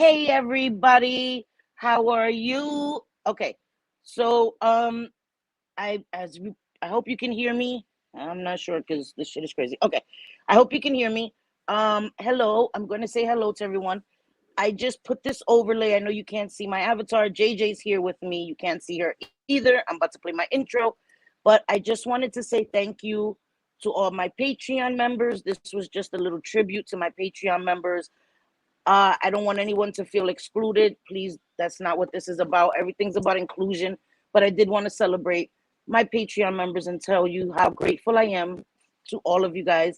Hey everybody, how are you? Okay, so I hope you can hear me. I'm not sure because this shit is crazy. Okay, I hope you can hear me. Hello. I'm going to say hello to everyone. I just put this overlay. I know you can't see my avatar. JJ's here with me. You can't see her either. I'm about to play my intro, but I just wanted to say thank you to all my Patreon members. This was just a little tribute to my Patreon members. I don't want anyone to feel excluded. Please, that's not what this is about. Everything's about inclusion. But I did want to celebrate my Patreon members and tell you how grateful I am to all of you guys.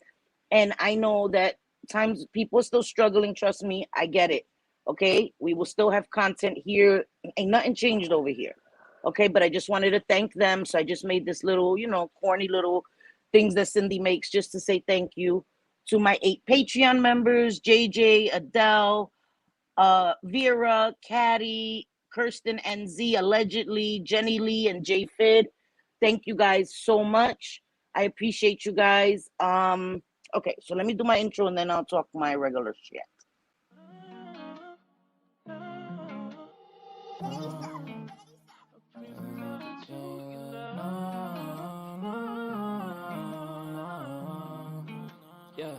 And I know that times people are still struggling. Trust me, I get it. Okay. We will still have content here. Ain't nothing changed over here. Okay. But I just wanted to thank them. So I just made this little, corny little things that Cindy makes just to say thank you to my 8 Patreon members, JJ, Adele, Vera, Caddy, Kirsten NZ, allegedly, Jenny Lee, and J Fid. Thank you guys so much. I appreciate you guys. Okay, so let me do my intro and then I'll talk my regular shit. Yeah.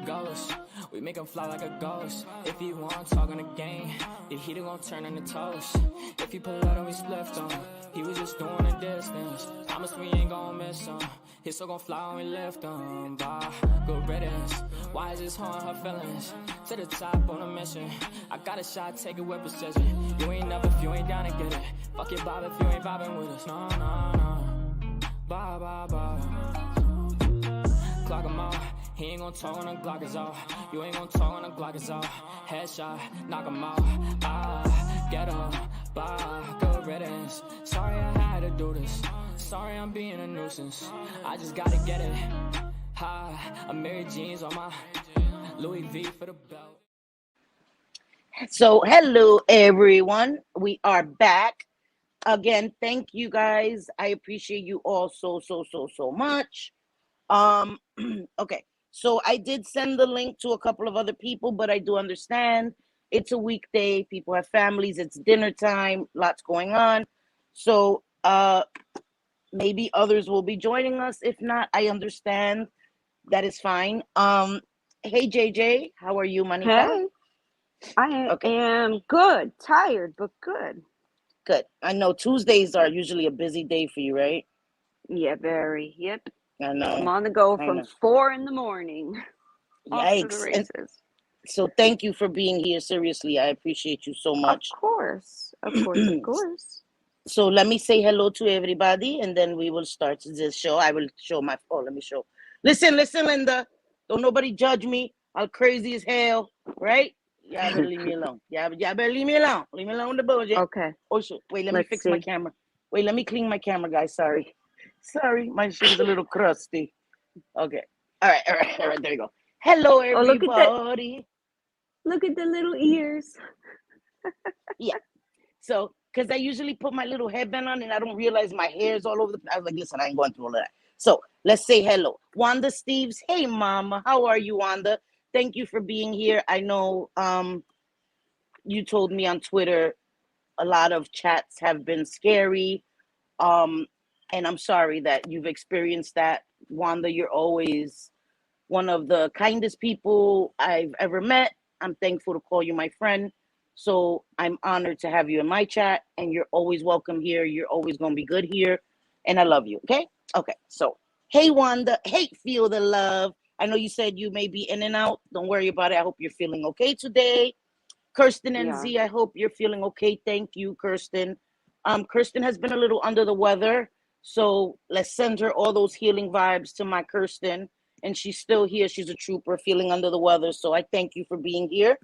Ghost, we make him fly like a ghost. If he want talk on the game, the heater gon' turn into toast. If he pull out and we split on, he was just doing a distance. Promise we ain't gon' miss him. His soul gon' fly when we lift him. Bye, good riddance. Why is this haunting her feelings? To the top on a mission. I got a shot, take it with precision. You ain't up if you ain't down to get it. Fuck your bob if you ain't vibing with us. No, no, no. Bye, bye, bye. Clock him out. He ain't gon' talk when the Glock is off. You ain't gon' talk when the Glock is off. Headshot, knock him out. Get him, bye, good riddance. Sorry I had to do this. Sorry I'm being a nuisance. I just gotta get it. I'm Mary Jeans on my Louis V for the belt. So, hello everyone. We are back. Again, thank you guys. I appreciate you all so much. Okay. So I did send the link to a couple of other people, but I do understand it's a weekday. People have families. It's dinner time. Lots going on. So maybe others will be joining us. If not, I understand. That is fine. Hey JJ, how are you, Manita? Hey, I am good. Tired, but good. Good. I know Tuesdays are usually a busy day for you, right? Yeah, very. Yep. I know. I'm on the go from 4 in the morning. Off to the Yikes. races. So thank you for being here. Seriously, I appreciate you so much. Of course. Of course. So let me say hello to everybody and then we will start this show. I will show my phone. Let me show. Listen, Linda. Don't nobody judge me. I'm crazy as hell, right? Yeah, better leave me alone. Yeah, better leave me alone. Leave me alone with the bullshit. Okay. Oh shit. Wait, let me fix my camera. Wait, let me clean my camera, guys. Sorry. My shit is a little crusty. Okay. All right. There you go. Hello, everybody. Look at the little ears. Yeah. So, because I usually put my little headband on and I don't realize my hair is all over the place. I was like, listen, I ain't going through all that. So let's say hello. Wanda Steves. Hey, mama. How are you, Wanda? Thank you for being here. I know you told me on Twitter a lot of chats have been scary. And I'm sorry that you've experienced that. Wanda, you're always one of the kindest people I've ever met. I'm thankful to call you my friend. So I'm honored to have you in my chat, and you're always welcome here. You're always going to be good here, and I love you. Okay. So, hey, Wanda. Hey, feel the love. I know you said you may be in and out. Don't worry about it. I hope you're feeling okay today. Kirsten and Z, I hope you're feeling okay. Thank you, Kirsten. Kirsten has been a little under the weather, so let's send her all those healing vibes to my Kirsten. And she's still here. She's a trooper, feeling under the weather. So I thank you for being here.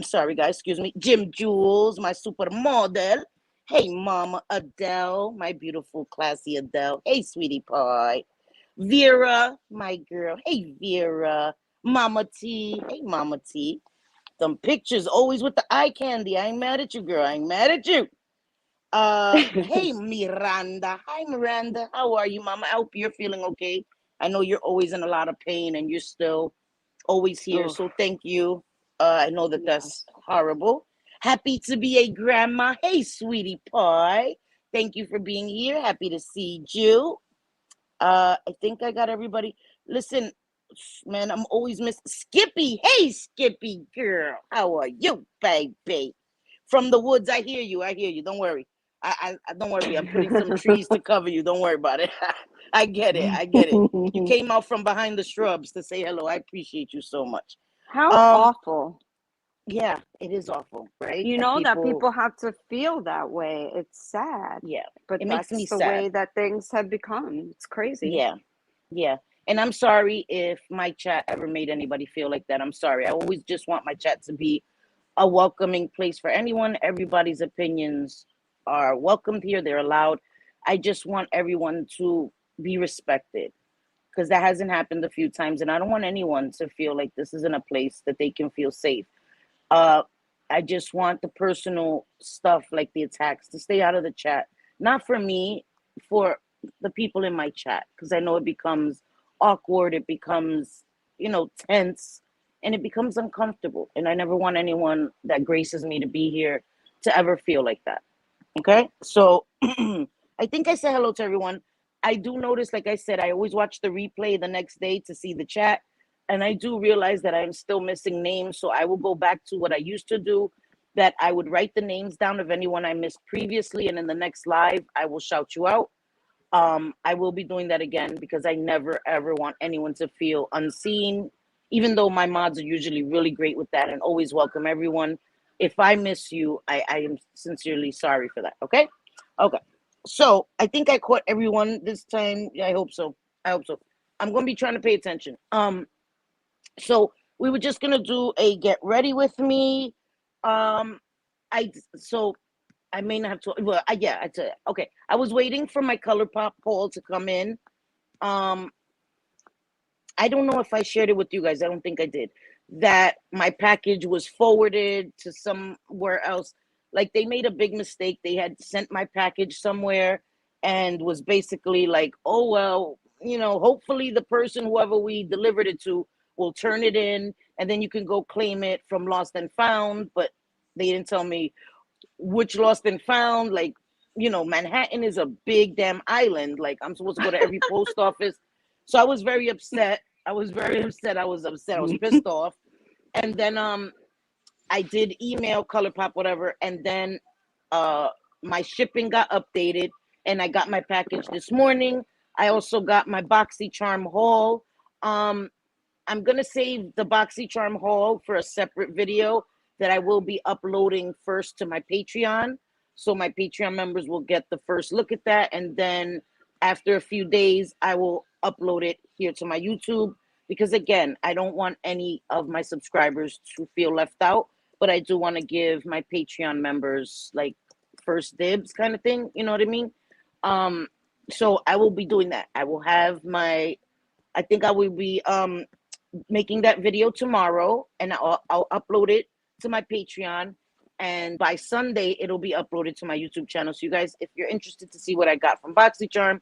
Sorry, guys. Excuse me. Jim Jules, my supermodel. Hey, Mama Adele, my beautiful, classy Adele. Hey, sweetie pie. Vera, my girl. Hey, Vera. Mama T. Hey, Mama T. Some pictures always with the eye candy. I ain't mad at you, girl. I ain't mad at you. Hey, Miranda. Hi, Miranda. How are you, Mama? I hope you're feeling okay. I know you're always in a lot of pain and you're still always here. So thank you I know that that's horrible. Happy to be a grandma. Hey, sweetie pie. Thank you for being here. Happy to see you. I think I got everybody. Listen, man, I'm always miss Skippy. Hey, Skippy girl, how are you, baby? From the woods, I hear you. I hear you. Don't worry. I don't worry. I'm putting some trees to cover you. Don't worry about it. I get it. I get it. You came out from behind the shrubs to say hello. I appreciate you so much. How awful. Yeah, it is awful, right? You know that people have to feel that way. It's sad. Yeah, but it that's makes me the sad. way that things have become. It's crazy. Yeah. And I'm sorry if my chat ever made anybody feel like that. I'm sorry. I always just want my chat to be a welcoming place for anyone. Everybody's opinions are welcomed here. They're allowed. I just want everyone to be respected, because that hasn't happened a few times. And I don't want anyone to feel like this isn't a place that they can feel safe. I just want the personal stuff like the attacks to stay out of the chat. Not for me, for the people in my chat, because I know it becomes awkward, it becomes, tense, and it becomes uncomfortable. And I never want anyone that graces me to be here to ever feel like that. Okay? So I think I said hello to everyone. I do notice, like I said, I always watch the replay the next day to see the chat. And I do realize that I'm still missing names. So I will go back to what I used to do, that I would write the names down of anyone I missed previously. And in the next live, I will shout you out. I will be doing that again, because I never, ever want anyone to feel unseen, even though my mods are usually really great with that and always welcome everyone. If I miss you, I am sincerely sorry for that. Okay. So I think I caught everyone this time. Yeah, I hope so. I'm going to be trying to pay attention. So we were just gonna do a get ready with me. I may not have to. Well, I tell you. Okay, I was waiting for my ColourPop poll to come in. I don't know if I shared it with you guys. I don't think I did. That my package was forwarded to somewhere else. Like, they made a big mistake. They had sent my package somewhere and was basically like, oh, well, hopefully the person, whoever we delivered it to, will turn it in, and then you can go claim it from Lost and Found. But they didn't tell me which Lost and Found. Like, Manhattan is a big damn island. Like, I'm supposed to go to every post office. So I was very upset. I was pissed off. And then I did email ColourPop, whatever, and then my shipping got updated, and I got my package this morning. I also got my BoxyCharm haul. I'm gonna save the BoxyCharm haul for a separate video that I will be uploading first to my Patreon. So my Patreon members will get the first look at that, and then after a few days, I will upload it here to my YouTube, because again, I don't want any of my subscribers to feel left out, but I do want to give my Patreon members like first dibs kind of thing. You know what I mean? So I will be doing that. I will have I think I will be making that video tomorrow, and I'll upload it to my Patreon, and by Sunday it'll be uploaded to my YouTube channel. So you guys, if you're interested to see what I got from BoxyCharm,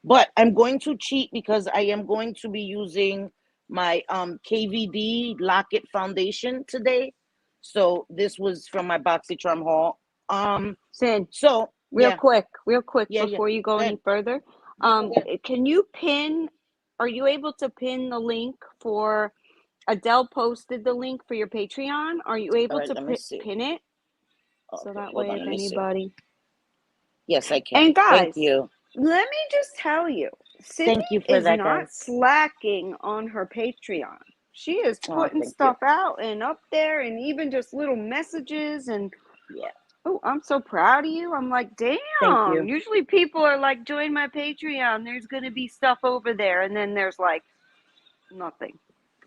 but I'm going to cheat, because I am going to be using my KVD Locket foundation today. So this was from my BoxyCharm haul. Sid, so real quick Yeah, before you go any further, can you are you able to pin the link for Adele posted the link for your Patreon? Are you able to pin it? So that way, if anybody. Yes, I can. And guys, thank you. Let me just tell you, Sydney is not slacking on her Patreon. She is putting stuff out and up there, and even just little messages, and oh, I'm so proud of you. I'm like, damn. Usually people are like, join my Patreon. There's gonna be stuff over there, and then there's like nothing.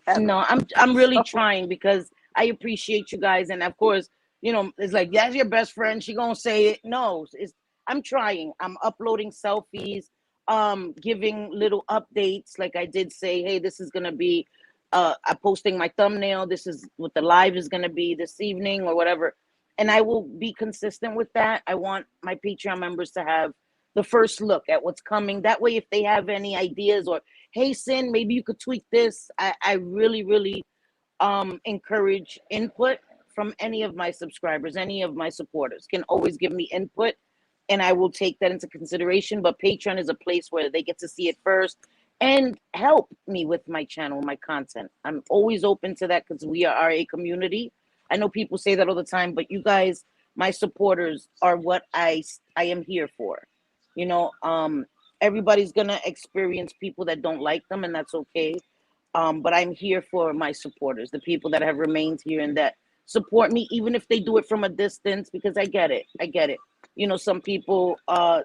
Ever. No, I'm really trying, because I appreciate you guys, and of course, it's like, that's your best friend, she gonna say it. No, I'm trying. I'm uploading selfies, giving little updates. Like I did say, hey, this is gonna be I'm posting my thumbnail. This is what the live is gonna be this evening or whatever. And I will be consistent with that. I want my Patreon members to have the first look at what's coming. That way, if they have any ideas, or hey, Sin, maybe you could tweak this. I really, really encourage input from any of my subscribers, any of my supporters can always give me input, and I will take that into consideration. But Patreon is a place where they get to see it first and help me with my channel, my content. I'm always open to that because we are a community. I know people say that all the time, but you guys, my supporters, are what I am here for. You know, everybody's gonna experience people that don't like them, and that's okay. But I'm here for my supporters, the people that have remained here and that support me, even if they do it from a distance, because I get it. I get it. You know, some people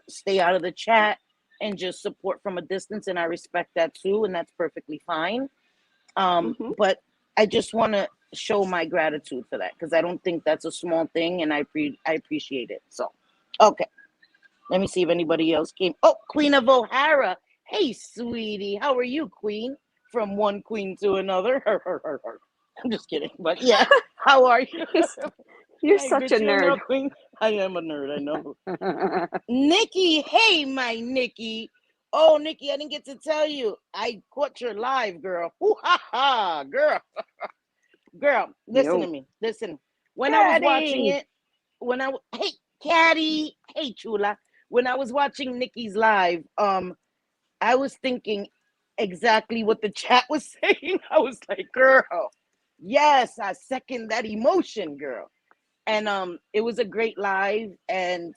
stay out of the chat and just support from a distance, and I respect that too, and that's perfectly fine. But I just want to show my gratitude for that because I don't think that's a small thing, and I appreciate it. So, okay. Let me see if anybody else came. Oh, Queen of O'Hara. Hey, sweetie. How are you, Queen? From one queen to another. I'm just kidding. But yeah, how are you? You're such a nerd. Queen. I am a nerd, I know. Nikki. Hey, my Nikki. Oh, Nikki, I didn't get to tell you. I caught your live, girl. Ooh, ha, ha, girl. Girl, listen to me. Listen. When I was watching it, hey, Caddy. Hey, Chula. When I was watching Nikki's live, I was thinking exactly what the chat was saying. I was like, girl, yes, I second that emotion, girl. And it was a great live, and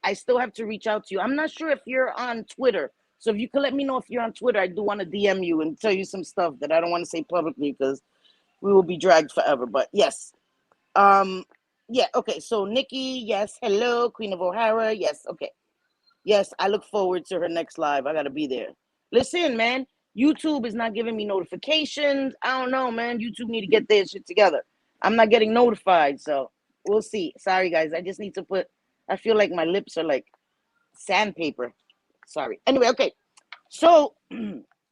I still have to reach out to you. I'm not sure if you're on Twitter. So if you could let me know if you're on Twitter, I do want to DM you and tell you some stuff that I don't want to say publicly because we will be dragged forever. But yes. Yeah, okay. So Nikki, yes, hello, Queen of O'Hara. Yes, okay. Yes, I look forward to her next live. I gotta be there. Listen, man, YouTube is not giving me notifications. I don't know, man. YouTube need to get their shit together. I'm not getting notified, so we'll see. Sorry, guys. I just need to put. I feel like my lips are like sandpaper. Sorry. Anyway, okay. So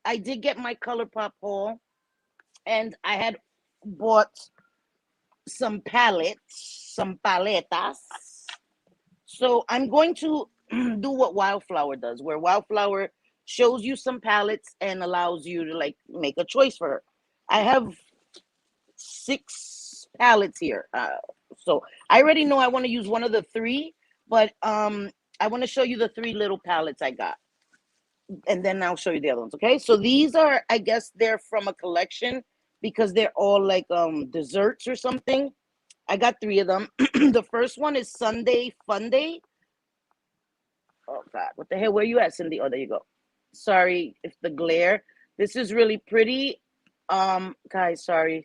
I did get my ColourPop haul, and I had bought some palettes, some paletas. So I'm going to do what Wildflower does, where Wildflower shows you some palettes and allows you to like make a choice for her. I have 6 palettes here. So I already know I want to use one of the 3, but I want to show you the 3 little palettes I got. And then I'll show you the other ones, okay? So these are, I guess they're from a collection because they're all like desserts or something. I got 3 of them. The first one is Sunday Fun Day. Oh God, what the hell? Where you at, Cindy? Oh, there you go. Sorry if the glare. This is really pretty. Guys, sorry.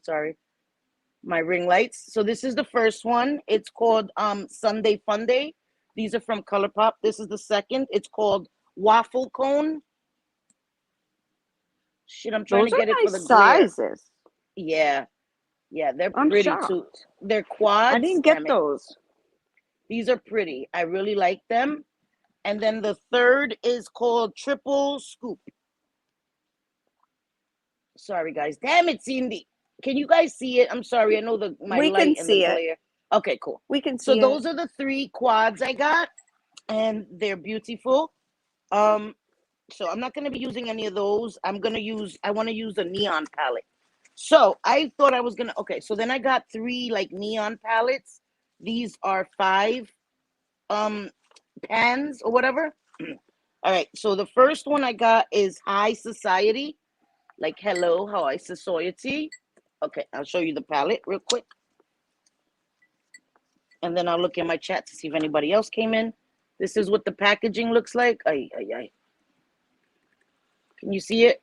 My ring lights. So this is the first one. It's called Sunday Fun Day. These are from ColourPop. This is the second. It's called Waffle Cone. Shit, I'm trying to get it for the sizes. Glare. Yeah, they're pretty too. They're quads. I didn't get those. These are pretty. I really like them. And then the third is called Triple Scoop. Sorry, guys. Damn it, Cindy. Can you guys see it? I'm sorry. I know my light and the glare. Okay, cool. We can see it. So those are the 3 quads I got, and they're beautiful. So I'm not going to be using any of those. I want to use a neon palette. So I thought I was going to, okay. So then I got 3 like neon palettes. These are 5 pans or whatever. All right. So the first one I got is High Society. Like, hello, High Society. Okay. I'll show you the palette real quick. And then I'll look in my chat to see if anybody else came in. This is what the packaging looks like. Ay. Can you see it?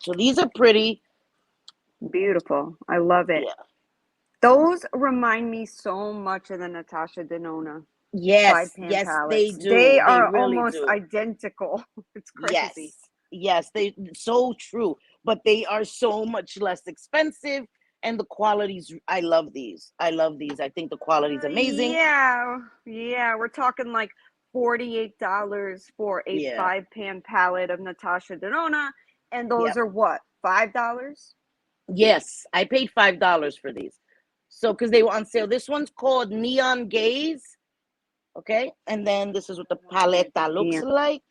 So these are pretty. Beautiful. I love it. Yeah. Those remind me so much of the Natasha Denona. Yes, palettes. They do. They are really almost identical. It's crazy. Yes, they so true. But they are so much less expensive, and the qualities. I love these. I think the quality is amazing. Yeah. We're talking like $48 for a 5-pan palette of Natasha Denona, and those are what, $5? Yes, I paid $5 for these. So because they were on sale. This one's called Neon Gaze. Okay, and then this is what the palette looks like.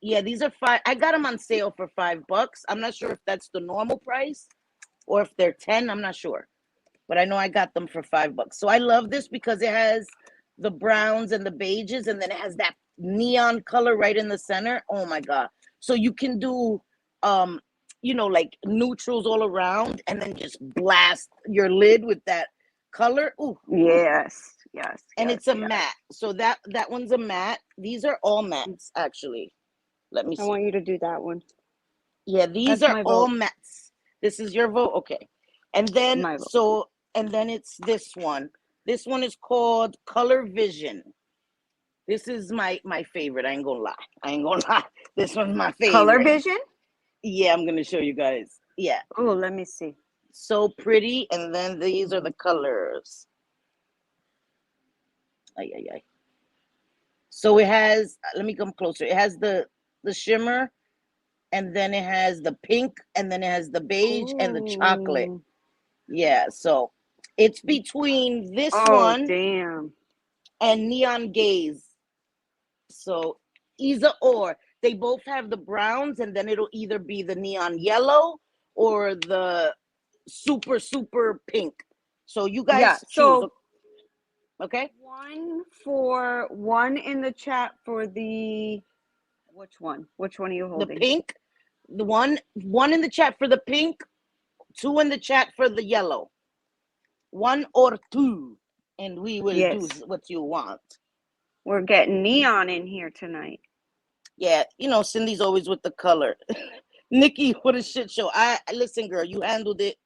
Yeah, these are five. I got them on sale for $5. I'm not sure if that's the normal price or if they're 10. I'm not sure, but I know I got them for $5. So I love this because it has the browns and the beiges, and then it has that neon color right in the center. Oh my god! So you can do, like neutrals all around, and then just blast your lid with that color. Ooh, yes. And it's a matte. So that one's a matte. These are all mattes, actually. Let me see. I want you to do that one. Yeah, these are all mattes. This is your vote? Okay. And then, it's this one. This one is called Color Vision. This is my favorite. I ain't gonna lie. This one's my favorite. Color Vision? Yeah, I'm gonna show you guys. Yeah. Oh, let me see. So pretty. And then these are the colors. Ay. So it has, let me come closer. It has the shimmer, and then it has the pink, and then it has the beige and the chocolate. Yeah, so it's between this one and Neon Gaze. So either or. They both have the browns, and then it'll either be the neon yellow or the super, super pink. So you guys choose. Okay. One in the chat for the, which one? Which one are you holding? The pink. The one in the chat for the pink, 2 in the chat for the yellow. 1 or 2, and we will do what you want. We're getting neon in here tonight. Yeah, Cindy's always with the color. Nikki, what a shit show. Listen, girl, you handled it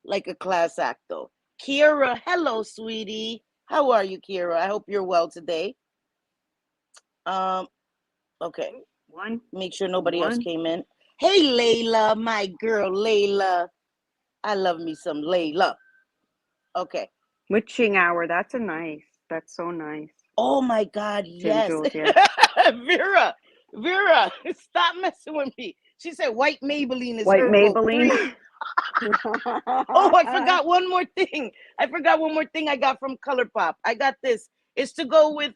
like a class act, though. Kira, hello, sweetie. How are you, Kira? I hope you're well today. Okay. Make sure nobody else came in. Hey, Layla, my girl, Layla. I love me some Layla. Okay. Witching hour. That's so nice. Oh my God, yes. Vera, stop messing with me. She said white Maybelline is white her Maybelline. Oh, I forgot one more thing. I got from ColourPop. I got this. It's to go with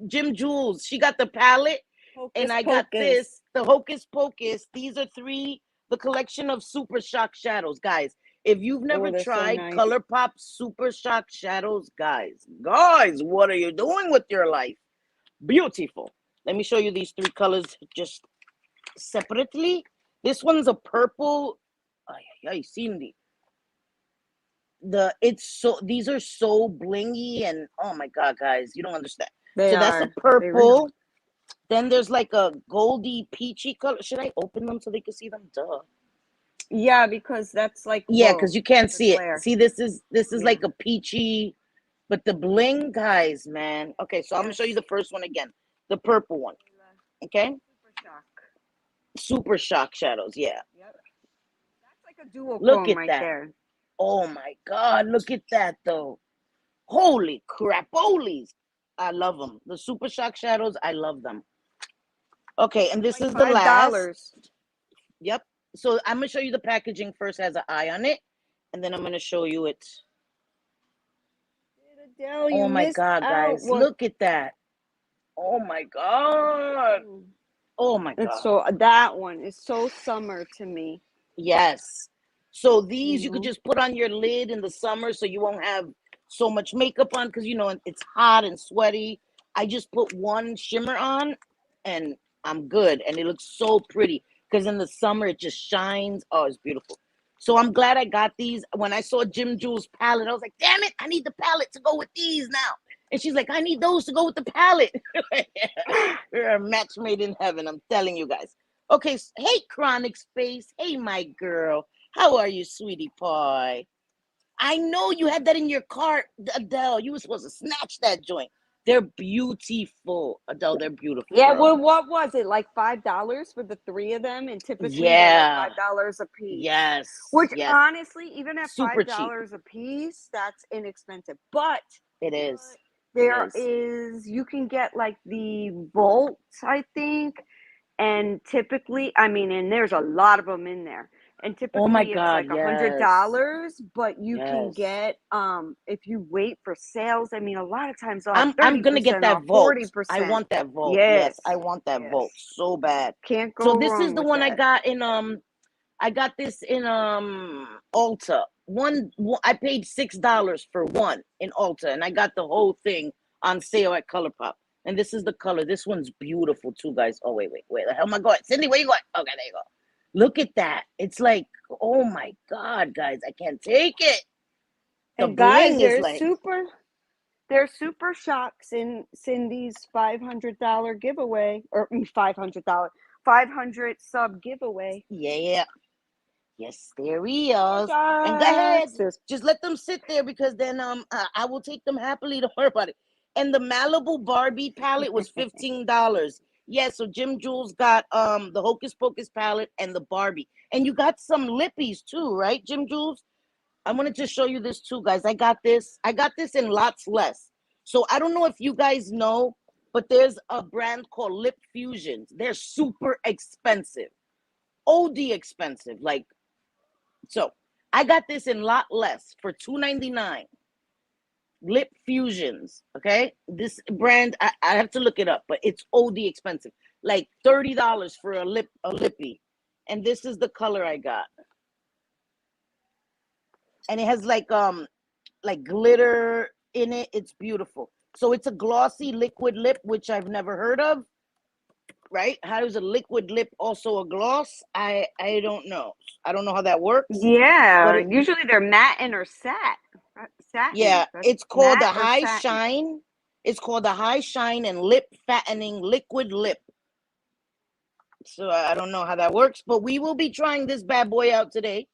Jim Jules. She got the palette, and I got this, the Hocus Pocus. These are the collection of Super Shock Shadows, guys. If you've never tried ColourPop Super Shock Shadows, guys, what are you doing with your life? Beautiful. Let me show you these 3 colors just separately. This one's a purple. Ay, Cindy. These are so blingy, and oh my God, guys, you don't understand. That's a purple. Then there's like a goldy peachy color. Should I open them so they can see them? Duh. Yeah, because that's like because you can't see it. See, this is like a peachy, but the bling, guys, man. Okay, so I'm gonna show you the first one again, the purple one. Okay. Super Shock Shadows. Yeah. Yep. That's like a dual look at right that. There. Oh my God! Look at that though. Holy crapolies! I love them. The Super Shock Shadows. I love them. Okay, and this is the last. Yep. So I'm gonna show you the packaging first. Has an eye on it, and then I'm gonna show you it. Oh my God, guys! Look at that. Oh my God. Oh my God. So that one is so summer to me. Yes. So these you could just put on your lid in the summer, so you won't have so much makeup on, because it's hot and sweaty. I just put one shimmer on, and I'm good, and it looks so pretty, because in the summer it just shines. Oh, it's beautiful. So I'm glad I got these. When I saw Jim Jules' palette, I was like, damn it, I need the palette to go with these now. And she's like, I need those to go with the palette. We're a match made in heaven, I'm telling you guys. Okay, hey, Chronic Space. Hey, my girl. How are you, sweetie pie? I know you had that in your cart, Adele. You were supposed to snatch that joint. They're beautiful, Adele. They're beautiful. Yeah, girl. Well, what was it? Like $5 for the 3 of them? And typically they're like $5 a piece. Yes. Which honestly, even at $5 a piece, that's inexpensive. But it is. There is, you can get like the Volt, I think. And typically, and there's a lot of them in there. And Oh my typically it's God, like yes. $100, but you can Yes. get if you wait for sales. I mean, a lot of times they'll have I'm gonna get 30% that off, vote. 40%. I want that vote. Yes, Yes. I want that vote Yes. so bad. Can't So go this is wrong the with one I that. got in I got this in Ulta. I paid $6 for one in Ulta, and I got the whole thing on sale at ColourPop. And this is the color. This one's beautiful too, guys. Oh wait, the hell am I going? Cindy, where you going? Okay, there you go. Look at that. It's like, oh my God, guys, I can't take it. The And guys, bling is like there's super shocks in Cindy's $500 giveaway, or $500 500 sub giveaway. yeah. Yes, there he is. And go Shocks. ahead, just let them sit there because then I will take them happily. Don't worry about it. And the Malibu Barbie palette was $15. Yeah, so Jim Jules got the Hocus Pocus palette and the Barbie, and you got some lippies too, right, Jim Jules? I wanted to show you this too, guys. I got this in lots less. So I don't know if you guys know, but there's a brand called Lip Fusions. They're super expensive, OD expensive, like. So I got this in lot less for $2.99. Lip Fusions. Okay. This brand, I have to look it up, but it's OD expensive. Like $30 for a lippy. And this is the color I got. And it has like glitter in it. It's beautiful. So it's a glossy liquid lip, which I've never heard of. Right? How is a liquid lip also a gloss? I don't know. I don't know how that works. Yeah, usually they're matte and or satin. Yeah, it's called the High Shine. It's called the High Shine and Lip Fattening Liquid Lip. So I don't know how that works, but we will be trying this bad boy out today.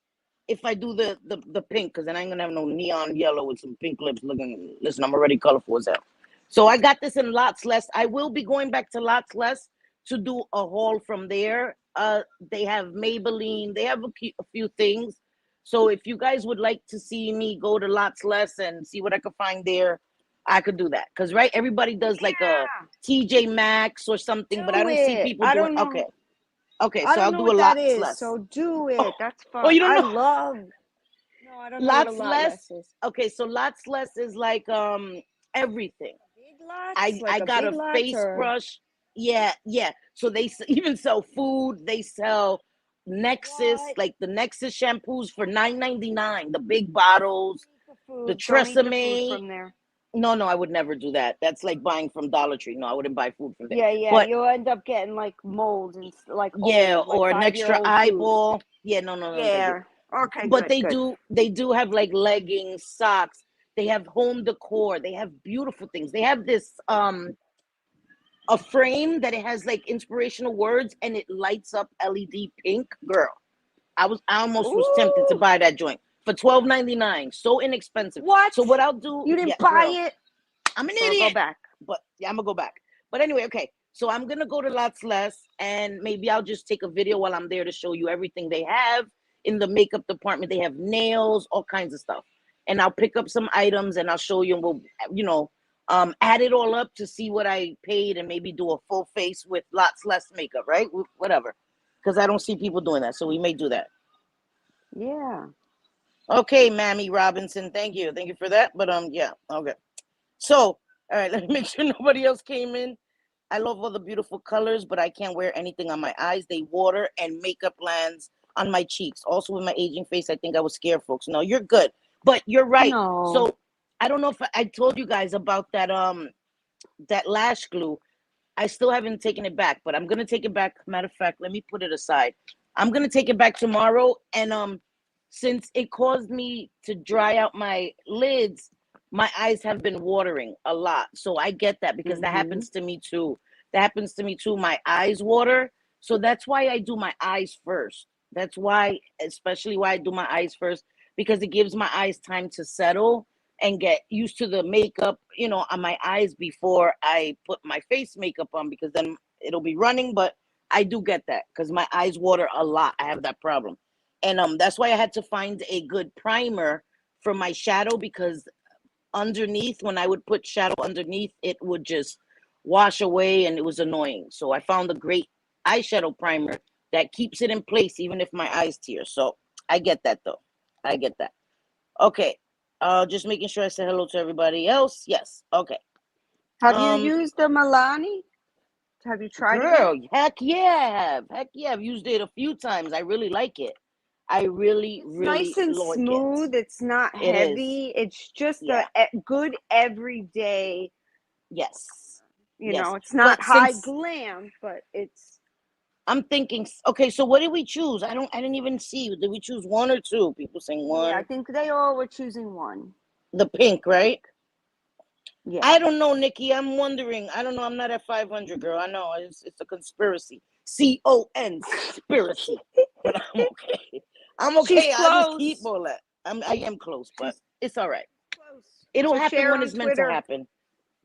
If I do the pink, because then I ain't gonna have no neon yellow with some pink lips looking. Listen, I'm already colorful as hell. So I got this in lots less. I will be going back to lots less to do a haul from there. They have Maybelline. They have a few things. So if you guys would like to see me go to lots less and see what I could find there, I could do that. Because right, everybody does like a TJ Maxx or something, but I don't see people doing. Okay, so I'll do a lots less. So do it. That's fun. Oh, you don't know? No, I don't know what a lot less is. Okay, so lots less is like everything. Big lots, I got a face brush. Yeah. So they even sell food. They sell Nexus, like the Nexus shampoos for $9.99. The big bottles, the Tresemme. From there. No, I would never do that. That's like buying from Dollar Tree. No, I wouldn't buy food from there. Yeah. But, you'll end up getting like mold and like or an extra eyeball. Yeah, no. Yeah. Okay. But they do have like leggings, socks. They have home decor. They have beautiful things. They have this a frame that it has like inspirational words and it lights up LED pink. Girl, I almost was tempted to buy that joint for $12.99. So inexpensive. What? So what I'll do? You didn't buy it? I'm an idiot. Go back. But yeah, I'm gonna go back. But anyway, okay. So I'm gonna go to lots less, and maybe I'll just take a video while I'm there to show you everything they have in the makeup department. They have nails, all kinds of stuff, and I'll pick up some items and I'll show you, and we'll, add it all up to see what I paid, and maybe do a full face with lots less makeup, right? Whatever, because I don't see people doing that, so we may do that. Yeah. Okay, Mammy Robinson, thank you for that. But yeah, okay. So, all right, let me make sure nobody else came in. I love all the beautiful colors, but I can't wear anything on my eyes. They water and makeup lands on my cheeks. Also, with my aging face, I think I would scare folks. No, you're good, but you're right. No. So I don't know if I told you guys about that that lash glue. I still haven't taken it back, but I'm gonna take it back. Matter of fact, let me put it aside. I'm gonna take it back tomorrow, and since it caused me to dry out my lids, my eyes have been watering a lot. So I get that because that happens to me too. My eyes water. So that's why I do my eyes first. That's why, especially why I do my eyes first, because it gives my eyes time to settle and get used to the makeup, on my eyes before I put my face makeup on, because then it'll be running. But I do get that because my eyes water a lot. I have that problem. And that's why I had to find a good primer for my shadow, because underneath, when I would put shadow underneath, it would just wash away and it was annoying. So I found a great eyeshadow primer that keeps it in place even if my eyes tear. So I get that though. I get that. Okay. Just making sure I say hello to everybody else. Yes. Okay. Have you used the Milani? Have you tried girl, it? Heck yeah, I have. Heck yeah, I've used it a few times. I really like it. I really, It's really nice and like smooth. it. It's not It is. heavy. It's just Yeah. a good everyday. Yes. You Yes. know, it's not But high since glam, but it's. I'm thinking, okay, so what did we choose? I didn't even see. Did we choose one or two? People saying Yeah, I one. think they all were choosing one. The pink, right? Yeah. I don't know, Nikki. I'm wondering. I don't know. I'm not at 500, girl. I know it's a conspiracy. Conspiracy. But I'm okay. I'm okay. She's I just close. keep all that. I am close, but it's all right. Close. It'll So happen share when on it's meant to Twitter. happen.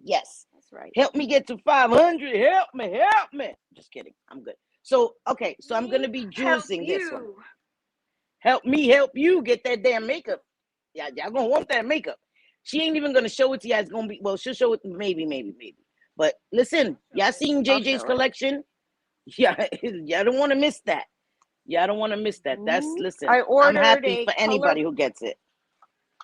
Yes. That's right. Help me get to 500. Help me. Just kidding. I'm good. So okay. So I'm gonna be juicing this one. Help me help you get that damn makeup. Yeah, y'all gonna want that makeup. She ain't even gonna show it to you. It's gonna be, well, she'll show it maybe. But listen, y'all seen JJ's collection? Yeah, y'all don't want to miss that. Y'all don't want to miss that. That's, listen, I'm happy for anybody who gets it.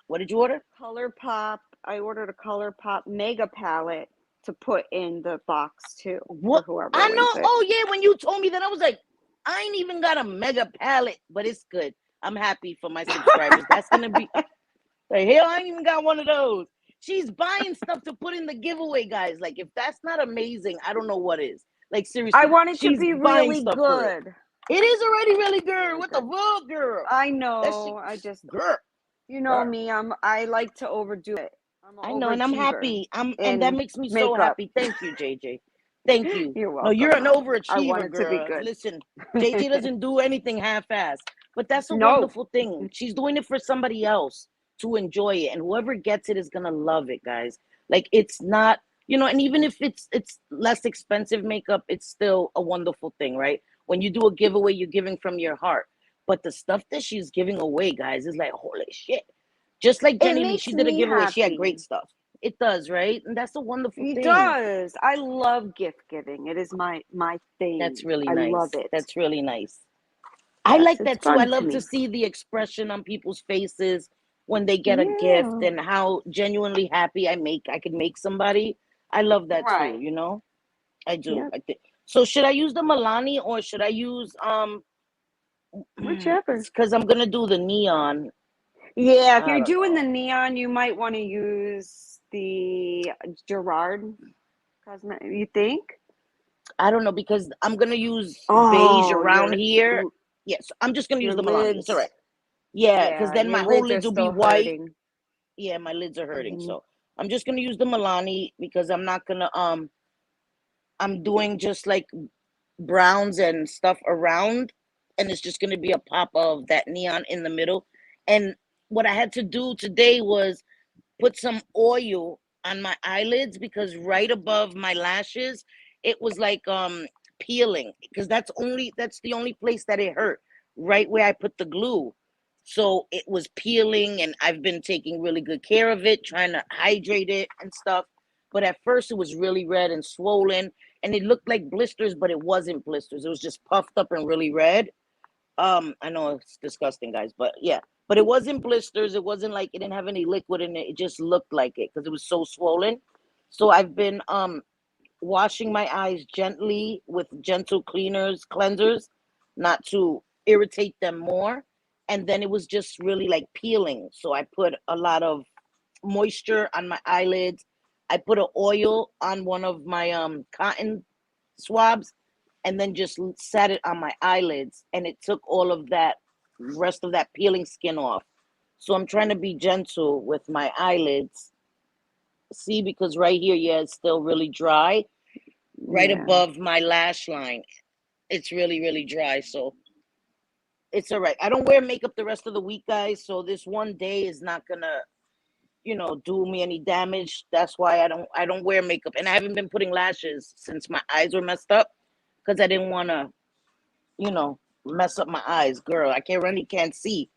What did you order? ColourPop. I ordered a ColourPop mega palette to put in the box too. What? For whoever I know. wins it. Oh yeah, when you told me that, I was like, I ain't even got a mega palette, but it's good. I'm happy for my subscribers. That's gonna be. Like, hell, I ain't even got one of those. She's buying stuff to put in the giveaway, guys. Like, if that's not amazing, I don't know what is. Like, seriously, I want it to be really good. It is already really good. What the fuck, girl? I know. I just, girl. You know me. I like to overdo it. I know, and I'm happy. And that makes me so happy. Thank you, JJ. Thank you. You're welcome. No, you're an overachiever, I want it girl. to be good. Listen, JJ doesn't do anything half-assed, but that's a wonderful thing. She's doing it for somebody else to enjoy it, and whoever gets it is gonna love it, guys. Like, it's not, and even if it's less expensive makeup, it's still a wonderful thing, right? When you do a giveaway, you're giving from your heart. But the stuff that she's giving away, guys, is like, holy shit. Just like Jenny Lee, she did a giveaway. She had great stuff. It does, right? And that's a wonderful thing. It does. I love gift giving. It is my thing. That's really nice. I love it. That's really nice. I like that too. I love to see the expression on people's faces when they get a gift and how genuinely happy I could make somebody. I love that too, I do. Yep. I think. So should I use the Milani or should I use whichever? Because I'm gonna do the neon. Yeah, if you're doing the neon, you might want to use the Gerard cosmetic. You think? I don't know, because I'm gonna use beige around here. Yes, I'm just gonna use the Milani. It's all right. Yeah, because then my whole lids will be white. Hurting. Yeah, my lids are hurting. So I'm just gonna use the Milani because I'm not gonna I'm doing just like browns and stuff around, and it's just gonna be a pop of that neon in the middle. And what I had to do today was put some oil on my eyelids because right above my lashes, it was like peeling, because that's the only place that it hurt, right where I put the glue. So it was peeling, and I've been taking really good care of it, trying to hydrate it and stuff. But at first it was really red and swollen, and it looked like blisters, but it wasn't blisters. It was just puffed up and really red. I know it's disgusting, guys, but yeah. But it wasn't blisters. It wasn't like, it didn't have any liquid in it. It just looked like it because it was so swollen. So I've been washing my eyes gently with gentle cleansers, not to irritate them more. And then it was just really like peeling. So I put a lot of moisture on my eyelids. I put an oil on one of my cotton swabs and then just sat it on my eyelids, and it took all of that rest of that peeling skin off. So I'm trying to be gentle with my eyelids. See, because right here, yeah, it's still really dry. Right above my lash line, it's really, really dry. So it's all right. I don't wear makeup the rest of the week, guys. So this one day is not gonna, do me any damage. That's why I don't wear makeup, and I haven't been putting lashes since my eyes were messed up because I didn't want to, mess up my eyes. Girl, I can't see.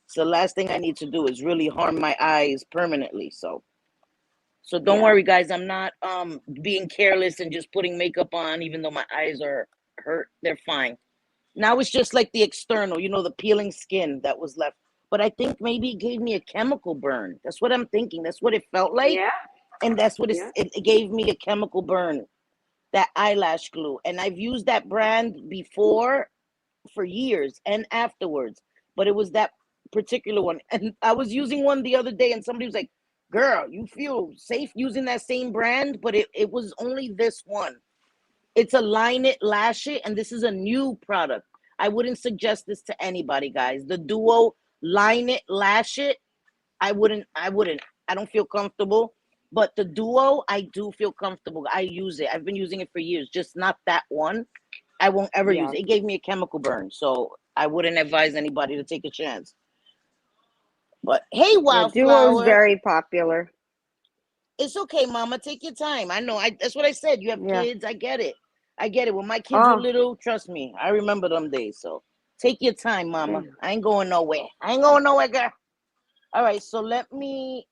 So the last thing I need to do is really harm my eyes permanently. So don't worry, guys. I'm not being careless and just putting makeup on, even though my eyes are hurt. They're fine. Now it's just like the external, the peeling skin that was left. But I think maybe it gave me a chemical burn. That's what I'm thinking. That's what it felt like. Yeah. And that's what Yeah. it gave me, a chemical burn, that eyelash glue. And I've used that brand before for years and afterwards. But it was that particular one. And I was using one the other day and somebody was like, girl, you feel safe using that same brand? But it was only this one. It's a Line It, Lash It, and this is a new product. I wouldn't suggest this to anybody, guys. The Duo Line It, Lash It, I wouldn't. I don't feel comfortable. But the Duo, I do feel comfortable. I use it. I've been using it for years, just not that one. I won't ever use Yeah. it. It gave me a chemical burn, so I wouldn't advise anybody to take a chance. But hey, Yeah, Duo's Wildflower, very popular. it's okay, Mama. Take your time. I know. That's what I said. You have Yeah. kids. I get it. I get it. When my kids were little, trust me, I remember them days. So take your time, Mama. I ain't going nowhere. I ain't going nowhere, girl. All right. So let me.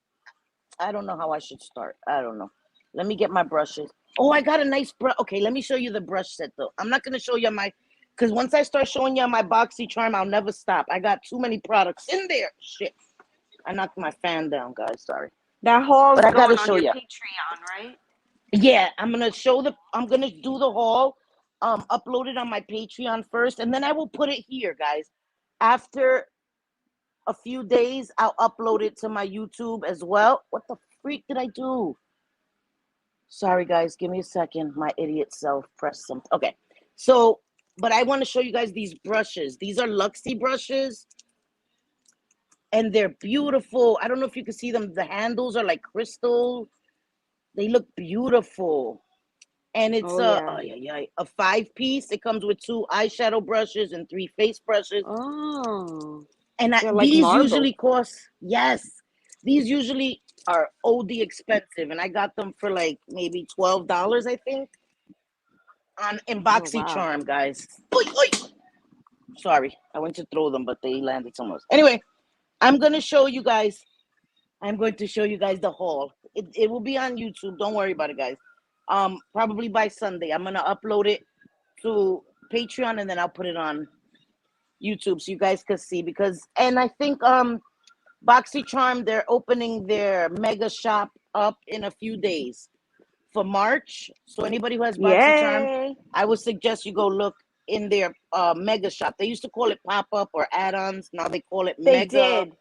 I don't know how I should start. I don't know. Let me get my brushes. Oh, I got a nice brush. Okay, let me show you the brush set though. I'm not gonna show you my, because once I start showing you my BoxyCharm, I'll never stop. I got too many products in there. Shit. I knocked my fan down, guys. Sorry. That haul's But I gotta going on show your you. Patreon, right? Yeah, I'm gonna do the haul, upload it on my Patreon first, and then I will put it here, guys. After a few days, I'll upload it to my YouTube as well. What the freak did I do? Sorry, guys, give me a second. My idiot self pressed something. Okay, so, but I want to show you guys these brushes. These are Luxie brushes, and they're beautiful. I don't know if you can see them. The handles are like crystal. They look beautiful. And it's a 5-piece. It comes with 2 eyeshadow brushes and 3 face brushes. Oh. And They're like these marble. usually cost, yes, these usually are OD expensive. And I got them for like maybe $12, I think, in BoxyCharm, guys. Oy, oy. Sorry, I went to throw them, but they landed somewhere else. Anyway, I'm going to show you guys. I'm going to show you guys the haul. It will be on YouTube. Don't worry about it, guys. Probably by Sunday. I'm going to upload it to Patreon, and then I'll put it on YouTube so you guys can see. And I think BoxyCharm, they're opening their mega shop up in a few days for March. So anybody who has BoxyCharm, I would suggest you go look in their mega shop. They used to call it pop-up or add-ons. Now they call it mega. They did.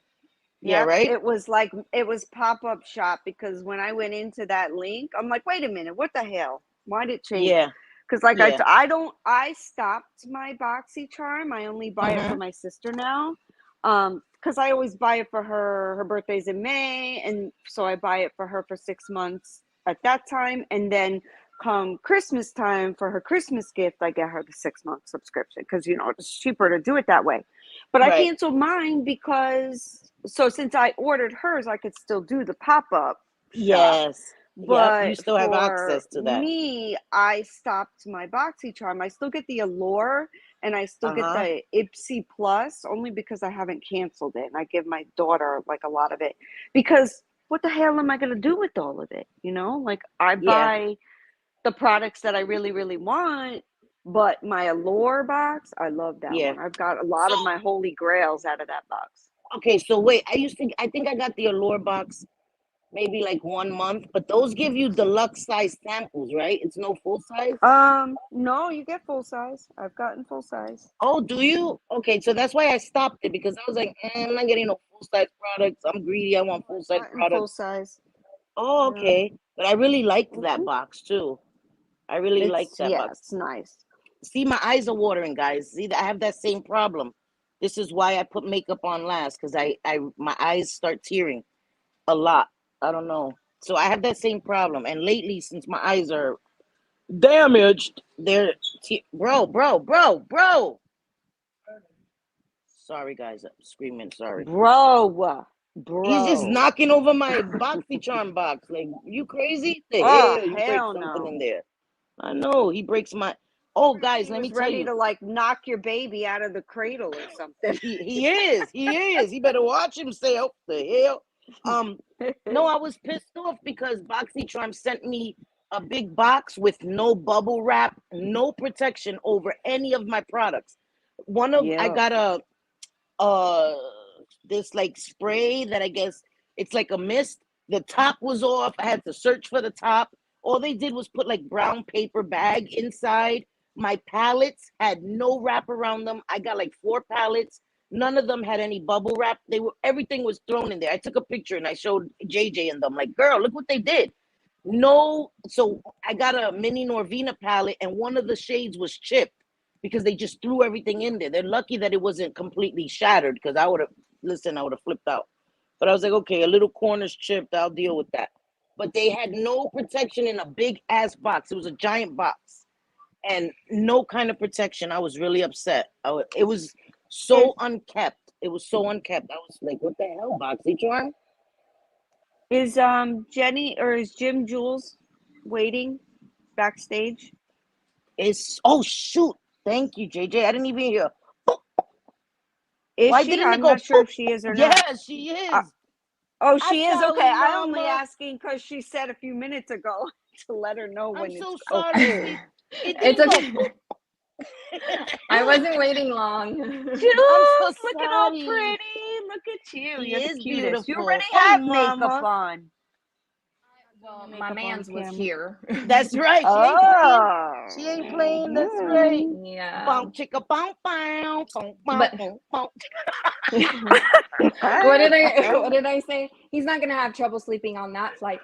Yeah, right? It was pop-up shop, because when I went into that link, I'm like, wait a minute, what the hell? Why did it change? Yeah. Because I stopped my BoxyCharm. I only buy it for my sister now. Because I always buy it for her. Her birthday's in May, and so I buy it for her for 6 months at that time. And then come Christmas time, for her Christmas gift, I get her the 6-month subscription, because it's cheaper to do it that way. But I canceled mine because since I ordered hers, I could still do the pop-up. Yes. But you still have access to that. Me, I stopped my BoxyCharm. I still get the Allure, and I still get the Ipsy Plus, only because I haven't canceled it. And I give my daughter like a lot of it, because what the hell am I going to do with all of it? Like I buy the products that I really, really want. But my Allure box, I love that one. I've got a lot of my holy grails out of that box. Okay, so wait, I think I got the Allure box maybe like 1 month, but those give you deluxe size samples, right? It's no full size? No, you get full size. I've gotten full size. Oh, do you? Okay, so that's why I stopped it, because I was like, I'm not getting no full size products. I'm greedy. I want full size products. Full size. Oh, okay. But I really liked that box too. I really liked that box. It's nice. See, my eyes are watering, guys. See, I have that same problem. This is why I put makeup on last, because my eyes start tearing a lot. I don't know. So I have that same problem. And lately, since my eyes are damaged, they're bro. Sorry, guys, I'm screaming. Sorry, bro. He's just knocking over my BoxyCharm box. Like, you crazy? The hell, you break something in there. I know he breaks my. Oh, guys, let me tell you. Ready to like knock your baby out of the cradle or something. He is. He better watch him. Say, oh, the hell. No, I was pissed off because BoxyCharm sent me a big box with no bubble wrap, no protection over any of my products. I got this like spray that I guess it's like a mist. The top was off. I had to search for the top. All they did was put like brown paper bag inside. My palettes had no wrap around them. I got like 4 palettes. None of them had any bubble wrap. Everything was thrown in there. I took a picture and I showed JJ and them like, girl, look what they did. No, so I got a mini Norvina palette and one of the shades was chipped because they just threw everything in there. They're lucky that it wasn't completely shattered because I would have flipped out. But I was like, okay, a little corner's chipped. I'll deal with that. But they had no protection in a big ass box. It was a giant box and no kind of protection. I was really upset. It was so unkept. It was so unkept. I was like, what the hell, BoxyCharm? Is Jenny or is Jim Jules waiting backstage? Oh shoot. Thank you, JJ. I didn't even hear. Is Why she? Didn't I'm not sure if she is or not. Yeah, she is. She is? Okay. I'm only asking because she said a few minutes ago to let her know when I'm so it's sorry. Okay. It's okay. I wasn't waiting long. Jules, look at all pretty. Look at you. You're the cutest. Beautiful. You already have makeup on. Well, my man's was here. That's right. She ain't playing. That's right. Yeah. Bonk chicka bonk bonk bonk bonk. What did I say? He's not gonna have trouble sleeping on that flight.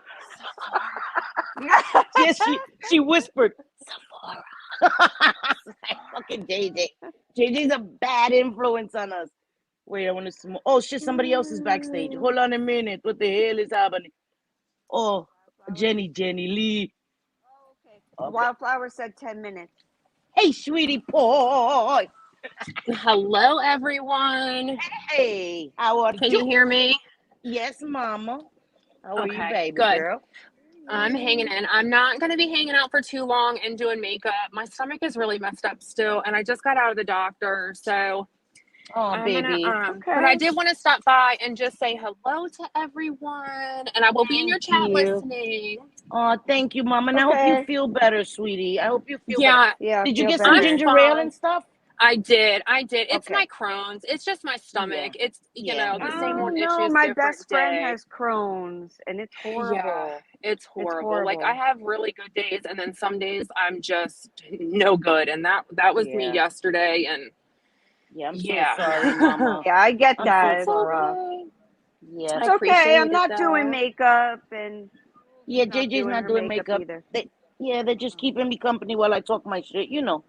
Yes, she whispered, Sephora. Fucking JJ. JJ's a bad influence on us. Wait, I want to smoke. Oh shit, somebody else is backstage. Hold on a minute. What the hell is happening? Oh, Jenny Lee. Okay. Wildflower said 10 minutes. Hey, sweetie boy. Hello, everyone. Hey, how are you? Can you hear me? Yes, mama. How are you, baby good. girl? I'm hanging in. I'm not going to be hanging out for too long and doing makeup. My stomach is really messed up still, and I just got out of the doctor, so... baby. But I did want to stop by and just say hello to everyone, and I will be in your chat listening. Oh, thank you, Mama. And I hope you feel better, sweetie. I hope you feel better. Yeah. Did you get some ginger ale and stuff? I did. It's my Crohn's. It's just my stomach. Yeah. It's the same old issues. My best friend has Crohn's, and it's horrible. Yeah, it's horrible. Like I have really good days, and then some days I'm just no good, and that was me yesterday. And I'm so sorry, Mama. Yeah, I get that. It's okay. Yeah, it's okay. I'm not doing makeup, and JJ's not doing makeup either. They're just keeping me company while I talk my shit, you know.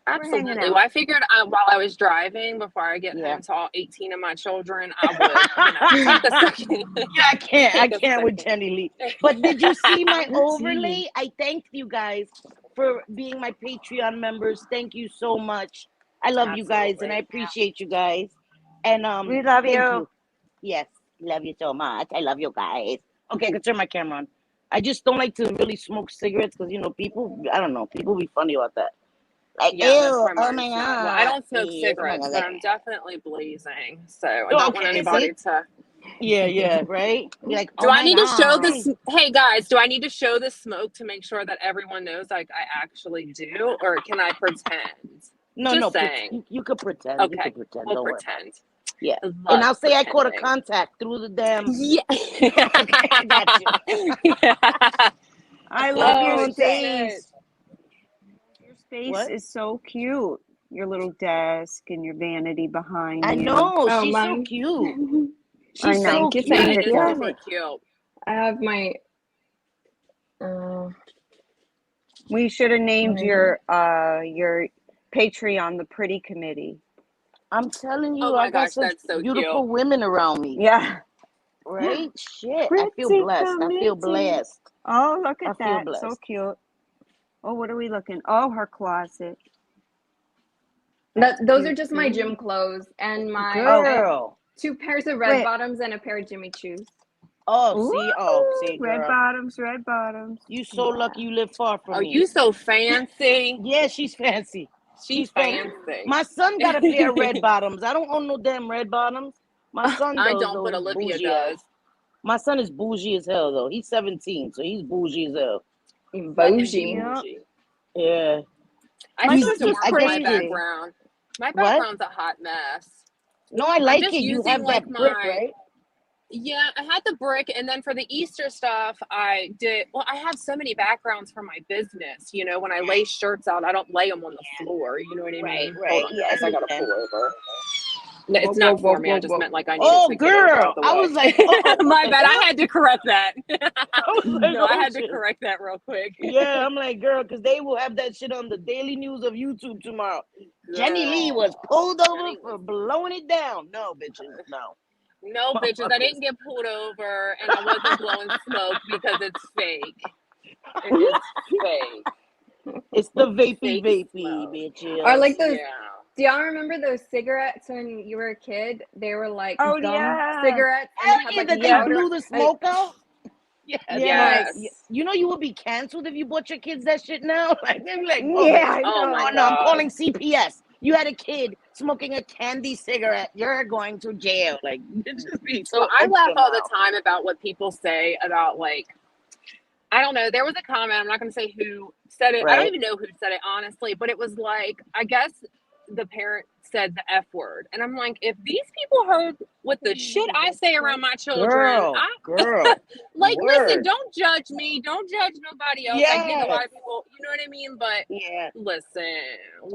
Absolutely. Well, I figured while I was driving, before I get home to all 18 of my children, I would take a second. I can't with Jenny Lee. But did you see my overlay? I thanked you guys for being my Patreon members. Thank you so much. I love you guys, and I appreciate you guys. And we love you. Yes, love you so much. I love you guys. Okay, I can turn my camera on. I just don't like to really smoke cigarettes because people be funny about that. Like, ew, oh my God. Well, I don't smoke cigarettes, but I'm definitely blazing. So I don't want anybody to. Yeah, right? Like, do I need to show this? Hey guys, do I need to show the smoke to make sure that everyone knows like I actually do, or can I pretend? No, saying. You could pretend. Okay, you could pretend. We'll pretend. Yeah, and I'll say I caught a contact through the damn. Yeah, I got you. I love your space. Your space is so cute. Your little desk and your vanity behind you. I know. She's so cute. She's so cute. Super cute. I have my. We should have named your Patreon the Pretty Committee. I'm telling you, I got such beautiful women around me. Yeah. Right? Shit. I feel blessed. I feel blessed. Oh, look at that. So cute. Oh, what are we looking? Oh, her closet. Those are just my gym clothes and my 2 pairs of red bottoms and a pair of Jimmy Choos. See, girl. Red bottoms. You so lucky you live far from me. Oh, you so fancy. Yeah, she's fancy. She's fancy. My son got a pair of red bottoms. I don't own no damn red bottoms. My son does. I don't, but Olivia does. My son is bougie as hell, though. He's 17, so he's bougie as hell. Bougie. Yeah. I just my background. My background's a hot mess. No, I like it. You have like that brick, right? Yeah, I had the brick, and then for the Easter stuff, I did. Well, I have so many backgrounds for my business. You know, when I lay shirts out, I don't lay them on the floor. You know what I mean? Right. Hold on, Yeah, guys, I gotta pull over. No, it's not for me. I just meant like I needed oh, to girl. get out the way. I was like, my bad. I had to correct that. I had to correct that real quick. Yeah, I'm like, girl, because they will have that shit on the daily news of YouTube tomorrow. Girl. Jenny Lee was pulled over for blowing it down. No, bitches, no. No, bitches, I didn't get pulled over, and I wasn't blowing smoke because it's fake. It is fake. It's the vapey, bitches. Or like those. Do y'all remember those cigarettes when you were a kid? They were like gum cigarettes. And they blew the smoke out. Yes. Like, you know, you would be canceled if you bought your kids that shit now. Like they'd be like, oh my God. No, I'm calling CPS. You had a kid smoking a candy cigarette. You're going to jail. Like, it just be so I laugh all the time about what people say about, like, I don't know. There was a comment. I'm not going to say who said it. Right. I don't even know who said it, honestly. But it was like, I guess the parent said the F word. And I'm like, if these people heard what the shit I say around my children, girl, like, listen, don't judge me. Don't judge nobody else. I get a lot of people, you know what I mean? But listen.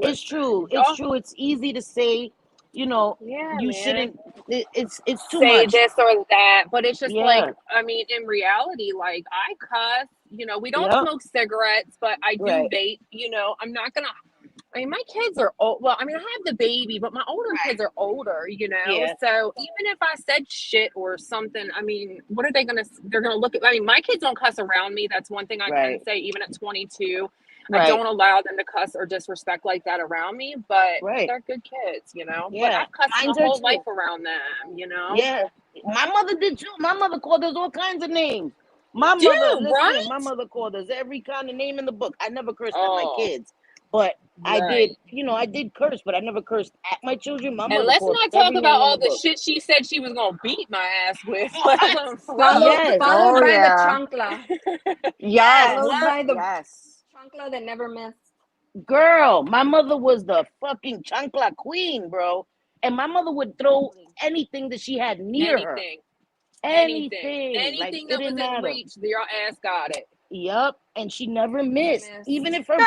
It's true. It's true. It's easy to say, you know, you shouldn't. It's too say much. this or that. But it's just like, I mean, in reality, like, I cuss. You know, we don't smoke cigarettes, but I do vape. You know, I'm not going to. I mean, my kids are old. Well, I mean, I have the baby, but my older kids are older, you know? Yeah. So even if I said shit or something, I mean, what are they going to, they're going to look at, I mean, my kids don't cuss around me. That's one thing I can say, even at 22. I don't allow them to cuss or disrespect like that around me, but they're good kids, you know? Yeah. But I've cussed my whole life around them, you know? Yeah. My mother did too. My mother called us all kinds of names. My mother called us every kind of name in the book. I never cursed at my kids. But I did, you know, I did curse, but I never cursed at my children. My mother let's not talk about all the shit she said she was gonna beat my ass with. Followed by the chancla. Followed by the chancla that never missed. Girl, my mother was the fucking chancla queen, bro. And my mother would throw anything that she had near her. Anything like, that was in reach, your ass got it. Yep, and she never missed. Even if her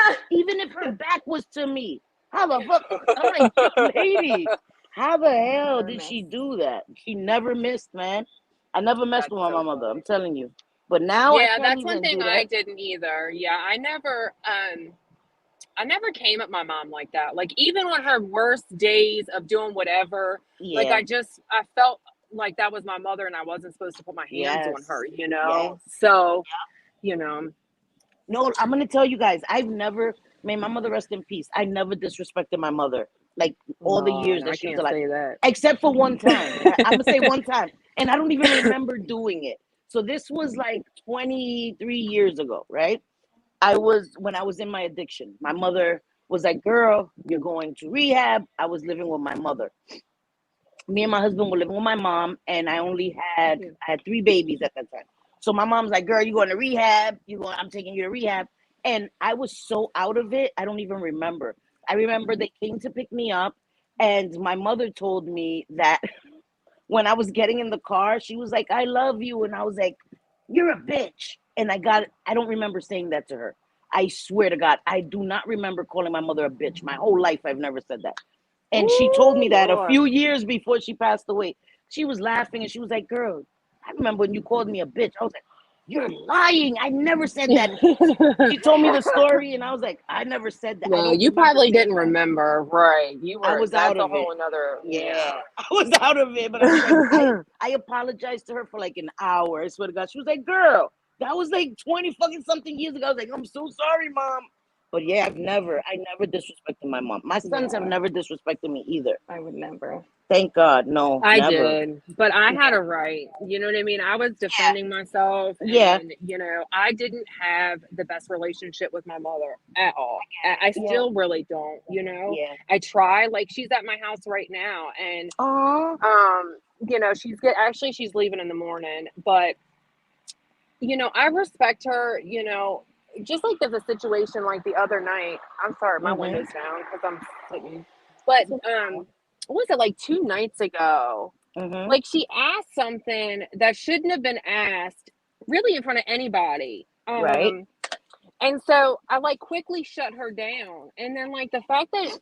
back was to me. How the fuck? I'm like, lady, how the hell did she do that? She never missed, man. I never messed with my mother. I'm telling you. But now, that's one thing I didn't either. Yeah, I never came at my mom like that. Like, even on her worst days of doing whatever, like, I felt like that was my mother, and I wasn't supposed to put my hands on her, you know? So. You know, no, I'm gonna tell you guys, may my mother rest in peace. I never disrespected my mother, like all the years that she was alive, except for one time. I'm gonna say one time, and I don't even remember doing it. So this was like 23 years ago, right? When I was in my addiction. My mother was like, "Girl, you're going to rehab." I was living with my mother. Me and my husband were living with my mom, and I had 3 babies at that time. So my mom's like, "Girl, you going to rehab? I'm taking you to rehab." And I was so out of it, I don't even remember. I remember they came to pick me up, and my mother told me that when I was getting in the car, she was like, "I love you." And I was like, "You're a bitch." And I don't remember saying that to her. I swear to God, I do not remember calling my mother a bitch. My whole life, I've never said that. And she told me that a few years before she passed away. She was laughing, and she was like, "Girl, I remember when you called me a bitch." I was like, "You're lying. I never said that." She told me the story, and I was like, "I never said that." Well, you probably didn't remember, right? I was out of it. I was out of it, but I was like, I apologized to her for like an hour. I swear to God. She was like, "Girl, that was like 20 fucking something years ago." I was like, "I'm so sorry, Mom." But yeah, I never disrespected my mom. My sons have never disrespected me either. I would never. Thank God, no. I did, but I had a right. You know what I mean? I was defending myself. And, you know, I didn't have the best relationship with my mother at all. I still really don't, you know? Yeah. I try. Like, she's at my house right now, and you know, she's leaving in the morning, but you know, I respect her, you know. Just like there's a situation like the other night. I'm sorry, my window's down because I'm sitting. But what was it, like 2 nights ago? Mm-hmm. Like she asked something that shouldn't have been asked, really in front of anybody. Right. And so I like quickly shut her down. And then like the fact that,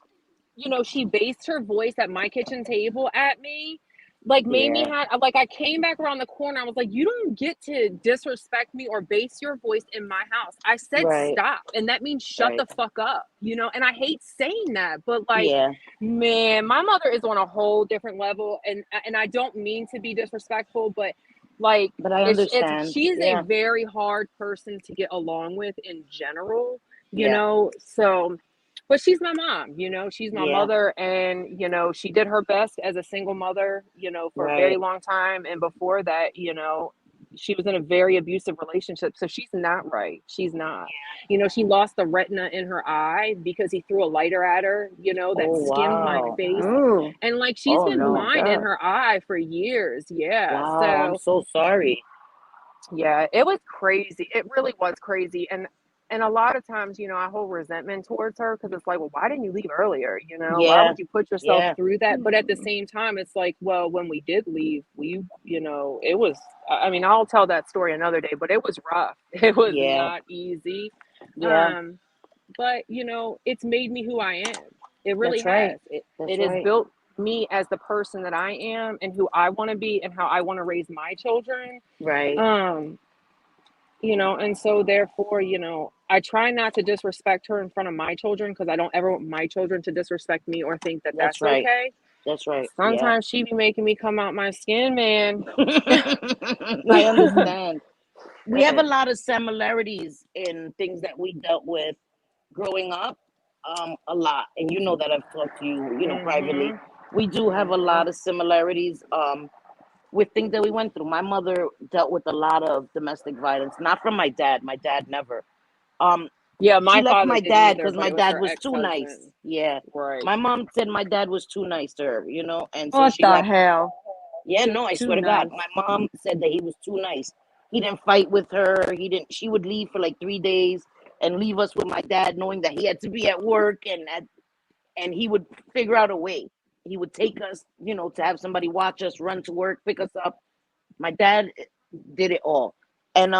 you know, she based her voice at my kitchen table at me, like made me like I came back around the corner. I was like, you don't get to disrespect me or base your voice in my house. I said stop, and that means shut the fuck up, you know. And I hate saying that, but like, man, my mother is on a whole different level, and I don't mean to be disrespectful, but like, but I understand. She's a very hard person to get along with in general, you know. So. But she's my mom, you know, she's my mother, and, you know, she did her best as a single mother, you know, for a very long time. And before that, you know, she was in a very abusive relationship. So she's not right. She's not. You know, she lost the retina in her eye because he threw a lighter at her, you know, that skimmed my face. Ooh. And like, she's been blind in her eye for years. Yeah. Wow, So I'm so sorry. Yeah, it was crazy. It really was crazy. And a lot of times, you know, I hold resentment towards her because it's like, well, why didn't you leave earlier? You know, why would you put yourself through that? But at the same time, it's like, well, when we did leave, you know, it was, I mean, I'll tell that story another day, but it was rough. It was not easy. But, you know, it's made me who I am. It really has. It has built me as the person that I am and who I want to be and how I want to raise my children. Right. You know, and so therefore, you know, I try not to disrespect her in front of my children because I don't ever want my children to disrespect me or think that that's okay. That's right. Sometimes she be making me come out my skin, man. I understand. We have a lot of similarities in things that we dealt with growing up. A lot, and you know that I've talked to you, you know, privately. We do have a lot of similarities. With things that we went through. My mother dealt with a lot of domestic violence, not from my dad. My dad never. Yeah, my she left father my didn't dad either, because but my it was dad her was too nice. ex-husband. Yeah. Right. My mom said my dad was too nice to her, you know, and so What she the left. hell? Yeah, no, I swear to God. My mom said that he was too nice. He didn't fight with her. He didn't. She would leave for like 3 days and leave us with my dad, knowing that he had to be at work, and he would figure out a way. He would take us, you know, to have somebody watch us, run to work, pick us up. My dad did it all. And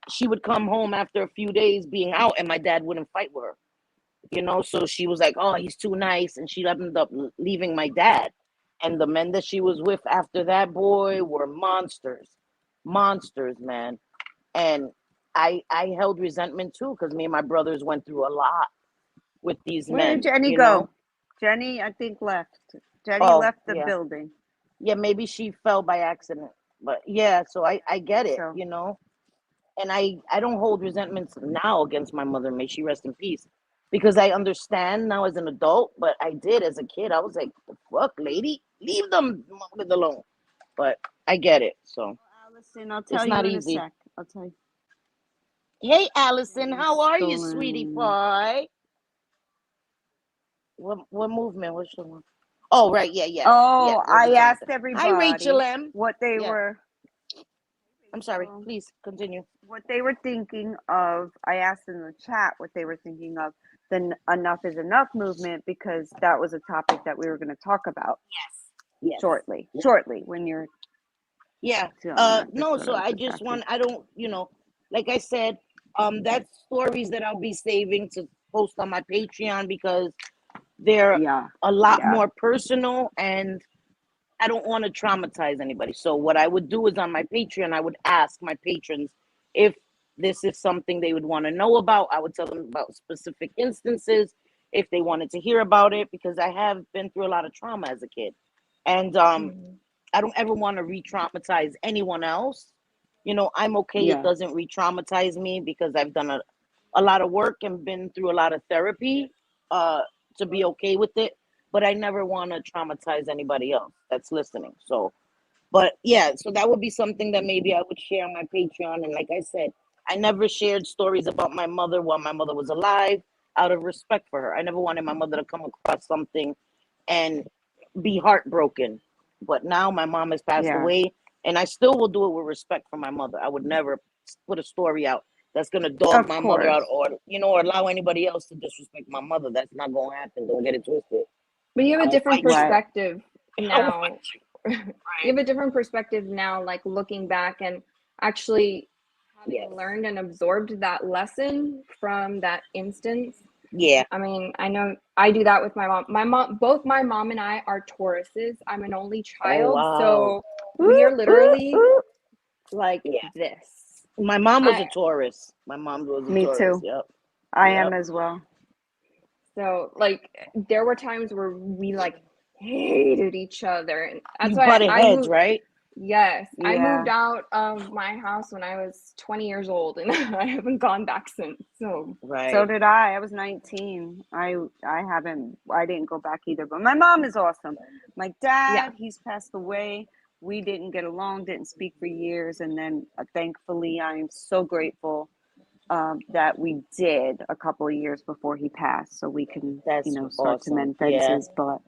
she would come home after a few days being out, and my dad wouldn't fight with her. You know, so she was like, oh, he's too nice. And she ended up leaving my dad. And the men that she was with after that, boy, were monsters. Monsters, man. And I held resentment too, because me and my brothers went through a lot with these men. Where did Jenny go? Know? Jenny, I think, left. Jenny left the building. Yeah, maybe she fell by accident. But yeah, so I get it, you know. And I don't hold resentments now against my mother. May she rest in peace. Because I understand now as an adult, but I did as a kid. I was like, the fuck, lady? Leave them alone. But I get it. So Allison, I'll tell you in a sec. I'll tell you. Hey, Allison, how are you, sweetie pie? What movement? What's your one? Oh, right, yeah. Oh, I asked everybody. Hi, Rachel M. What they were. I'm sorry. Please continue. What they were thinking of. I asked in the chat what they were thinking of the Enough is Enough movement, because that was a topic that we were going to talk about. Yes. Shortly. Shortly, when you're. Yeah. No. So I just want. I don't. You know, like I said, that's stories that I'll be saving to post on my Patreon, because they're a lot more personal, and I don't want to traumatize anybody. So what I would do is on my Patreon, I would ask my patrons if this is something they would want to know about. I would tell them about specific instances if they wanted to hear about it, because I have been through a lot of trauma as a kid. And I don't ever want to re-traumatize anyone else. You know, I'm okay. It doesn't re-traumatize me, because I've done a lot of work and been through a lot of therapy to be okay with it. But I never want to traumatize anybody else that's listening. So, but yeah, so that would be something that maybe I would share on my Patreon. And like I said, I never shared stories about my mother while my mother was alive, out of respect for her. I never wanted my mother to come across something and be heartbroken. But now my mom has passed away, and I still will do it with respect for my mother. I would never put a story out that's going to dog my mother out, or, you know, or allow anybody else to disrespect my mother. That's not going to happen. Don't get it twisted. But you have a different perspective now. Right. You have a different perspective now, like looking back and actually having learned and absorbed that lesson from that instance. Yeah. I mean, I know I do that with my mom. Both my mom and I are Tauruses. I'm an only child. wow. So we are literally like this. My mom was a Taurus. My mom was a Taurus. Me too. Yep. I am as well. So like there were times where we like hated each other, and that's You why butted I heads, moved, right? Yes, Yeah. I moved out of my house when I was 20 years old, and I haven't gone back since. So so did I. I was 19. I didn't go back either. But my mom is awesome. My dad, he's passed away. We didn't get along, didn't speak for years, and then thankfully, I am so grateful that we did a couple of years before he passed, so we can start to mend fences. But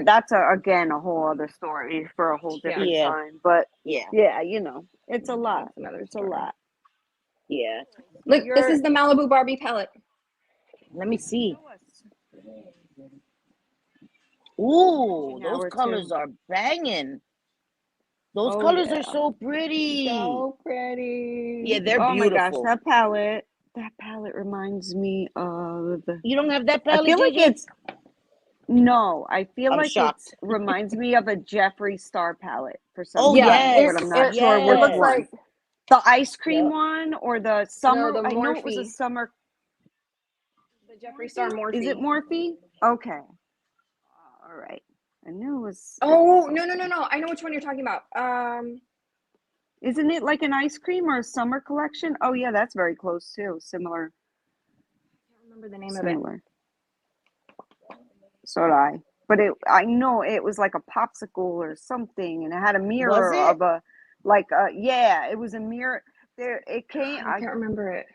that's again a whole other story for a whole different time. But it's a lot. It's a lot. Yeah. Look, this is the Malibu Barbie palette. Let me see. Ooh, those colors are banging. Those colors are so pretty. So pretty. Yeah, they're beautiful. My gosh, that palette reminds me of. You don't have that palette? I feel like it's. No, I feel like shocked. it reminds me of a Jeffree Star palette for some reason. But I'm not sure which looks one. like the ice cream one or the summer. No, the I know it was a summer. The Jeffree Star Morphe. Is it Morphe? Okay. All right. I knew it was. Oh, no. I know which one you're talking about. Isn't it like an ice cream or a summer collection? Oh, yeah, that's very close too. Similar. I can't remember the name of it. So did I. But I know it was like a popsicle or something, and it had a mirror of a, it was a mirror. It came. I can't remember it.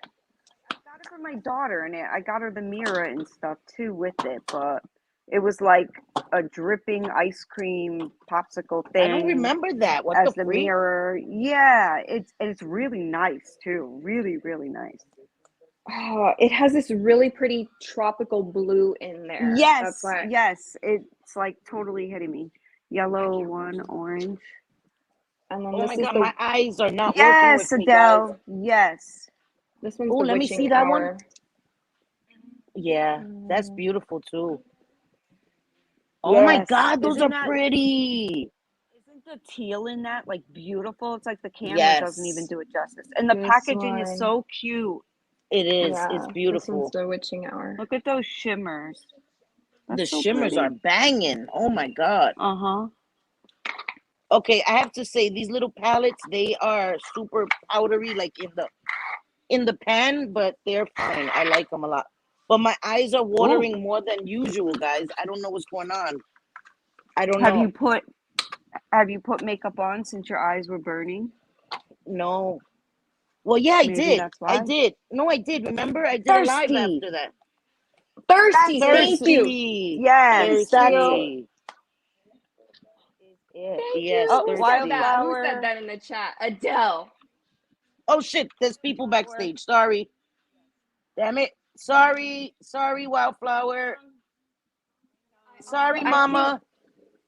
I got it for my daughter, and I got her the mirror and stuff too with it, but. It was like a dripping ice cream popsicle thing. I don't remember that. What as the mirror. Yeah, it's really nice too. Really, really nice. Oh, it has this really pretty tropical blue in there. Yes, yes. It's like totally hitting me. Yellow one, orange. And then my God, my eyes are not working with me, Adele. guys. Yes. This one's let me see that one. Yeah, that's beautiful too. Oh my God, those are pretty. Isn't the teal in that like beautiful? It's like the camera doesn't even do it justice. And the packaging is so cute. It is. It's beautiful. This one's the witching hour. Look at those shimmers. The shimmers are banging. Oh my God. Uh-huh. Okay, I have to say these little palettes, they are super powdery, like in the pan, but they're fine. I like them a lot. But my eyes are watering more than usual, guys. I don't know what's going on. I don't know. Have you put makeup on since your eyes were burning? No. Well, yeah, I did. I did. No, I did. Remember, I did a live after that. Thirsty. Thank you. Yes. Thirsty. Yes. Wildflower. Who said that in the chat? Adele. Oh shit! There's people backstage. Sorry. Damn it. Sorry, Wildflower. Sorry, Mama.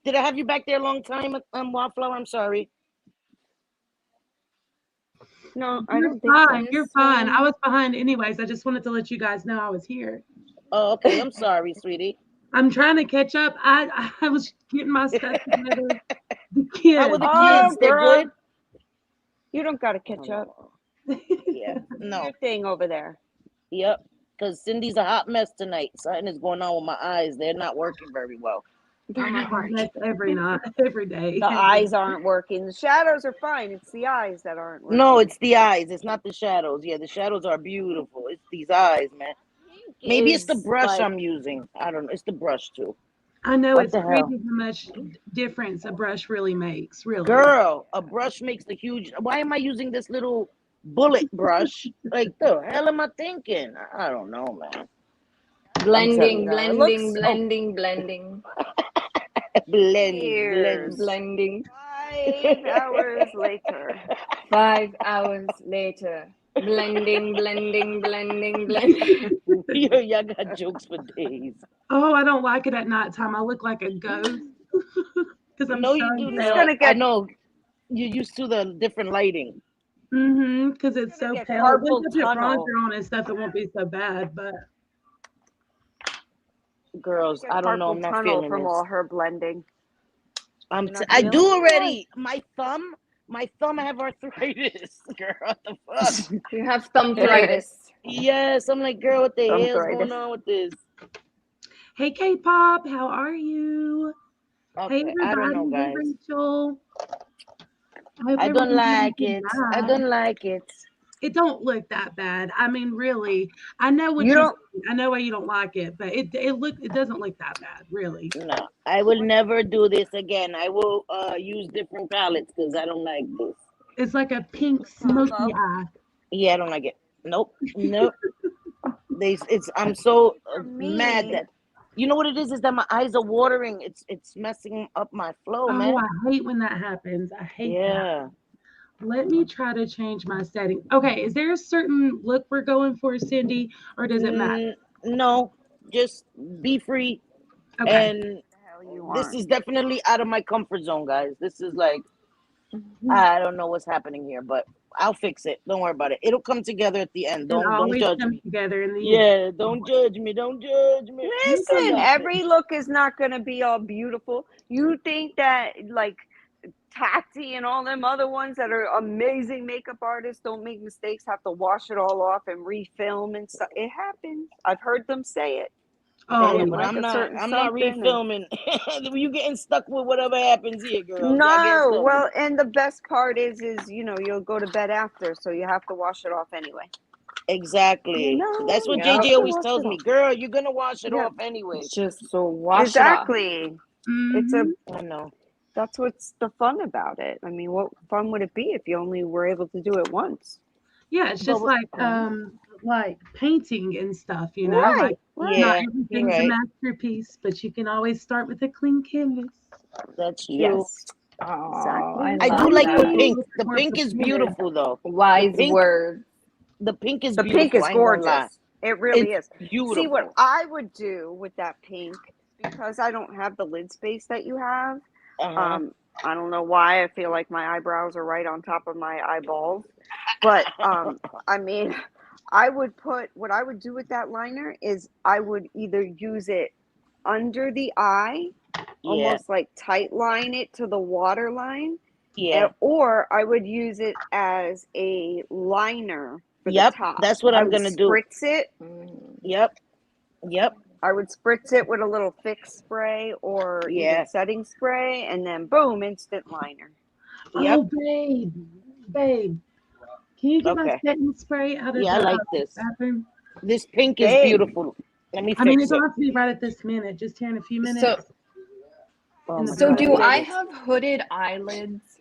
Did I have you back there a long time, Wildflower? I'm sorry. No, You're fine. I was behind anyways. I just wanted to let you guys know I was here. Oh, okay. I'm sorry, sweetie. I'm trying to catch up. I was getting my stuff together. The kids. How were the kids? They're good? You don't got to catch up. Yeah. No. Thing over there. Yep. Because Cindy's a hot mess tonight. Something is going on with my eyes. They're not working very well. They're not working. That's every day. The eyes aren't working. The shadows are fine. It's the eyes that aren't working. No, it's the eyes. It's not the shadows. Yeah, the shadows are beautiful. It's these eyes, man. Maybe it's the brush I'm using. I don't know. It's the brush too. I know it's crazy how much difference a brush really makes. Really, girl, a brush makes the huge. Why am I using this little bullet brush? Like the hell am I thinking? I don't know, man. Blending. Blending. 5 hours later. 5 hours later. Blending. Y'all got jokes for days. Oh, I don't like it at nighttime. I look like a ghost because I'm No, so you do He's not. gonna I get know you're used to the different lighting. because it's so get pale. Once carpal I put tunnel. bronzer on and stuff, it won't be so bad. But Girls, Get I don't know. carpal I'm not tunnel feeling from this. all her blending. I do feeling it? already. My thumb, I have arthritis. Girl, what the fuck? You have thumbthritis. Yes, I'm like, girl, what the hell is going Thumbthritis. on with this? hey, K-pop, how are you? Hey, Okay, I don't know, everybody. Hey, guys. Rachel. I hope I don't everyone's having a like good it. I night. don't like it. It don't look that bad. I mean, really, I know what You you. don't. I know why you don't like it, but it doesn't look that bad, really. No, I will never do this again. I will use different palettes because I don't like this. It's like a pink smoky eye. Yeah, I don't like it. Nope. I'm so mad that you know what it is that my eyes are watering. It's messing up my flow, man. Oh, I hate when that happens. I hate that. Yeah. Let me try to change my setting. Okay, is there a certain look we're going for, Cindy, or does it matter? No, just be free. Okay. And this is definitely out of my comfort zone, guys. This is like I don't know what's happening here, but I'll fix it. Don't worry about it. It'll come together at the end. Don't judge me. Together in the Yeah, don't judge me. Don't judge me. Listen, every look is not going to be all beautiful. You think that like Tati and all them other ones that are amazing makeup artists don't make mistakes, have to wash it all off and refilm and stuff. It happens. I've heard them say it. Oh, but I'm not refilming. You getting stuck with whatever happens here, girl. No, well, and the best part is you'll go to bed after, so you have to wash it off anyway. Exactly. That's what JJ always tells me, girl. You're gonna wash it off anyway. Just so wash it off. Exactly. It's I know. That's what's the fun about it. I mean, what fun would it be if you only were able to do it once? Yeah, it's just like painting and stuff, you know. Right. Not everything's a masterpiece, but you can always start with a clean canvas. That's true. Yes. Exactly. I do like the pink. The pink is beautiful, though. Wise words. The pink is beautiful. The pink is gorgeous. It really is. Beautiful. See, what I would do with that pink, because I don't have the lid space that you have. I don't know why I feel like my eyebrows are right on top of my eyeballs, but I mean, what I would do with that liner is I would either use it under the eye, almost like tight line it to the water line, or I would use it as a liner for the top. That's what I'm gonna do. Spritz it. Yep. I would spritz it with a little fix spray or even setting spray, and then boom, instant liner. Oh, babe, can you get my setting spray out of the I like this. bathroom? This pink is beautiful. Let me fix it. It doesn't have to be right at this minute. Just here in a few minutes. So do I have hooded eyelids?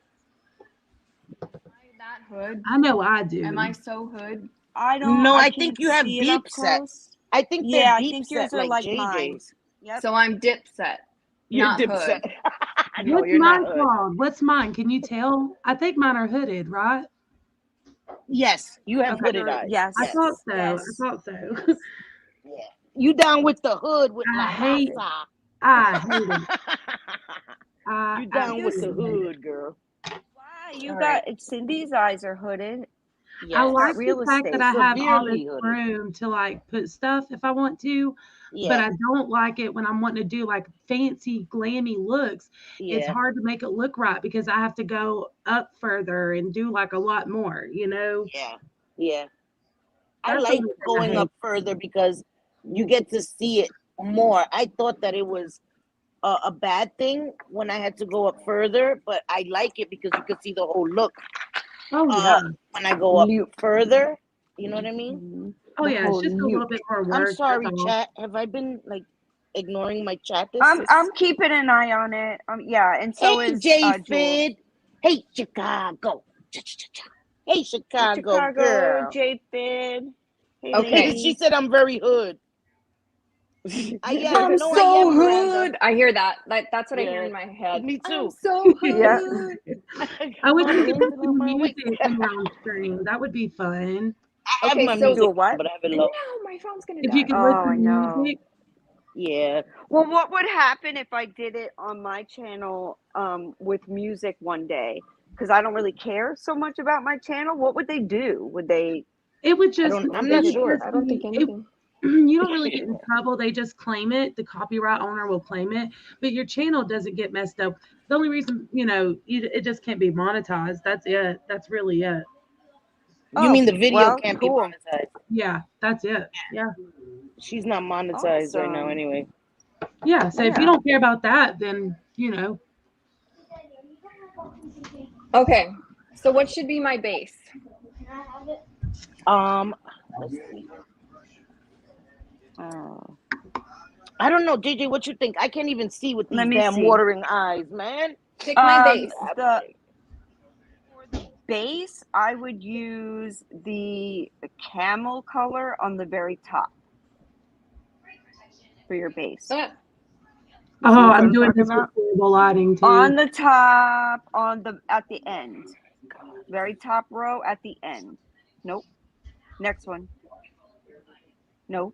That hood? I know I do. Am I so hood? I don't. No, I think you have deep sets. I think I think yours are like mine. Yep. So I'm dip set. You're dip set. No, what's mine called? What's mine? Can you tell? I think mine are hooded, right? Yes, you have hooded eyes. Yes, I thought so. Yes. I thought so. Yeah, you down with the hood with I hate it. You down with the hood, girl. Wow, you got Cindy's eyes are hooded. Yes. I like the fact that I have all this room to like put stuff if I want to, but I don't like it when I'm wanting to do like fancy glammy looks. It's hard to make it look right because I have to go up further and do like a lot more, you know? Yeah. I like going up further because you get to see it more. I thought that it was a bad thing when I had to go up further, but I like it because you could see the whole look. Oh yeah. When I go up further, you know what I mean? Oh yeah, it's just a little bit more work. I'm sorry, chat. Have I been like ignoring my chat? I'm keeping an eye on it. And so is J-Fid. Hey Chicago. Hey Chicago, girl. J-Fid. Hey, okay, she said I'm very hood. I'm so hood. I hear that. That's what I hear in my head. Me too. I'm so hood. I would you could put some music on screen. That would be fun. I have my music, but I have it low. No, my phone's gonna die. If you could listen to music. Yeah. Well, what would happen if I did it on my channel with music one day? Because I don't really care so much about my channel. What would they do? Would they? It would just. I'm not sure. I don't think anything. You don't really get in trouble. They just claim it. The copyright owner will claim it, but your channel doesn't get messed up. The only reason, it just can't be monetized. That's it. That's really it. You mean the video can't be monetized? Yeah, that's it. Yeah. She's not monetized right now anyway. Yeah, so if you don't care about that, then, Okay, so what should be my base? Let's see. I don't know, JJ, what you think? I can't even see with these damn watering eyes, man. Pick my base. For the base, I would use the camel color on the very top for your base. I'm doing this with variable lighting too. On the top, at the end. Very top row at the end. Nope. Next one. No.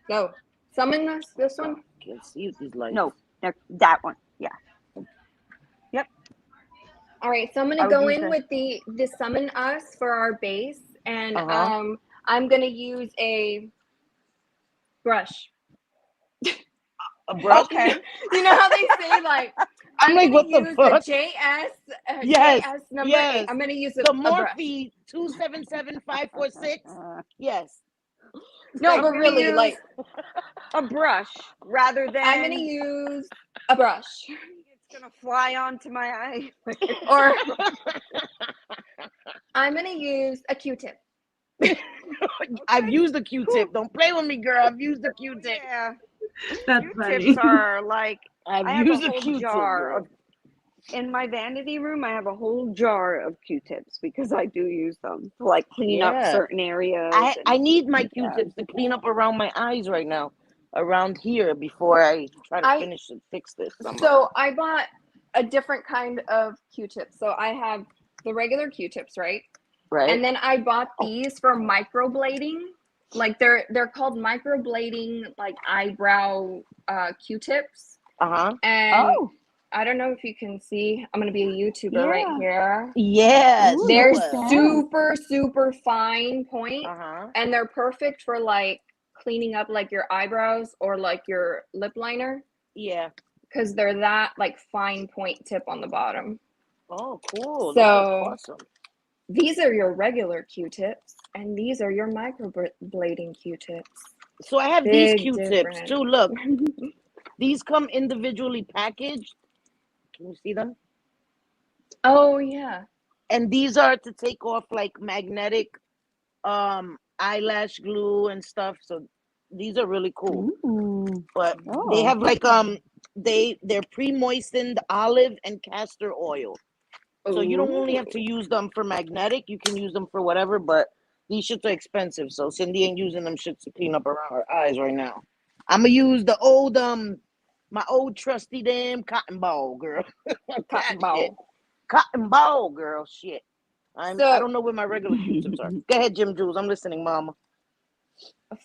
No. Summon this one? Can't see with these lights. No. That one. Yeah. Yep. All right. So I'm gonna go in with the summon us for our base, and I'm gonna use a brush. A brush? Okay. You know how they say like I'm like, what the fuck? JS. Yes. JS number yes. 8. I'm gonna use the Morphe 277546. Yes. No, but really, like a brush rather than. I'm gonna use a brush. It's gonna fly onto my eye. Or I'm gonna use a Q-tip. I've used a Q-tip. Don't play with me, girl. I've used a Q-tip. Yeah. That's Q-tips are like I've I have used a whole Q-tip, jar of. In my vanity room, I have a whole jar of Q-tips because I do use them to like clean up certain areas. I need my Q-tips to clean up around my eyes right now, around here, before I try to finish and fix this. So I bought a different kind of Q-tips. So I have the regular Q-tips, right? Right. And then I bought these for microblading. Like they're called microblading like eyebrow Q-tips. And I don't know if you can see. I'm gonna be a YouTuber right here. Yes. They're super, super fine point, and they're perfect for like cleaning up like your eyebrows or like your lip liner. Yeah. Because they're that like fine point tip on the bottom. Oh, cool. So awesome. These are your regular Q-tips, and these are your microblading Q-tips. So I have these Q-tips too. Look, these come individually packaged. Can you see them? Oh yeah. And these are to take off like magnetic eyelash glue and stuff. So these are really cool. But they have like they're pre-moistened olive and castor oil. So you don't only have to use them for magnetic, you can use them for whatever, but these shits are expensive. So Cindy ain't using them shits to clean up around her eyes right now. I'ma use the old my old trusty damn cotton ball, girl. Cotton ball, girl. Shit. I don't know where my regular Q-tips are. Go ahead, Jim Jules. I'm listening, mama.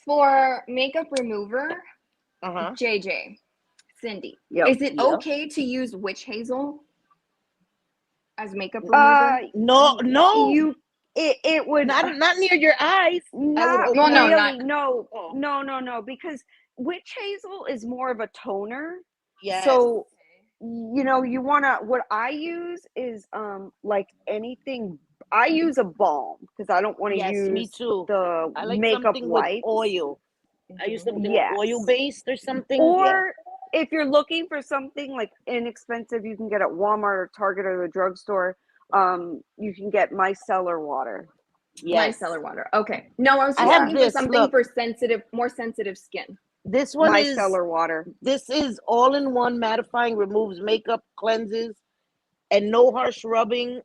For makeup remover, JJ, Cindy, is it okay to use witch hazel as makeup remover? No. It would not near your eyes. No, because witch hazel is more of a toner. Yes. So you wanna. What I use is like anything. I use a balm because I don't want to use me too. the I like makeup something wipes. with oil. I use something oil based or something. Or if you're looking for something like inexpensive, you can get at Walmart or Target or the drugstore. You can get micellar water. Micellar water. Okay. No, I was just looking for something for more sensitive skin. This one micellar water. This is all-in-one mattifying, removes makeup, cleanses, and no harsh rubbing,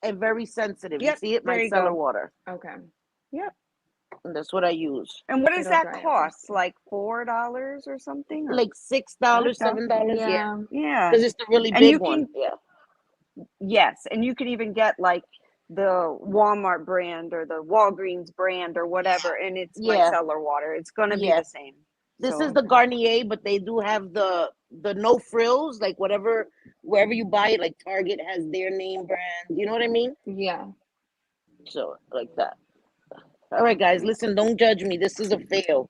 and very sensitive. You see it? Micellar water. Okay. Yep. And that's what I use. And what does that cost? Like $4 or something? Like $6, $7. Yeah. Because it's the really big one. Yes, and you can even get like the Walmart brand or the Walgreens brand or whatever, and it's micellar water. It's going to be the same. This is the Garnier, but they do have the no frills, like whatever, wherever you buy it, like Target has their name brand. You know what I mean? Yeah. So like that. All right, guys, listen, don't judge me. This is a fail.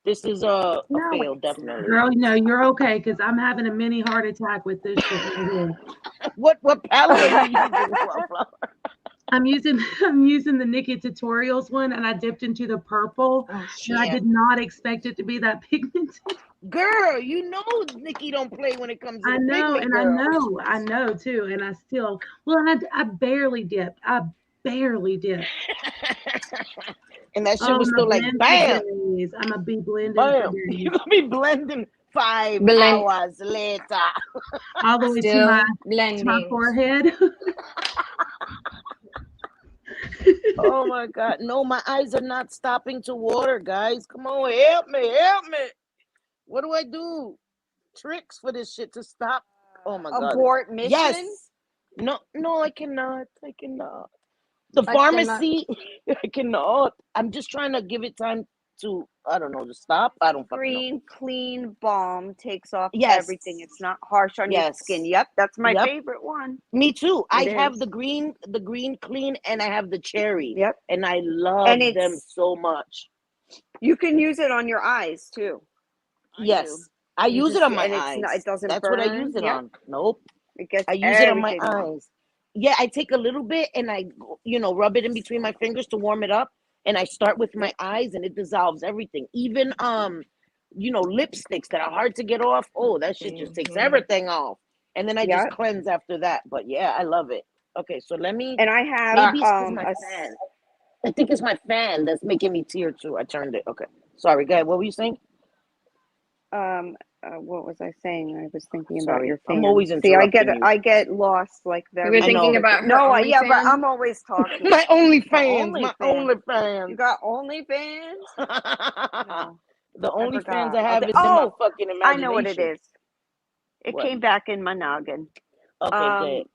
This is a fail, definitely. Girl, no, you're okay, because I'm having a mini heart attack with this shit right here. What palette are you using? I'm using the Nikki Tutorials one, and I dipped into the purple. And I did not expect it to be that pigmented. Girl, you know Nikki don't play when it comes to pigment, girl. I know too, and I still I barely dipped. And that shit was still like bam. I'm gonna be blending. Bam. You're gonna be blending 5 hours later. All the way to my forehead. Oh my God. No, my eyes are not stopping to water, guys. Come on, help me. What do I do? Tricks for this shit to stop. Oh my God. Abort mission? Yes. No, I cannot. The pharmacy, I cannot. I'm just trying to give it time to, I don't know, to stop. I don't fucking know. Clean balm takes off everything. It's not harsh on your skin. Yep, that's my favorite one. Me too. I have the green clean, and I have the cherry. Yep. And I love them so much. You can use it on your eyes too. I use it on my eyes. It doesn't That's burn. what I use it on. Nope. I use it on my eyes. Yeah, I take a little bit and I, rub it in between my fingers to warm it up. And I start with my eyes, and it dissolves everything. Even, lipsticks that are hard to get off. Oh, that shit just takes everything off. And then I just cleanse after that. But yeah, I love it. Okay, so let me. And I have maybe it's my fan. I think it's my fan that's making me tear too. I turned it. Okay, sorry, go ahead. What were you saying? What was I saying? I was thinking about your fan. I'm always I get lost like very. You were thinking about her but I'm always talking. My OnlyFans. My OnlyFans. You got OnlyFans? No. The OnlyFans I have is in my fucking imagination. I know what it is. It came back in my noggin. Okay, good.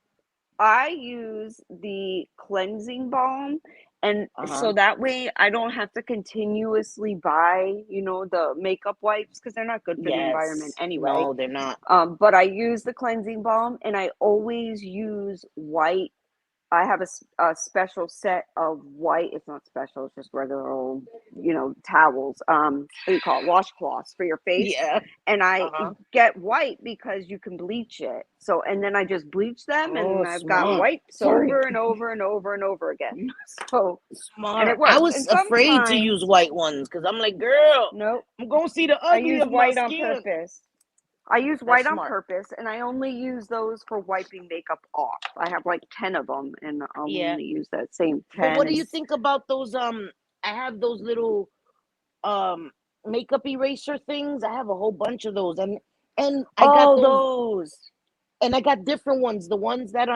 I use the cleansing balm. And so that way I don't have to continuously buy, the makeup wipes, because they're not good for the environment anyway. No, they're not. But I use the cleansing balm, and I always use white. I have a special set of white. It's not special. It's just regular old, towels. What do you call it? Washcloths for your face. Yeah. And I get white because you can bleach it. So, and then I just bleach them, and I've got wipes over and over and over and over again. So smart. And it works. I was afraid to use white ones because I'm like, girl, nope. I'm gonna see the ugly of my skin. I use white on purpose. I use white on purpose, and I only use those for wiping makeup off. I have like 10 of them, and I'll only use that same 10. But what do you think about those? I have those little makeup eraser things. I have a whole bunch of those, and I got those, and I got different ones. The ones that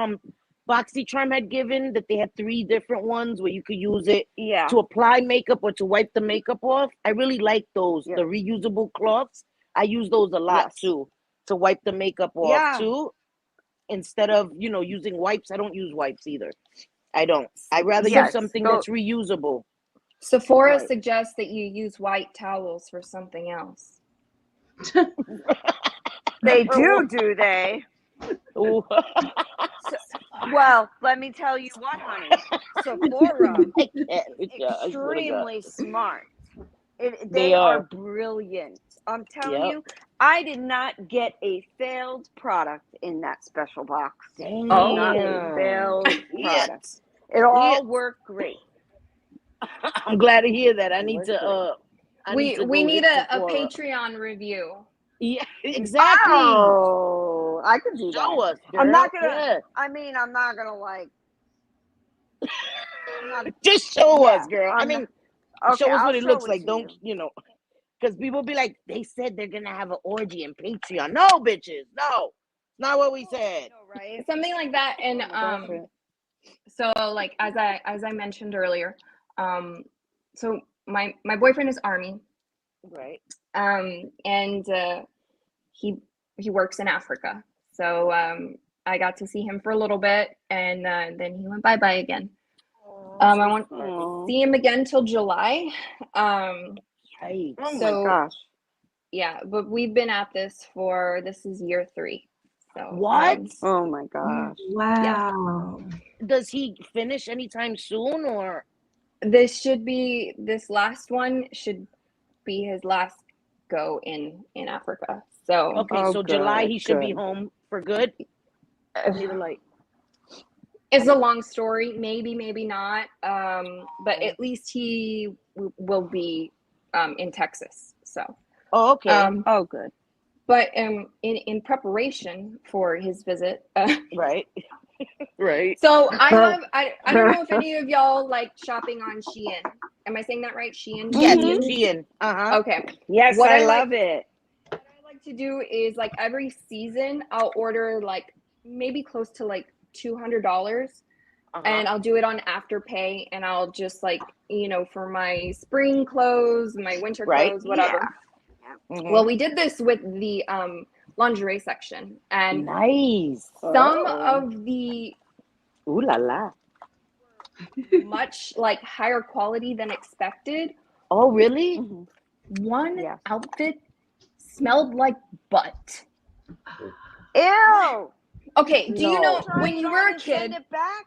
BoxyCharm had given, that they had 3 different ones where you could use it to apply makeup or to wipe the makeup off. I really like those, the reusable cloths. I use those a lot too, to wipe the makeup off too. Instead of, using wipes. I don't use wipes either. I don't. I'd rather use something that's reusable. Sephora suggests that you use white towels for something else. They do they? Well, let me tell you what, honey. Sephora, extremely smart. They are brilliant. I'm telling you, I did not get a failed product in that special box. Not a failed product. It all worked great. I'm glad to hear that. I need to. We need a Patreon review. Yeah, exactly. Oh, I could do that. Show us. Girl. I'm not gonna. I'm not gonna like. Just show us, girl. Show us what it looks like. Don't because people be like, they said they're gonna have an orgy in Patreon. No, bitches, no, not what we said. Right? Something like that. And so like as I mentioned earlier, so my boyfriend is Army, right? And he works in Africa. So I got to see him for a little bit, and then he went bye again. I won't see him again till July. Oh my gosh. Yeah, but we've been at this this is year 3. So what? Oh my gosh! Wow. Yeah. Does he finish anytime soon, or this last one should be his last go in Africa? So okay, so July he should be home for good. It's a long story. Maybe not. But at least he will be in Texas. So. Oh, okay. Oh, good. But in preparation for his visit, right. Right. So I don't know if any of y'all like shopping on Shein. Am I saying that right? Shein? Yes, Shein. Okay. Yes, I love it. What I like to do is like every season I'll order like maybe close to like $200, and I'll do it on Afterpay, and I'll just like, you know, for my spring clothes, my winter clothes, whatever. Yeah. Well, we did this with the lingerie section, and nice. Some of the ooh la la much like higher quality than expected. Oh, really? One outfit smelled like butt. Ew. Okay, do you know when you were a kid? Send it back?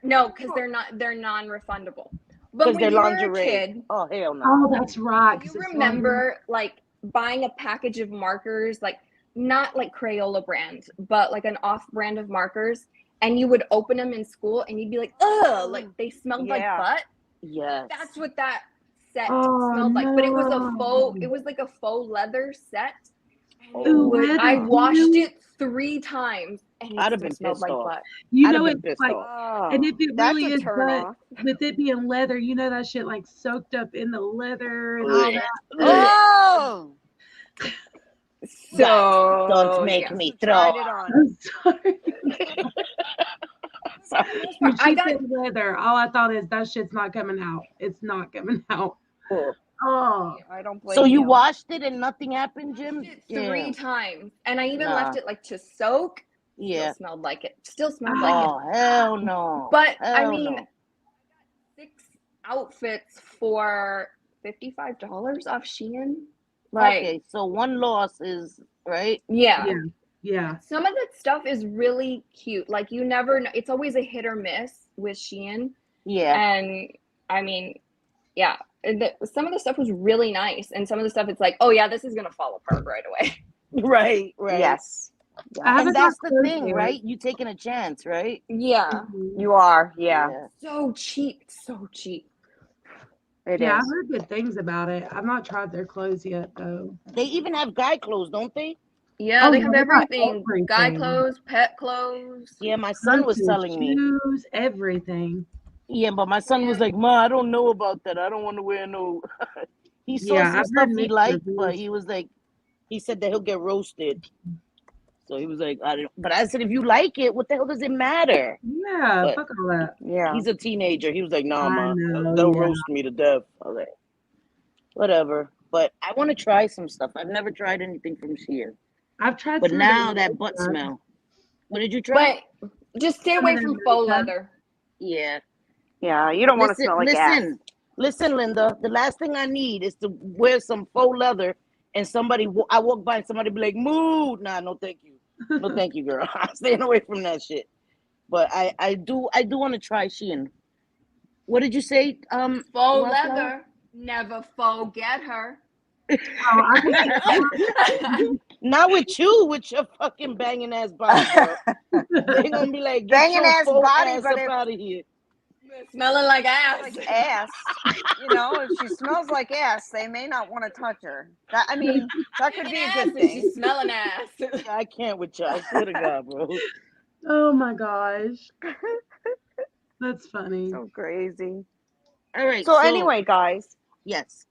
No, because they're non-refundable. But when you were a kid, oh hell no. Oh, that's right. You remember like buying a package of markers, like not like Crayola brand, but like an off brand of markers, and you would open them in school and you'd be like, ugh, like they smelled like butt. Yes. That's what that set smelled like. But it was like a faux leather set. I washed it 3 times and it smelled like butt. You know, it's like, and if it really is butt, with it being leather, you know that shit like soaked up in the leather and all that. Oh, so don't make me throw it on. I'm sorry. When she said leather, all I thought is that shit's not coming out. It's not coming out. Oh, I don't blame So you washed it and nothing happened, Jim? I washed it 3 times, and I even left it like to soak. Yeah, still smelled like it. Still smelled like it. Oh hell no! But hell I mean, no. 6 outfits for $55 off Shein. Like, okay, so one loss is right. Yeah. Yeah. Some of that stuff is really cute. Like you never know. It's always a hit or miss with Shein. Yeah. And I mean, yeah. Some of the stuff was really nice, and some of the stuff it's like, oh yeah, this is gonna fall apart right away. Right. Yes. And that's the thing, right? You taking a chance, right? Yeah. You are. Yeah. So cheap. So cheap. It I've is. heard good things about it. I've not tried their clothes yet, though. They even have guy clothes, don't they? Yeah, they have everything. Guy clothes, pet clothes. Yeah, my son was telling me. Shoes, everything. Yeah, but my son was like, Ma, I don't know about that. I don't want to wear no. He saw some stuff he liked, but he was like, he said that he'll get roasted. So he was like, I don't. But I said, if you like it, what the hell does it matter? Yeah, fuck all that. Yeah. He's a teenager. He was like, nah, Ma, they'll roast me to death. I was like, whatever. But I want to try some stuff. I've never tried anything from Shein. I've tried, but now that butt smell. What did you try? But just stay away from faux leather. Yeah. Yeah, you don't want to smell like ass. Listen, Linda. The last thing I need is to wear some faux leather, and I walk by and somebody be like, "Moo!" Nah, no, thank you. No, thank you, girl. I'm staying away from that shit. But I do want to try Shein. What did you say? Faux leather. Never forget her. Not with you, with your fucking banging ass body. They're gonna be like, banging ass body, but out of here. Smelling like ass. Like ass. You know, if she smells like ass, they may not want to touch her. That could be a good thing. She's smelling ass. I can't with you. I swear to God, bro. Oh my gosh. That's funny. So crazy. All right. So anyway, guys. Yes.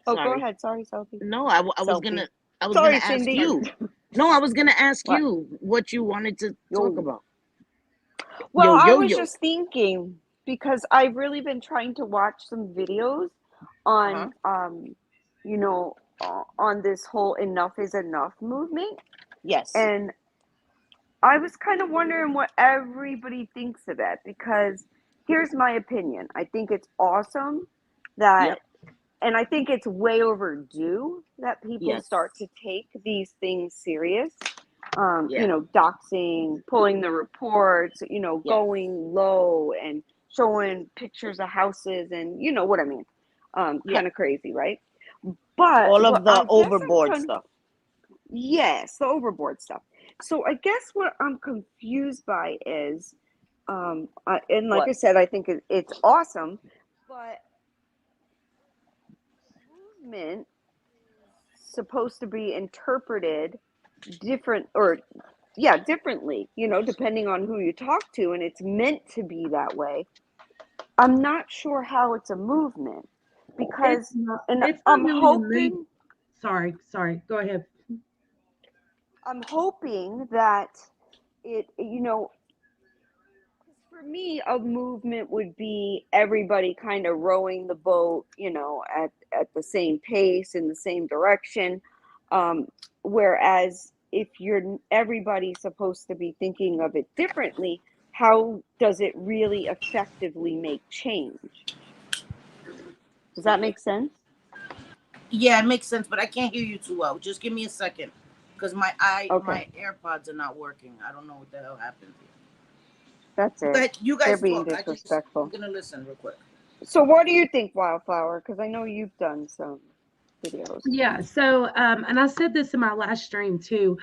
Oh, go ahead. Sorry, Sophie. No, I was gonna ask you. No, I was gonna ask you what you wanted to talk about. Well, I was just thinking, because I've really been trying to watch some videos on on this whole enough is enough movement. Yes. And I was kind of wondering what everybody thinks of it, because here's my opinion. I think it's awesome that and I think it's way overdue that people start to take these things serious. You know, doxing, pulling the reports, you know, going low and showing pictures of houses, and you know what I mean. Kind of crazy, right? But all of the overboard stuff. Yes, the overboard stuff. So I guess what I'm confused by is, and like I said, I think it's awesome, but movement is supposed to be interpreted differently, you know, depending on who you talk to, and it's meant to be that way. I'm not sure how it's a movement, because I'm hoping. Sorry, go ahead. I'm hoping that it, you know, for me, a movement would be everybody kind of rowing the boat, you know, at the same pace in the same direction. Whereas if everybody's supposed to be thinking of it differently, how does it really effectively make change? Does that make sense? Yeah, it makes sense, but I can't hear you too well. Just give me a second, because my AirPods are not working. I don't know what the hell happened here. That's it. But you guys They're being talk. disrespectful. I'm gonna listen real quick. So what do you think, Wildflower? Because I know you've done some videos. Yeah. So, and I said this in my last stream too.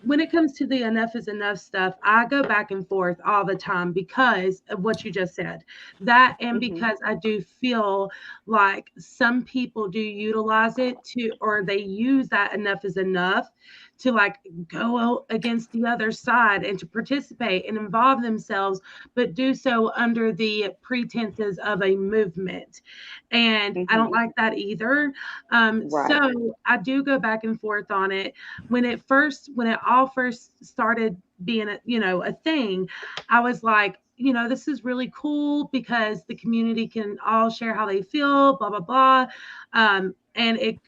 When it comes to the enough is enough stuff, I go back and forth all the time because of what you just said. That, and because I do feel like some people do utilize it or they use that enough is enough to like go against the other side and to participate and involve themselves, but do so under the pretenses of a movement. And I don't like that either. So I do go back and forth on it. When it all first started being a thing, I was like, this is really cool because the community can all share how they feel, blah, blah, blah. And it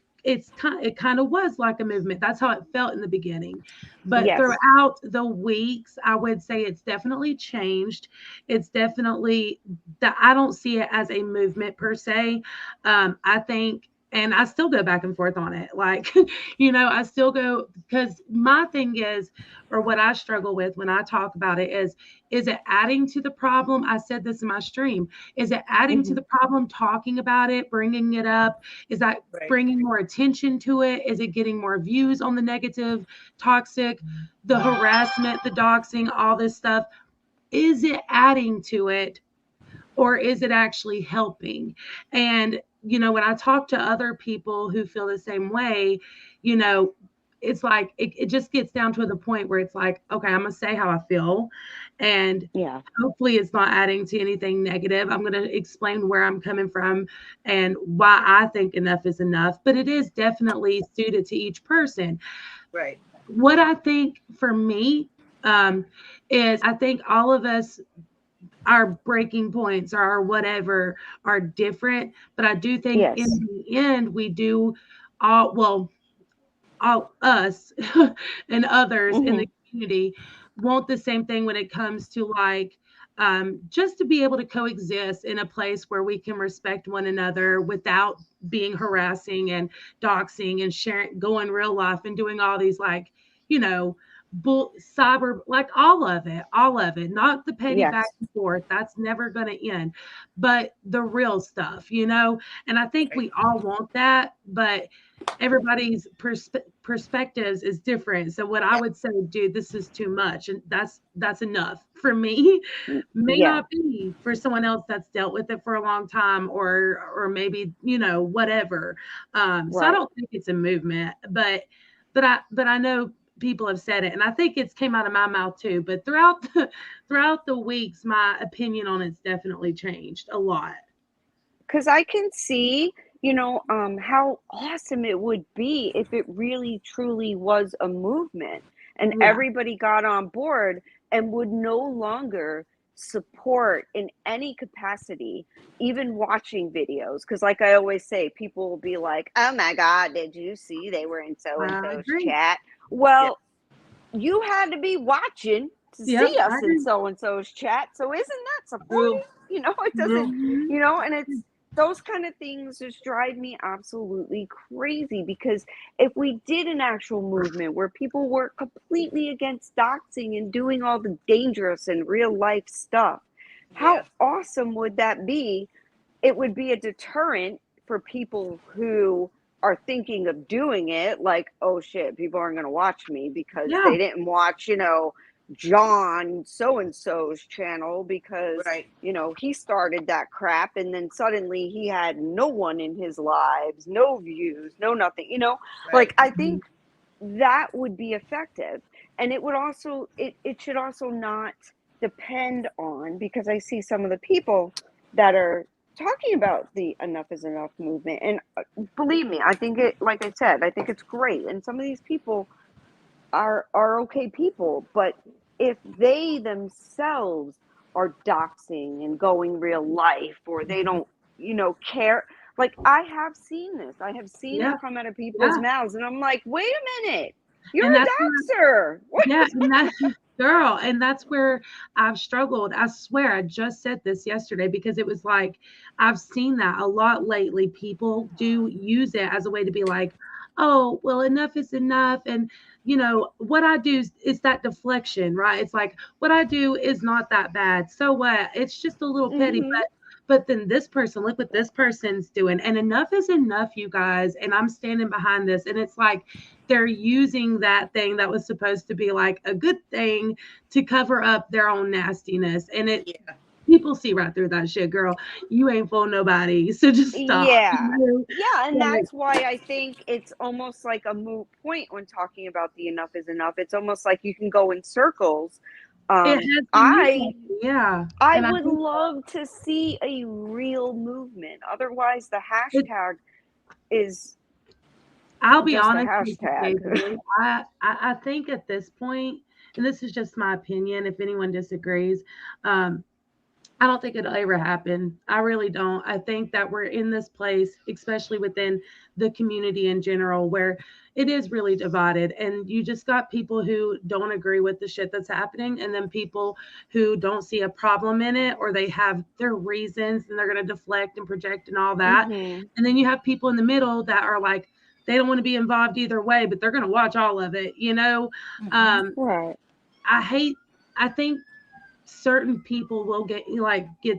kind of was like a movement. That's how it felt in the beginning. But throughout the weeks, I would say it's definitely changed. It's definitely that I don't see it as a movement per se. I think, and I still go back and forth on it. Like, I still go, because my thing is, or what I struggle with when I talk about it is it adding to the problem? I said this in my stream. Is it adding to the problem, talking about it, bringing it up? Is that bringing more attention to it? Is it getting more views on the negative, toxic, the harassment, the doxing, all this stuff? Is it adding to it? Or is it actually helping? And, when I talk to other people who feel the same way, it's like, it just gets down to the point where it's like, okay, I'm going to say how I feel. And hopefully it's not adding to anything negative. I'm going to explain where I'm coming from and why I think enough is enough. But it is definitely suited to each person. Right. What I think for me is I think all of us, our breaking points or our whatever are different, but I do think in the end we do all us and others in the community want the same thing when it comes to like just to be able to coexist in a place where we can respect one another without being harassing and doxing and sharing, going real life and doing all these like, cyber, like all of it, not the petty back and forth. That's never going to end, but the real stuff, and I think we all want that, but everybody's perspectives is different. So what I would say, dude, this is too much, and that's enough for me. May not be for someone else that's dealt with it for a long time, or maybe whatever. So I don't think it's a movement, but I know people have said it, and I think it's came out of my mouth too. But throughout the weeks, my opinion on it's definitely changed a lot. Because I can see, how awesome it would be if it really truly was a movement and everybody got on board and would no longer support in any capacity, even watching videos. Because like I always say, people will be like, oh my God, did you see they were in so-and-so's chat? Well, you had to be watching to see us in so-and-so's chat. So isn't that supporting? It doesn't, and those kind of things just drive me absolutely crazy, because if we did an actual movement where people were completely against doxing and doing all the dangerous and real life stuff, how awesome would that be? It would be a deterrent for people who are thinking of doing it, like, oh shit, people aren't going to watch me because they didn't watch, John so-and-so's channel because, he started that crap, and then suddenly he had no one in his lives, no views, no nothing, like, I think that would be effective. And it would also, it should also not depend on, because I see some of the people that are talking about the Enough is Enough movement, and believe me, I think it, like I said, I think it's great, and some of these people are okay people, but if they themselves are doxing and going real life, or they don't care, like, I have seen this, I have seen it come out of people's mouths, and I'm like, wait a minute, you're a doxer. Girl, and that's where I've struggled. I swear, I just said this yesterday, because it was like, I've seen that a lot lately. People do use it as a way to be like, oh, well, enough is enough. And, what I do is that deflection, right? It's like, what I do is not that bad. So what? It's just a little petty, but then this person, look what this person's doing. And enough is enough, you guys. And I'm standing behind this. And it's like, they're using that thing that was supposed to be like a good thing to cover up their own nastiness. And people see right through that shit, girl. You ain't fooling nobody. So just stop. And that's why I think it's almost like a moot point when talking about the Enough is Enough. It's almost like you can go in circles. I would love to see a real movement. Otherwise, the hashtag is. I'll be honest with you, I think at this point, and this is just my opinion, if anyone disagrees, I don't think it'll ever happen. I really don't. I think that we're in this place, especially within the community in general, where it is really divided. And you just got people who don't agree with the shit that's happening, and then people who don't see a problem in it, or they have their reasons and they're going to deflect and project and all that. And then you have people in the middle that are like, they don't want to be involved either way, but they're going to watch all of it, Right. I think certain people will get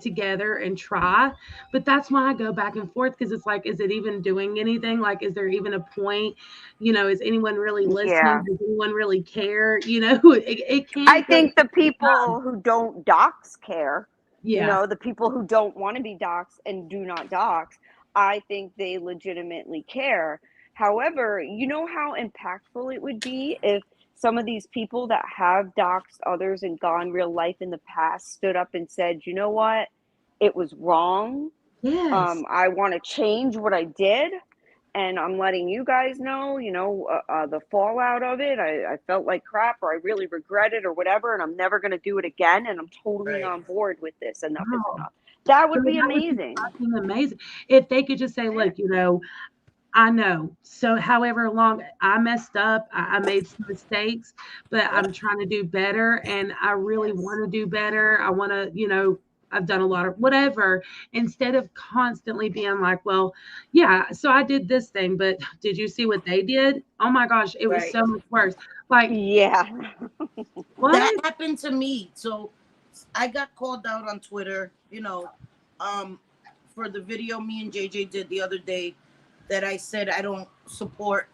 together and try, but that's why I go back and forth, because it's like, is it even doing anything? Like, is there even a point? Is anyone really listening? Does anyone really care? It can't. I think the people who don't dox care. The people who don't want to be doxed and do not dox, I think they legitimately care. However, you know how impactful it would be if some of these people that have doxed others and gone real life in the past stood up and said, you know what, it was wrong. Yes. I want to change what I did, and I'm letting you guys know, the fallout of it. I felt like crap, or I really regret it, or whatever, and I'm never going to do it again, and I'm totally on board with this. Enough is enough. That would be amazing. Would be amazing if they could just say, look, I know. So however long I messed up, I made some mistakes, but I'm trying to do better, and I really want to do better. I want to, I've done a lot of whatever, instead of constantly being like, well, yeah, so I did this thing, but did you see what they did? Oh my gosh, it was so much worse. Like, that happened to me. So I got called out on Twitter, for the video me and JJ did the other day, that I said I don't support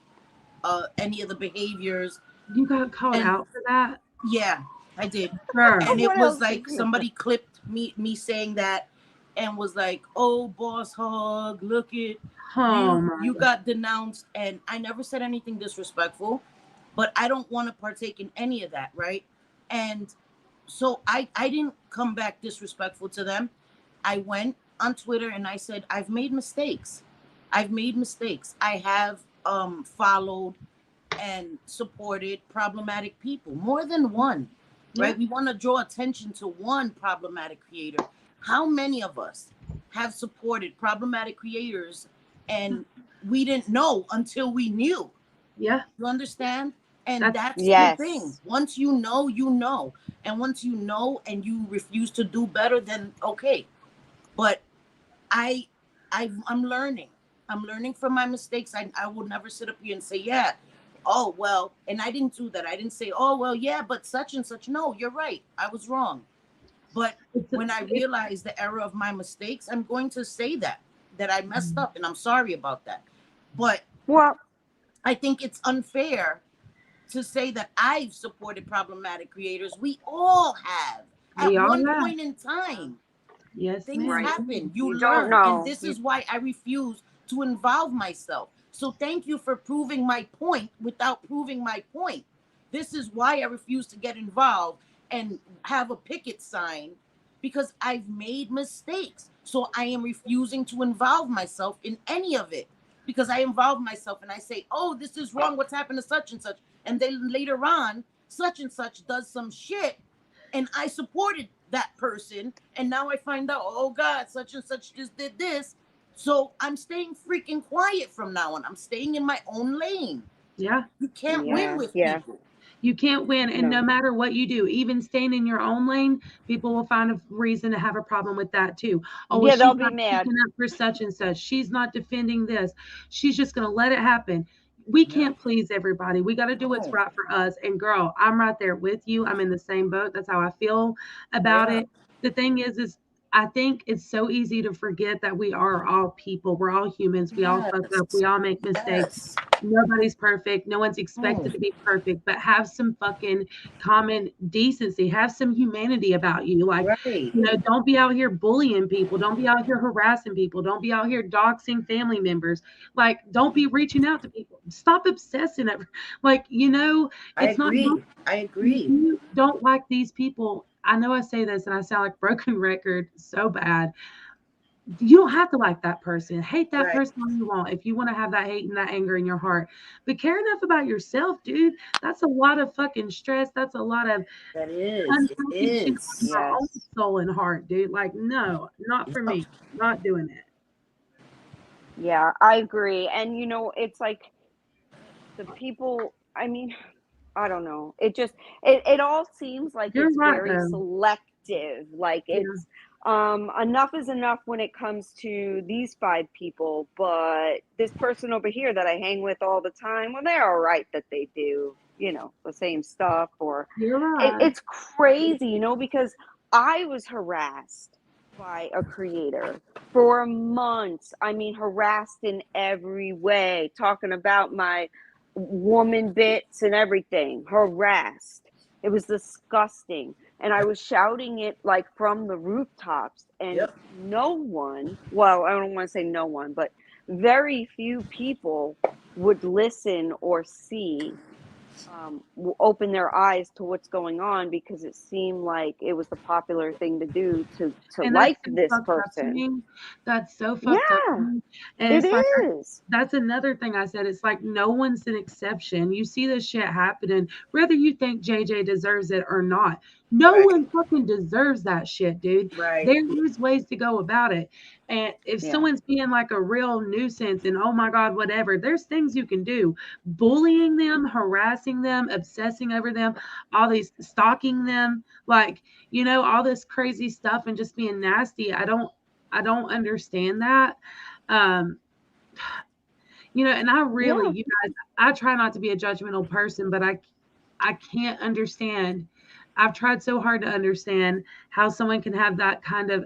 any of the behaviors. You got called out for that? Yeah, I did. Sure. And it was like somebody clipped me saying that, and was like, oh, boss hog, look it. You got denounced. And I never said anything disrespectful, but I don't want to partake in any of that, right? And so I didn't come back disrespectful to them. I went on Twitter and I said, I've made mistakes. I have followed and supported problematic people, more than one, right? We want to draw attention to one problematic creator. How many of us have supported problematic creators and we didn't know until we knew? Yeah. You understand? And that's the thing. Once you know, you know. And once you know and you refuse to do better, then okay. But I I'm learning. I'm learning from my mistakes. I will never sit up here and say, yeah, oh, well, and I didn't do that. I didn't say, oh, well, yeah, but such and such. No, you're right. I was wrong. But when I realize the error of my mistakes, I'm going to say that I messed up and I'm sorry about that. But I think it's unfair to say that I've supported problematic creators. We all have at one point in time. Yes, things happen. You learn, and this is why I refuse to involve myself. So thank you for proving my point without proving my point. This is why I refuse to get involved and have a picket sign, because I've made mistakes. So I am refusing to involve myself in any of it, because I involve myself and I say, oh, this is wrong. What's happened to such and such? And then later on, such and such does some shit and I supported that person, and now I find out, oh God, such and such just did this. So I'm staying freaking quiet from now on. I'm staying in my own lane. Yeah. You can't win with people. You can't win. And no matter what you do, even staying in your own lane, people will find a reason to have a problem with that too. Oh, yeah, they'll be mad for such and such. She's not defending this. She's just going to let it happen. We can't please everybody. We got to do what's right for us. And girl, I'm right there with you. I'm in the same boat. That's how I feel about it. The thing is I think it's so easy to forget that we are all people. We're all humans. We all fuck up. We all make mistakes. Nobody's perfect. No one's expected to be perfect, but have some fucking common decency. Have some humanity about you. Like, you know, don't be out here bullying people. Don't be out here harassing people. Don't be out here doxing family members. Like, don't be reaching out to people. Stop obsessing over. Like, you know, it's I agree. You don't like these people. I know I say this and I sound like broken record so bad. You don't have to like that person. Hate that person all you want if you want to have that hate and that anger in your heart. But care enough about yourself, dude. That's a lot of fucking stress. That's a lot of your own soul and heart, dude. Like, no, not for me. Not doing it. Yeah, I agree. And you know, it's like the people, I mean, I don't know. It just it all seems like it's very selective. Like it's enough is enough when it comes to these 5 people, but this person over here that I hang with all the time, well, they're all right that they do, you know, the same stuff. Or it's crazy, you know, because I was harassed by a creator for months. I mean, harassed in every way, talking about my woman bits and everything, harassed. It was disgusting. And I was shouting it like from the rooftops, and no one, well, I don't want to say no one, but very few people would listen or see, open their eyes to what's going on, because it seemed like it was the popular thing to do to like this person. That's so fucked up. And it is. That's another thing I said. It's like no one's an exception. You see this shit happening, whether you think JJ deserves it or not. No one fucking deserves that shit, dude. There's ways to go about it. And if someone's being like a real nuisance and oh my God, whatever, there's things you can do. Bullying them, harassing them, obsessing over them, all these stalking them, like, you know, all this crazy stuff and just being nasty. I don't understand that. You know, and I really, you guys, I try not to be a judgmental person, but I can't understand. I've tried so hard to understand how someone can have that kind of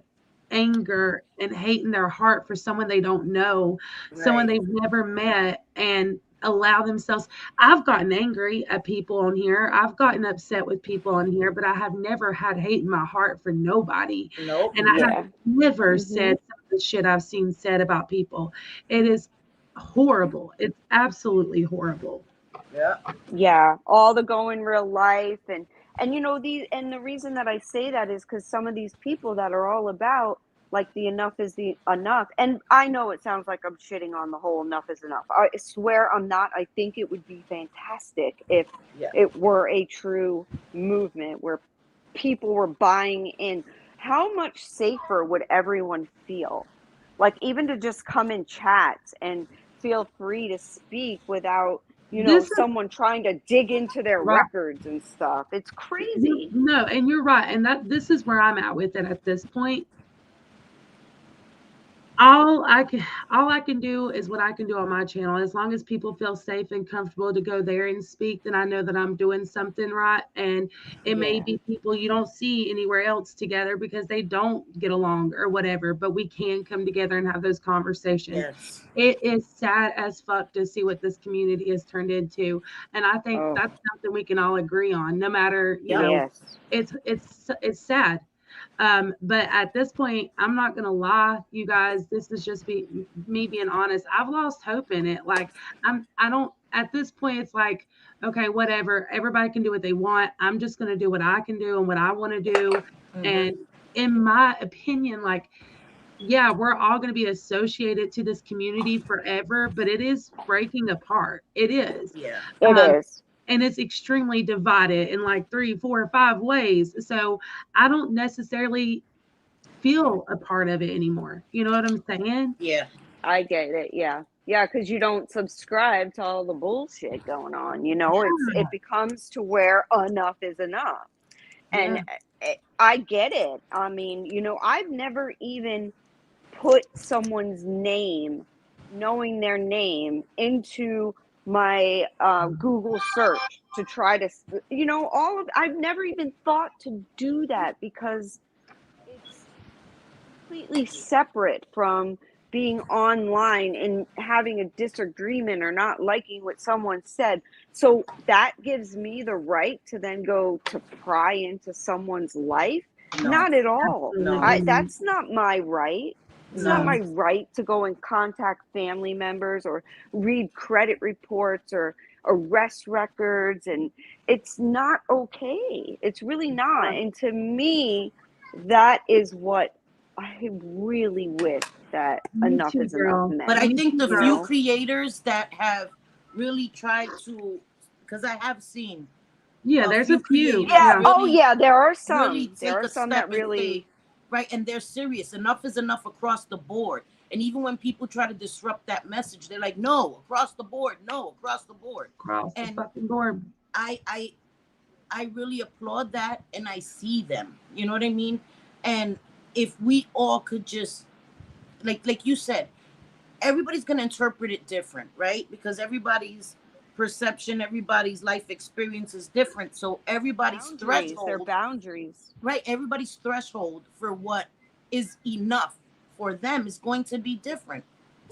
anger and hate in their heart for someone they don't know, someone they've never met, and allow themselves. I've gotten angry at people on here. I've gotten upset with people on here, but I have never had hate in my heart for nobody. And I have never said some of the shit I've seen said about people. It is horrible. It's absolutely horrible. Yeah. All the go in real life. And you know, the reason that I say that is because some of these people that are all about like the enough is the enough. And I know it sounds like I'm shitting on the whole enough is enough. I swear I'm not. I think it would be fantastic if it were a true movement where people were buying in. How much safer would everyone feel? Like even to just come in chats and feel free to speak without, you know, someone trying to dig into their records and stuff. It's crazy. No, and you're right. And this is where I'm at with it at this point. all I can do is what I can do on my channel. As long as people feel safe and comfortable to go there and speak, then I know that I'm doing something right. And it may be people you don't see anywhere else together because they don't get along or whatever, but we can come together and have those conversations. Yes. It is sad as fuck to see what this community has turned into. And I think that's something we can all agree on, no matter, you know, it's sad. But at this point, I'm not gonna lie, you guys. This is just me being honest. I've lost hope in it. Like I don't. At this point, it's like, okay, whatever. Everybody can do what they want. I'm just gonna do what I can do and what I want to do. And in my opinion, like, yeah, we're all going to be associated to this community forever, but it is breaking apart. It is. Yeah, it is. And it's extremely divided in like 3, 4, 5 ways. So I don't necessarily feel a part of it anymore. You know what I'm saying? Yeah. I get it. Yeah. Yeah, because you don't subscribe to all the bullshit going on. You know, it becomes to where enough is enough. And I get it. I mean, you know, I've never even put someone's name, knowing their name, into my Google search to try to, you know, I've never even thought to do that because it's completely separate from being online and having a disagreement or not liking what someone said. So that gives me the right to then go to pry into someone's life. No, not at all. No. That's not my right. It's not my right to go and contact family members or read credit reports or arrest records. And it's not okay. It's really not. And to me, that is what I really wish that enough is enough. But I think the few creators that have really tried to, because I have seen. Yeah, there's a few. Yeah. Really, there are some. Really there are some that really. Right, and they're serious. Enough is enough across the board. And even when people try to disrupt that message, they're like, no, across the board, no, across the board. Across the fucking board. I really applaud that, and I see them. You know what I mean? And if we all could just, like you said, everybody's going to interpret it different, right? Because everybody's perception, everybody's life experience is different. So everybody's threshold. Their boundaries. Right. Everybody's threshold for what is enough for them is going to be different.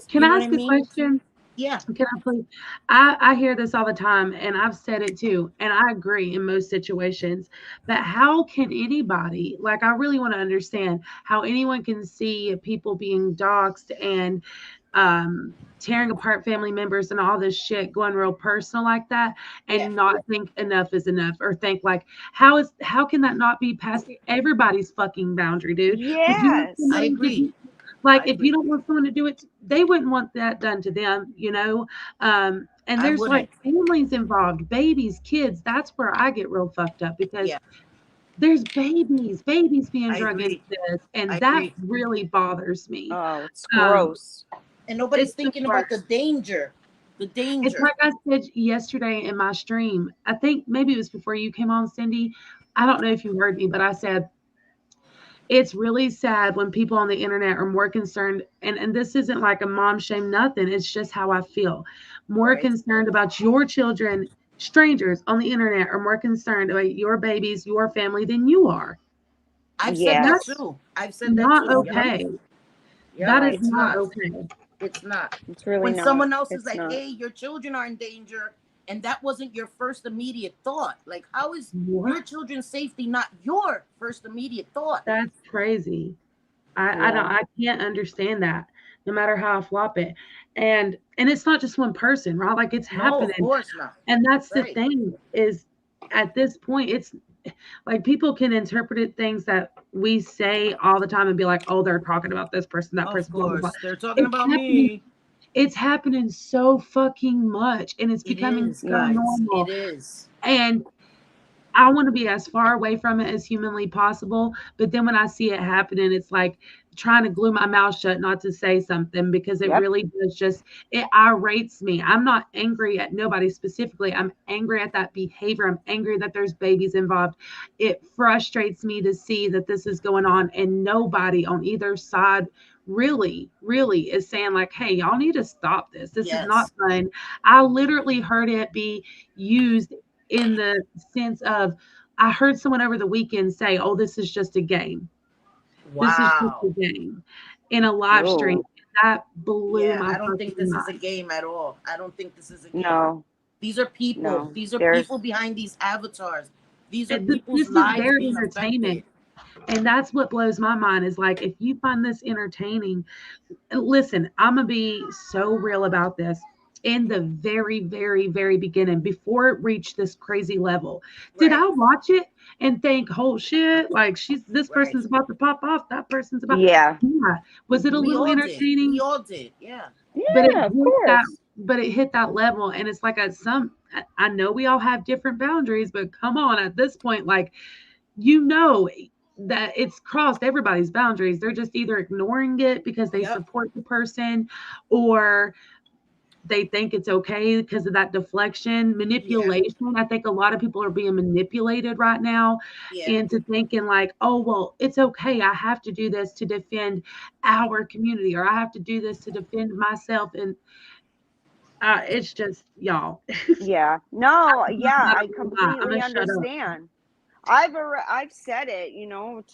Can I ask a question? Yeah. Can I please? I hear this all the time, and I've said it too, and I agree in most situations. But how can anybody, like, I really want to understand how anyone can see people being doxxed and tearing apart family members and all this shit going real personal like that and not think enough is enough, or think like, how can that not be past everybody's fucking boundary, dude? Yes, I agree. If you don't want someone to do it, they wouldn't want that done to them, you know? And there's like families involved, babies, kids. That's where I get real fucked up because there's babies being drug into this, and that really bothers me. Oh, it's gross. And nobody's thinking about the danger. The danger. It's like I said yesterday in my stream. I think maybe it was before you came on, Cindy. I don't know if you heard me, but I said, it's really sad when people on the internet are more concerned, and this isn't like a mom shame, nothing. It's just how I feel. More concerned about your children, strangers on the internet are more concerned about your babies, your family than you are. I've said that too. I've said that too. Not okay. That is not okay. It's not. It's really when not. Someone else is like, hey, your children are in danger, and that wasn't your first immediate thought. Like, how is your children's safety not your first immediate thought? That's crazy. I can't understand that, no matter how I flop it. And it's not just one person, right? Like, it's happening. Of course not. And that's the thing is, at this point, it's like people can interpret things that we say all the time and be like, oh, they're talking about this person, that person. Blah, blah, blah. They're talking about me. It's happening so fucking much, and it's becoming so normal. It is. And I want to be as far away from it as humanly possible. But then when I see it happening, it's like trying to glue my mouth shut not to say something, because it really does just, it irates me. I'm not angry at nobody specifically. I'm angry at that behavior. I'm angry that there's babies involved. It frustrates me to see that this is going on and nobody on either side really is saying like, hey, y'all need to stop this. This is not fun. I literally heard it be used in the sense of, I heard someone over the weekend say, oh, this is just a game. Wow. This is just a game in a live stream. That blew my I don't think this mind. is a game at all. I don't think this is a game. No. These are people. No. These are people behind these avatars. These are people's lives being affected. And that's what blows my mind is like, if you find this entertaining, listen, I'm going to be so real about this. In the very, very, very beginning, before it reached this crazy level, did I watch it and think, oh shit, like this person's about to pop off, that person's about was it a little entertaining? We all did, But it hit that level, and it's like I know we all have different boundaries, but come on, at this point, like, that it's crossed everybody's boundaries. They're just either ignoring it because they support the person, or they think it's okay because of that deflection, manipulation. I think a lot of people are being manipulated right now into thinking like, oh, well, it's okay. I have to do this to defend our community, or I have to do this to defend myself. And it's just, y'all. I completely understand. I've said it,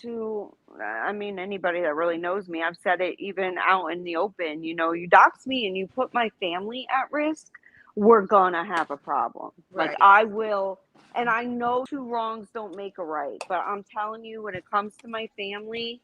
to, I mean, anybody that really knows me, I've said it even out in the open, you dox me and you put my family at risk, we're gonna have a problem. Like, I will, and I know 2 wrongs don't make a right, but I'm telling you, when it comes to my family,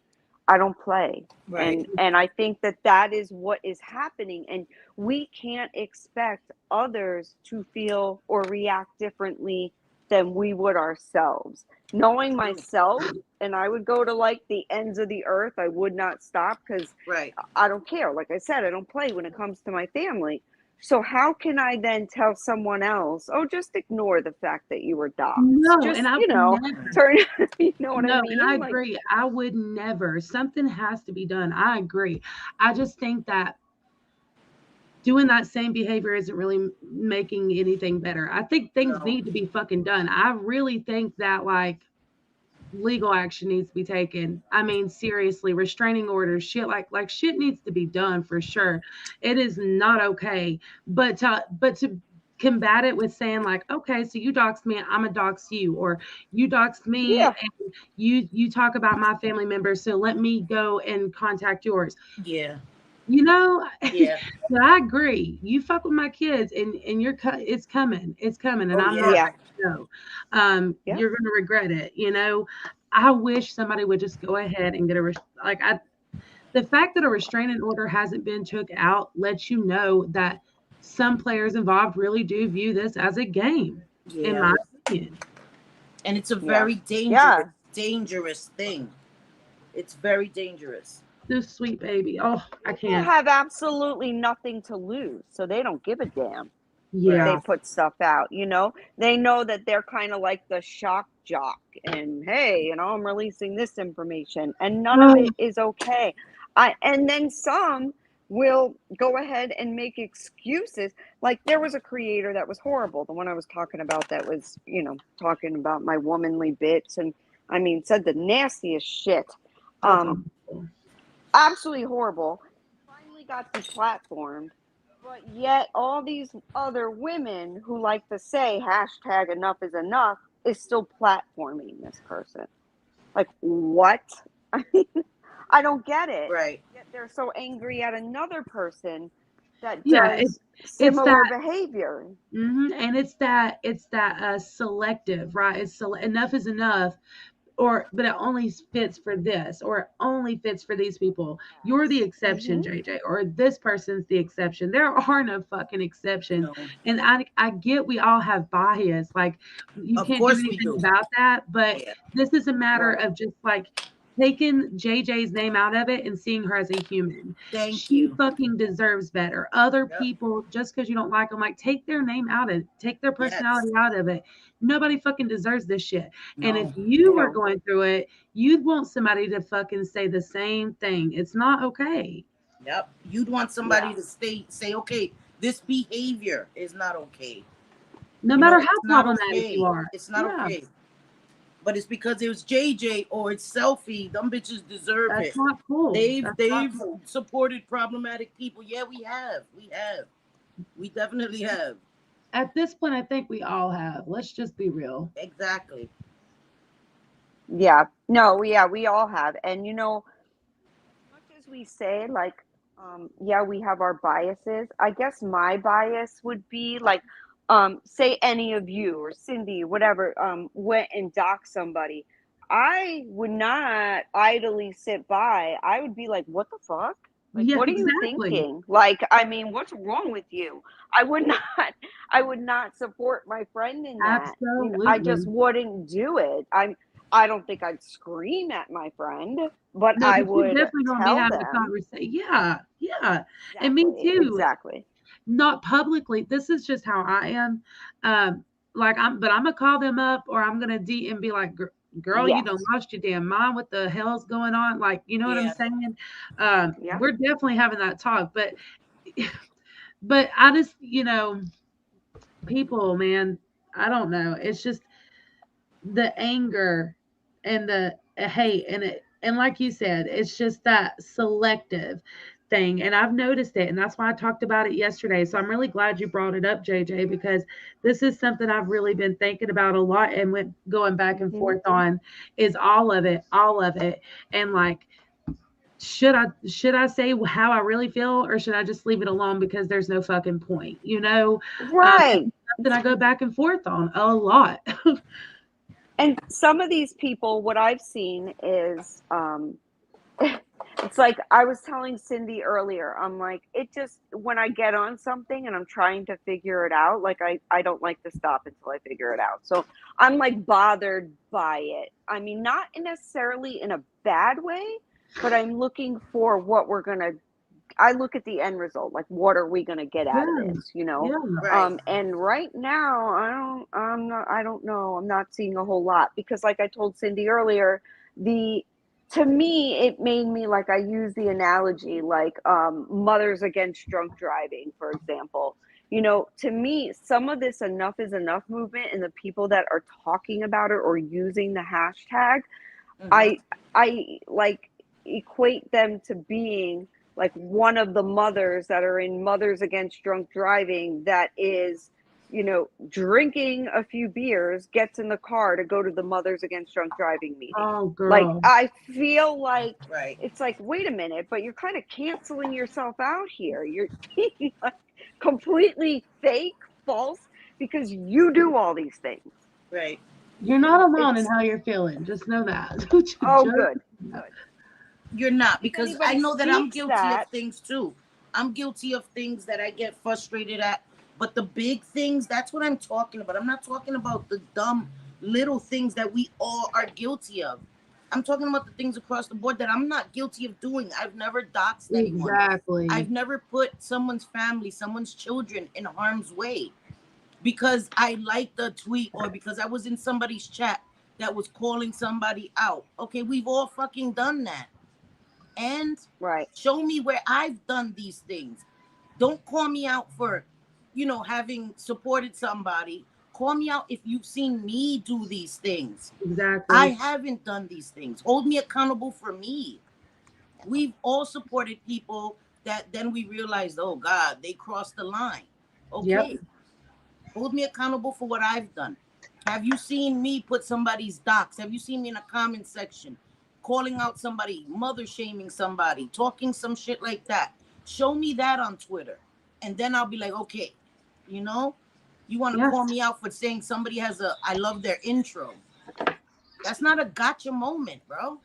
I don't play. And I think that is what is happening. And we can't expect others to feel or react differently than we would ourselves. Knowing myself, and I would go to like the ends of the earth, I would not stop, because I don't care. Like I said, I don't play when it comes to my family. So how can I then tell someone else, oh, just ignore the fact that you were doxxed? No, just, and I turn, what I mean? And I agree. I would never. Something has to be done. I agree. I just think that doing that same behavior isn't really making anything better. I think things need to be fucking done. I really think that like legal action needs to be taken. I mean, seriously, restraining orders, shit like shit needs to be done for sure. It is not okay. But to combat it with saying like, okay, so you doxed me, I'm gonna dox you, or you doxed me and you talk about my family members, so let me go and contact yours. But I agree. You fuck with my kids, and it's coming, and I'm not you're gonna regret it. I wish somebody would just go ahead and get the fact that a restraining order hasn't been took out lets you know that some players involved really do view this as a game, in my opinion. And it's a very dangerous thing. It's very dangerous. This sweet baby. Oh, I can't. People have absolutely nothing to lose, so they don't give a damn. They put stuff out, They know that they're kind of like the shock jock, and hey, I'm releasing this information, and none of it is okay. And then some will go ahead and make excuses. Like, there was a creator that was horrible, the one I was talking about, that was, talking about my womanly bits, and I mean, said the nastiest shit. Absolutely horrible. Finally got deplatformed, but yet all these other women who like to say hashtag enough is enough is still platforming this person. Like, what? I mean, I don't get it. Yet they're so angry at another person that does similar behavior. And it's that selective, right? It's enough is enough. But it only fits for this, or it only fits for these people. You're the exception, JJ, or this person's the exception. There are no fucking exceptions. And I get we all have bias. Like, you can't do anything about that. But this is a matter of just like, taking JJ's name out of it and seeing her as a human. She fucking deserves better. Other people, just because you don't like them, like, take their name out of it, take their personality out of it. Nobody fucking deserves this shit. No, and if you were going through it, you'd want somebody to fucking say the same thing. It's not okay. Yep. You'd want somebody to say, okay, this behavior is not okay. No matter how problematic you are. It's not okay. But it's because it was JJ or it's Selfie. Them bitches deserve it. That's not cool. They've supported problematic people. Yeah, we have. We definitely have. At this point, I think we all have. Let's just be real. Exactly. Yeah. No, yeah, we all have. And, you know, as much as we say, like, yeah, we have our biases. I guess my bias would be, like, say any of you or Cindy, whatever, went and doxed somebody. I would not idly sit by. I would be like, what the fuck? Like, what are you thinking? Like, I mean, what's wrong with you? I would not support my friend in that. Absolutely. You know, I just wouldn't do it. I don't think I'd scream at my friend, but I would definitely gonna be having a conversation. Yeah. Exactly. And me too. Exactly. Not publicly. This is just how I am. Like I'm gonna call them up, or I'm gonna and be like, girl, you done lost your damn mind. What the hell's going on? Like, you know what I'm saying? We're definitely having that talk, but I just, you know, people, man, I don't know. It's just the anger and the hate, and like you said, it's just that selective thing. And I've noticed it, and that's why I talked about it yesterday. So I'm really glad you brought it up, JJ, because this is something I've really been thinking about a lot and going back and forth on, is all of it. And like, should I say how I really feel, or should I just leave it alone because there's no fucking point, you know? Right. That I go back and forth on a lot. And some of these people, what I've seen is, it's like I was telling Cindy earlier, I'm like, it just, when I get on something and I'm trying to figure it out, like I don't like to stop until I figure it out. So I'm like bothered by it. I mean, not necessarily in a bad way, but I'm looking for what I look at the end result, like what are we going to get out of this, you know? Right. And right now, I don't know. I'm not seeing a whole lot, because like I told Cindy earlier, to me, it made me, like, I use the analogy, like, mothers against drunk driving, for example. You know, to me, some of this enough is enough movement and the people that are talking about it or using the hashtag, I like equate them to being like one of the mothers that are in Mothers Against Drunk Driving that is, you know, drinking a few beers, gets in the car to go to the Mothers Against Drunk Driving meeting. Oh, girl. Like, I feel like it's like, wait a minute, but you're kind of canceling yourself out here. You're like completely fake, false, because you do all these things. Right. You're not alone in how you're feeling. Just know that. Good. You're not, because I know that I'm guilty of things too. I'm guilty of things that I get frustrated at. But the big things, that's what I'm talking about. I'm not talking about the dumb little things that we all are guilty of. I'm talking about the things across the board that I'm not guilty of doing. I've never doxed anyone. Exactly. I've never put someone's family, someone's children in harm's way because I liked a tweet or because I was in somebody's chat that was calling somebody out. Okay, we've all fucking done that. And show me where I've done these things. Don't call me out for, you know, having supported somebody. Call me out if you've seen me do these things. Exactly. I haven't done these things. Hold me accountable for me. We've all supported people that then we realized, oh God, they crossed the line. Okay. Hold me accountable for what I've done. Have you seen me put somebody's docs? Have you seen me in a comment section calling out somebody, mother shaming somebody, talking some shit like that? Show me that on Twitter. And then I'll be like, okay, you know, you want to call me out for saying somebody has I love their intro. That's not a gotcha moment, bro.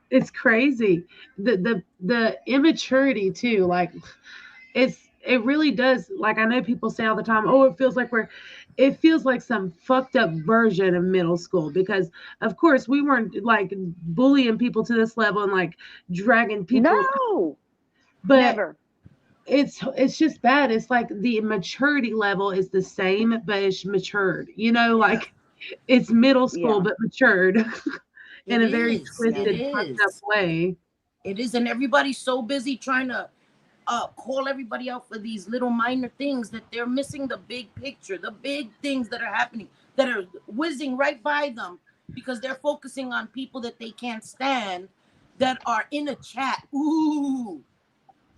It's crazy. The immaturity too. Like it really does. Like I know people say all the time, oh, it feels like it feels like some fucked up version of middle school, because of course we weren't like bullying people to this level and like dragging people. No, but never. It's just bad. It's like the maturity level is the same, but it's matured, you know, like it's middle school, but matured in a very twisted, fucked up way. It is. And everybody's so busy trying to call everybody out for these little minor things that they're missing the big picture, the big things that are happening, that are whizzing right by them because they're focusing on people that they can't stand that are in a chat. Ooh,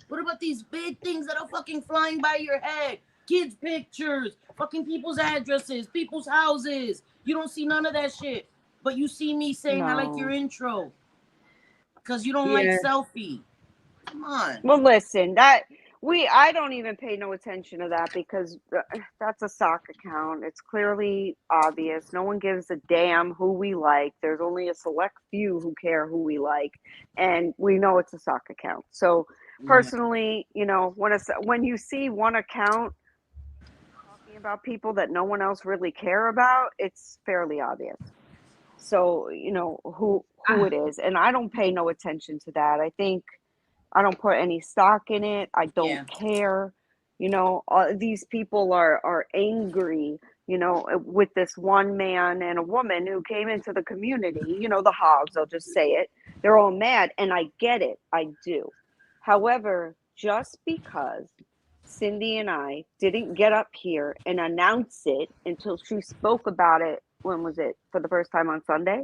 what about these big things that are fucking flying by your head? Kids' pictures, fucking people's addresses, people's houses. You don't see none of that shit. But you see me saying, I like your intro. Because you don't like selfie. Come on. Well, listen, I don't even pay no attention to that, because that's a sock account. It's clearly obvious. No one gives a damn who we like. There's only a select few who care who we like. And we know it's a sock account. So personally, you know, when you see one account talking about people that no one else really care about, it's fairly obvious. So, you know, who it is. And I don't pay no attention to that. I don't put any stock in it. I don't care. You know, these people are angry, you know, with this one man and a woman who came into the community, you know, the hogs, I'll just say it. They're all mad, and I get it. I do. However, just because Cindy and I didn't get up here and announce it until she spoke about it, when was it, for the first time on Sunday,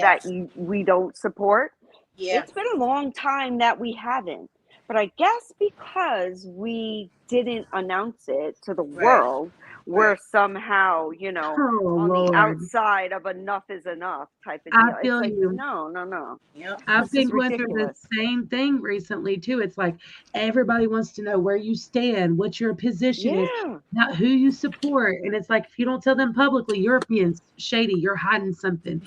that we don't support. It's been a long time that we haven't. But I guess because we didn't announce it to the world, we're somehow, you know, on the outside of enough is enough type of deal. I feel it's like, you. No. I've been going through the same thing recently too. It's like everybody wants to know where you stand, what your position is, not who you support. And it's like, if you don't tell them publicly, you're being shady, you're hiding something.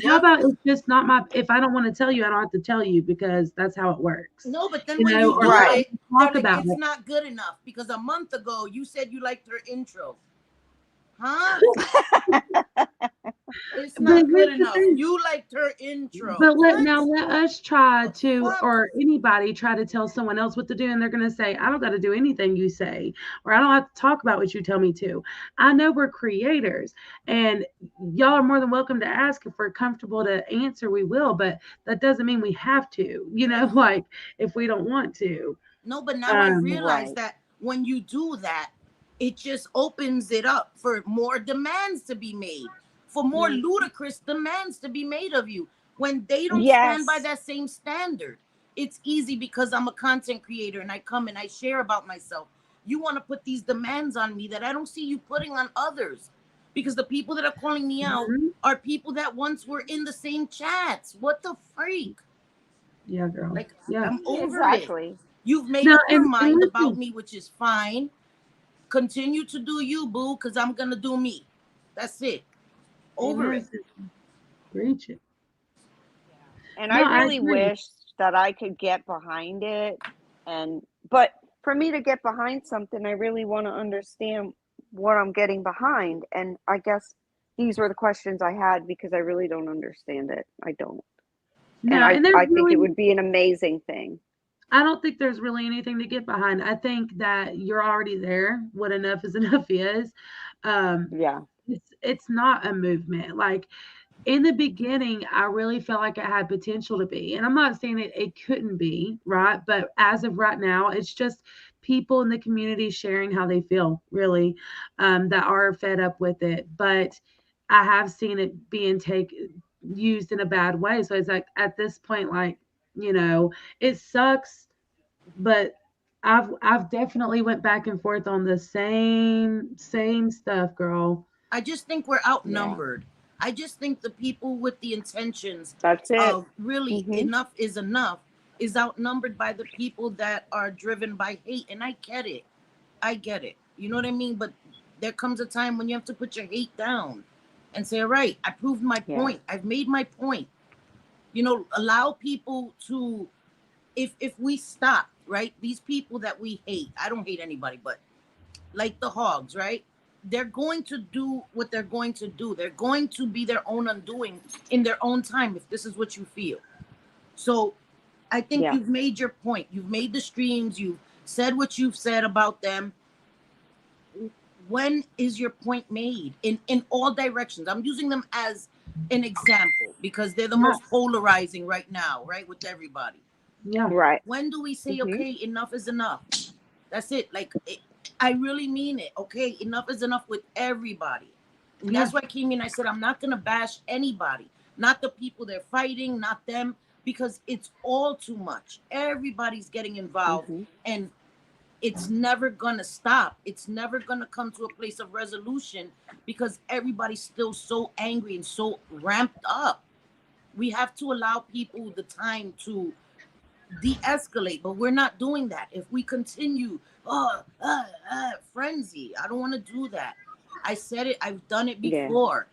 How about it's just not my, if I don't want to tell you, I don't have to tell you, because that's how it works. No, but then when you do it, it's not good enough, because a month ago you said you liked her intro. Huh? It's not good enough. You liked her intro. But let us try to, or anybody try to tell someone else what to do, and they're going to say, I don't got to do anything you say, or I don't have to talk about what you tell me to. I know we're creators, and y'all are more than welcome to ask. If we're comfortable to answer, we will, but that doesn't mean we have to, you know, like if we don't want to. No, but now I realize that when you do that, it just opens it up for more demands to be made, for more ludicrous demands to be made of you. When they don't stand by that same standard, it's easy, because I'm a content creator and I come and I share about myself. You want to put these demands on me that I don't see you putting on others, because the people that are calling me out are people that once were in the same chats. What the freak? Yeah, girl. Like, I'm over it. You've made up your mind about me, which is fine. Continue to do you, boo, because I'm going to do me. That's it. Over it. Preach it. And I really wish that I could get behind it. But for me to get behind something, I really want to understand what I'm getting behind. And I guess these were the questions I had, because I really don't understand it. I don't. No, and I think it would be an amazing thing. I don't think there's really anything to get behind. I think that you're already there. What enough is enough is. It's not a movement. Like, in the beginning, I really felt like it had potential to be. And I'm not saying it couldn't be, right? But as of right now, it's just people in the community sharing how they feel, really, that are fed up with it. But I have seen it being used in a bad way. So it's like, at this point, like, you know, it sucks, but I've definitely went back and forth on the same stuff, girl. I just think we're outnumbered. I just think the people with the intentions of really enough is enough is outnumbered by the people that are driven by hate. And I get it. You know what I mean? But there comes a time when you have to put your hate down and say, all right, I proved my point. I've made my point. You know, allow people to, if we stop, right? These people that we hate, I don't hate anybody, but like the hogs, right? they're going to do what they're going to do. They're going to be their own undoing in their own time if this is what you feel. So I think you've made your point. You've made the streams. You've said what you've said about them. When is your point made in all directions? I'm using them as an example because they're the most polarizing right now, right? With everybody. Yeah. Right. When do we say, okay, enough is enough? That's it. Like, I really mean it. Okay, enough is enough with everybody. And that's why I came in. I said, I'm not going to bash anybody, not the people they're fighting, not them, because it's all too much. Everybody's getting involved and it's never going to stop. It's never going to come to a place of resolution because everybody's still so angry and so ramped up. We have to allow people the time to de-escalate, but we're not doing that. If we continue frenzy, I don't want to do that. I said it, I've done it before,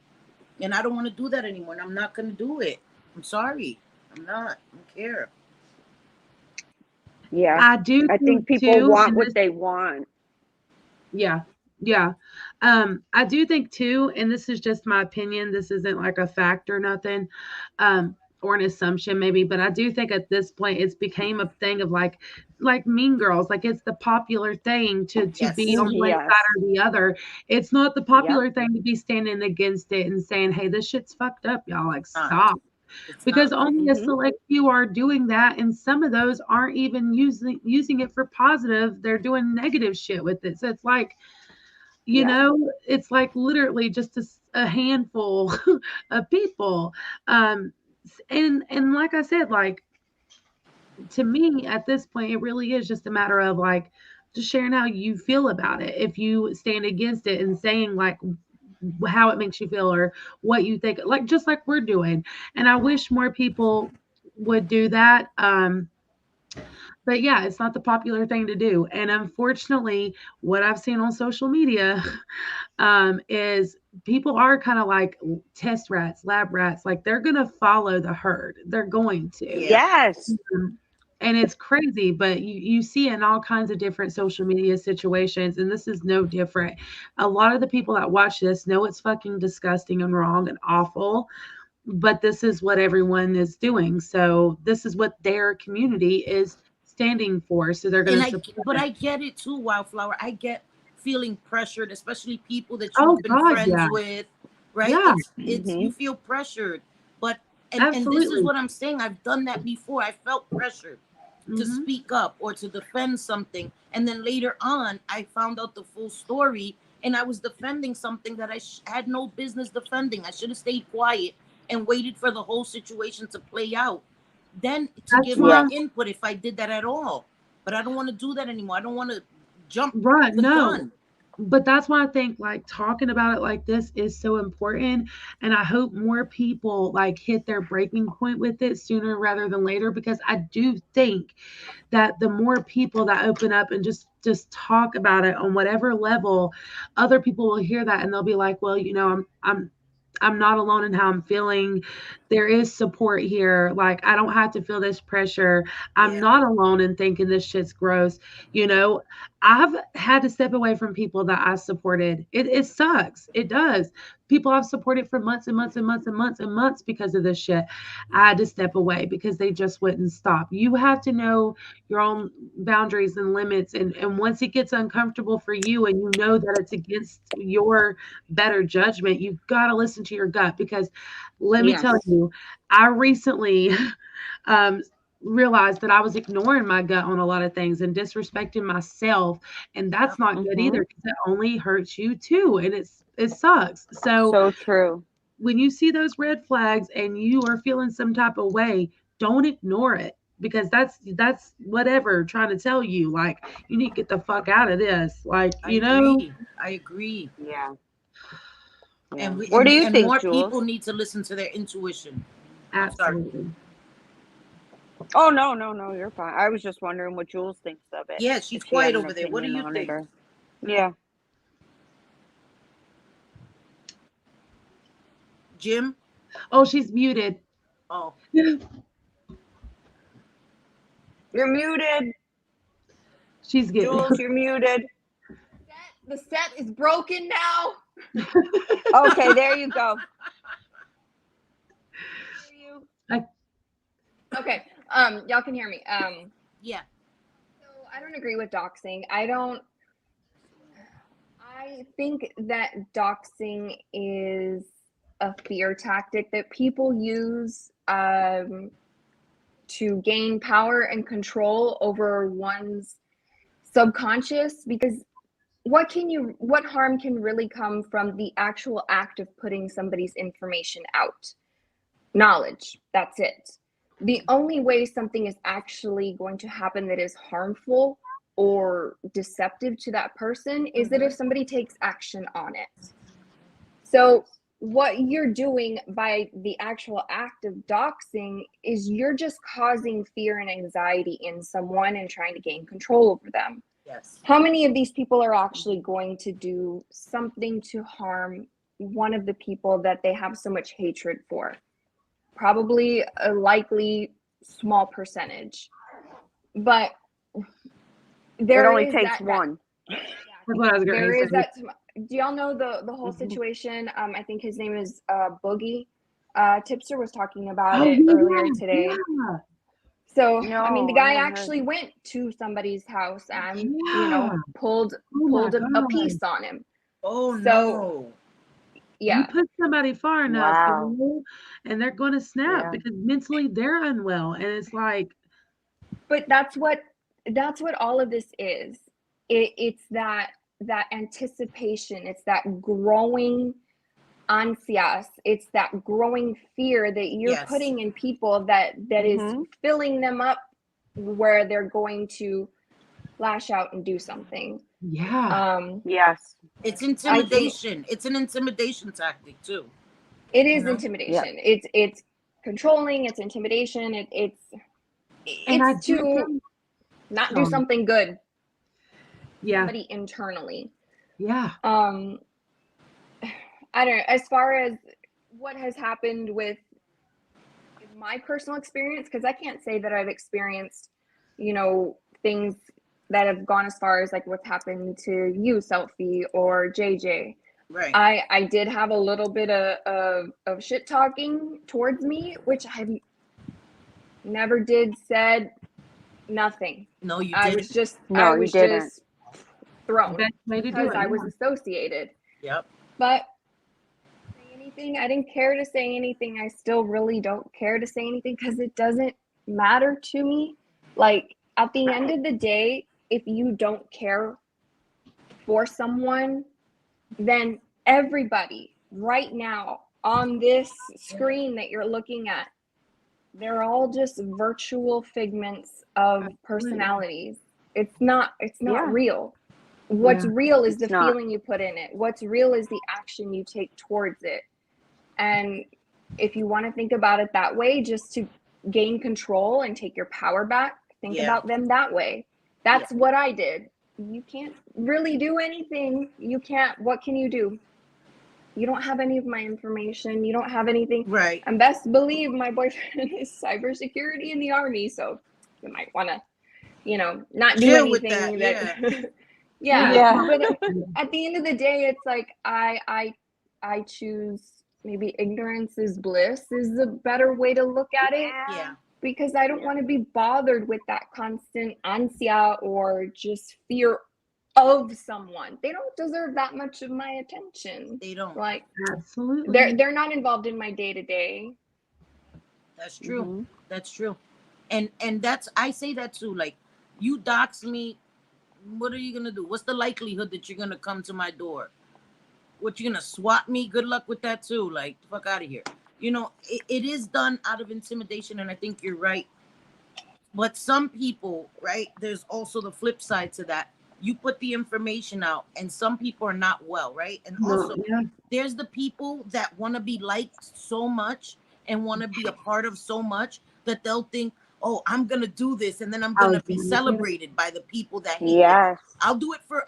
and I don't want to do that anymore, and I'm not going to do it. I'm sorry. I'm not. I don't care. Yeah. I think people want what they want. Yeah. Yeah. I do think too, and this is just my opinion, this isn't like a fact or nothing, or an assumption maybe, but I do think at this point it's became a thing of like Mean Girls. Like it's the popular thing to be on one side or the other. It's not the popular thing to be standing against it and saying, hey, this shit's fucked up, y'all. Like stop. Because only a select few are doing that, and some of those aren't even using it for positive. They're doing negative shit with it. So it's like, you know, it's like literally just a handful of people. And like I said, like to me at this point, it really is just a matter of like just sharing how you feel about it. If you stand against it and saying like how it makes you feel or what you think, like just like we're doing. And I wish more people would do that. But yeah, it's not the popular thing to do. And unfortunately, what I've seen on social media is people are kind of like test rats, lab rats. Like they're going to follow the herd. They're going to. Yes. And it's crazy, but you see in all kinds of different social media situations, and this is no different. A lot of the people that watch this know it's fucking disgusting and wrong and awful, but this is what everyone is doing. So this is what their community is standing for. So they're going to support. But I get it too, Wildflower. I get feeling pressured, especially people that you've been friends with, right? Yeah. It's you feel pressured, but and this is what I'm saying. I've done that before. I felt pressured to speak up or to defend something, and then later on, I found out the full story, and I was defending something that I had no business defending. I should have stayed quiet and waited for the whole situation to play out, then to give my input if I did that at all. But I don't want to do that anymore. I don't want to jump the gun. But that's why I think like talking about it like this is so important. And I hope more people like hit their breaking point with it sooner rather than later, because I do think that the more people that open up and just talk about it on whatever level, other people will hear that and they'll be like, well, you know, I'm not alone in how I'm feeling. There is support here. Like, I don't have to feel this pressure. I'm not alone in thinking this shit's gross. You know, I've had to step away from people that I supported. It sucks. It does. People I've supported for months and months and months and months and months because of this shit. I had to step away because they just wouldn't stop. You have to know your own boundaries and limits. And once it gets uncomfortable for you and you know that it's against your better judgment, you've got to listen to your gut. Because let me tell you, I recently realized that I was ignoring my gut on a lot of things and disrespecting myself, and that's not good either, because it only hurts you too, and it sucks. So true. When you see those red flags and you are feeling some type of way, don't ignore it, because that's whatever trying to tell you, like, you need to get the fuck out of this. Like, I agree. Yeah. And what do you think, more Jules? people need to listen to their intuition. Absolutely. Oh, no, you're fine. I was just wondering what Jules thinks of it. Yeah, she's quiet over there. What do you think? Yeah. Jim? Oh, she's muted. Oh. You're muted. She's getting Jules, you're muted. The set is broken now. Okay, there you go. Okay. Y'all can hear me. Yeah. So I don't agree with doxing. I think that doxing is a fear tactic that people use to gain power and control over one's subconscious, because what harm can really come from the actual act of putting somebody's information out? Knowledge, that's it. The only way something is actually going to happen that is harmful or deceptive to that person is that if somebody takes action on it. So what you're doing by the actual act of doxing is you're just causing fear and anxiety in someone and trying to gain control over them. Yes. How many of these people are actually going to do something to harm one of the people that they have so much hatred for? Probably a likely small percentage. But it only takes one. There is that. Do y'all know the whole situation? I think his name is Boogie. Tipster was talking about it earlier today. Yeah. So I mean, the guy actually went to somebody's house and pulled a piece on him. Oh no! Yeah, you put somebody far enough, and they're going to snap because mentally they're unwell, and it's like. But that's what all of this is. It's that anticipation. It's that growing ansias. It's that growing fear that you're putting in people that is filling them up where they're going to lash out and do something. Yeah. Yes. It's intimidation. It's an intimidation tactic too. It is intimidation. Yeah. It's controlling. It's intimidation. It's to not do something good. Yeah. Somebody internally. Yeah. I don't know. As far as what has happened with my personal experience, because I can't say that I've experienced, things that have gone as far as like what's happened to you, Selfie, or JJ. Right. I did have a little bit of shit talking towards me, which I've never said nothing. No, you didn't. I was just thrown because I was associated. Yep. But anything, I didn't care to say anything. I still really don't care to say anything because it doesn't matter to me. Like at the end of the day, if you don't care for someone, then everybody right now on this screen that you're looking at, they're all just virtual figments of personalities. It's not real. What's real is the feeling you put in it. What's real is the action you take towards it. And if you want to think about it that way, just to gain control and take your power back, think about them that way. That's what I did. You can't really do anything. What can you do? You don't have any of my information. You don't have anything. Right. And best believe my boyfriend is cybersecurity in the Army. So you might want to, not do anything that But at the end of the day, it's like I choose maybe ignorance is bliss is a better way to look at it. Yeah. Because I don't want to be bothered with that constant ansia or just fear of someone. They don't deserve that much of my attention. They don't. Like absolutely. They're not involved in my day to day. That's true. That's true. And I say that too. Like, you dox me, what are you gonna do? What's the likelihood that you're gonna come to my door? What, you gonna swat me? Good luck with that too. Like, fuck out of here. It is done out of intimidation, and I think you're right. But some people, right, there's also the flip side to that. You put the information out, and some people are not well, right? And also, there's the people that want to be liked so much and want to be a part of so much that they'll think, oh, I'm gonna do this, and then I'm gonna be celebrated by the people that hate me. I'll do it for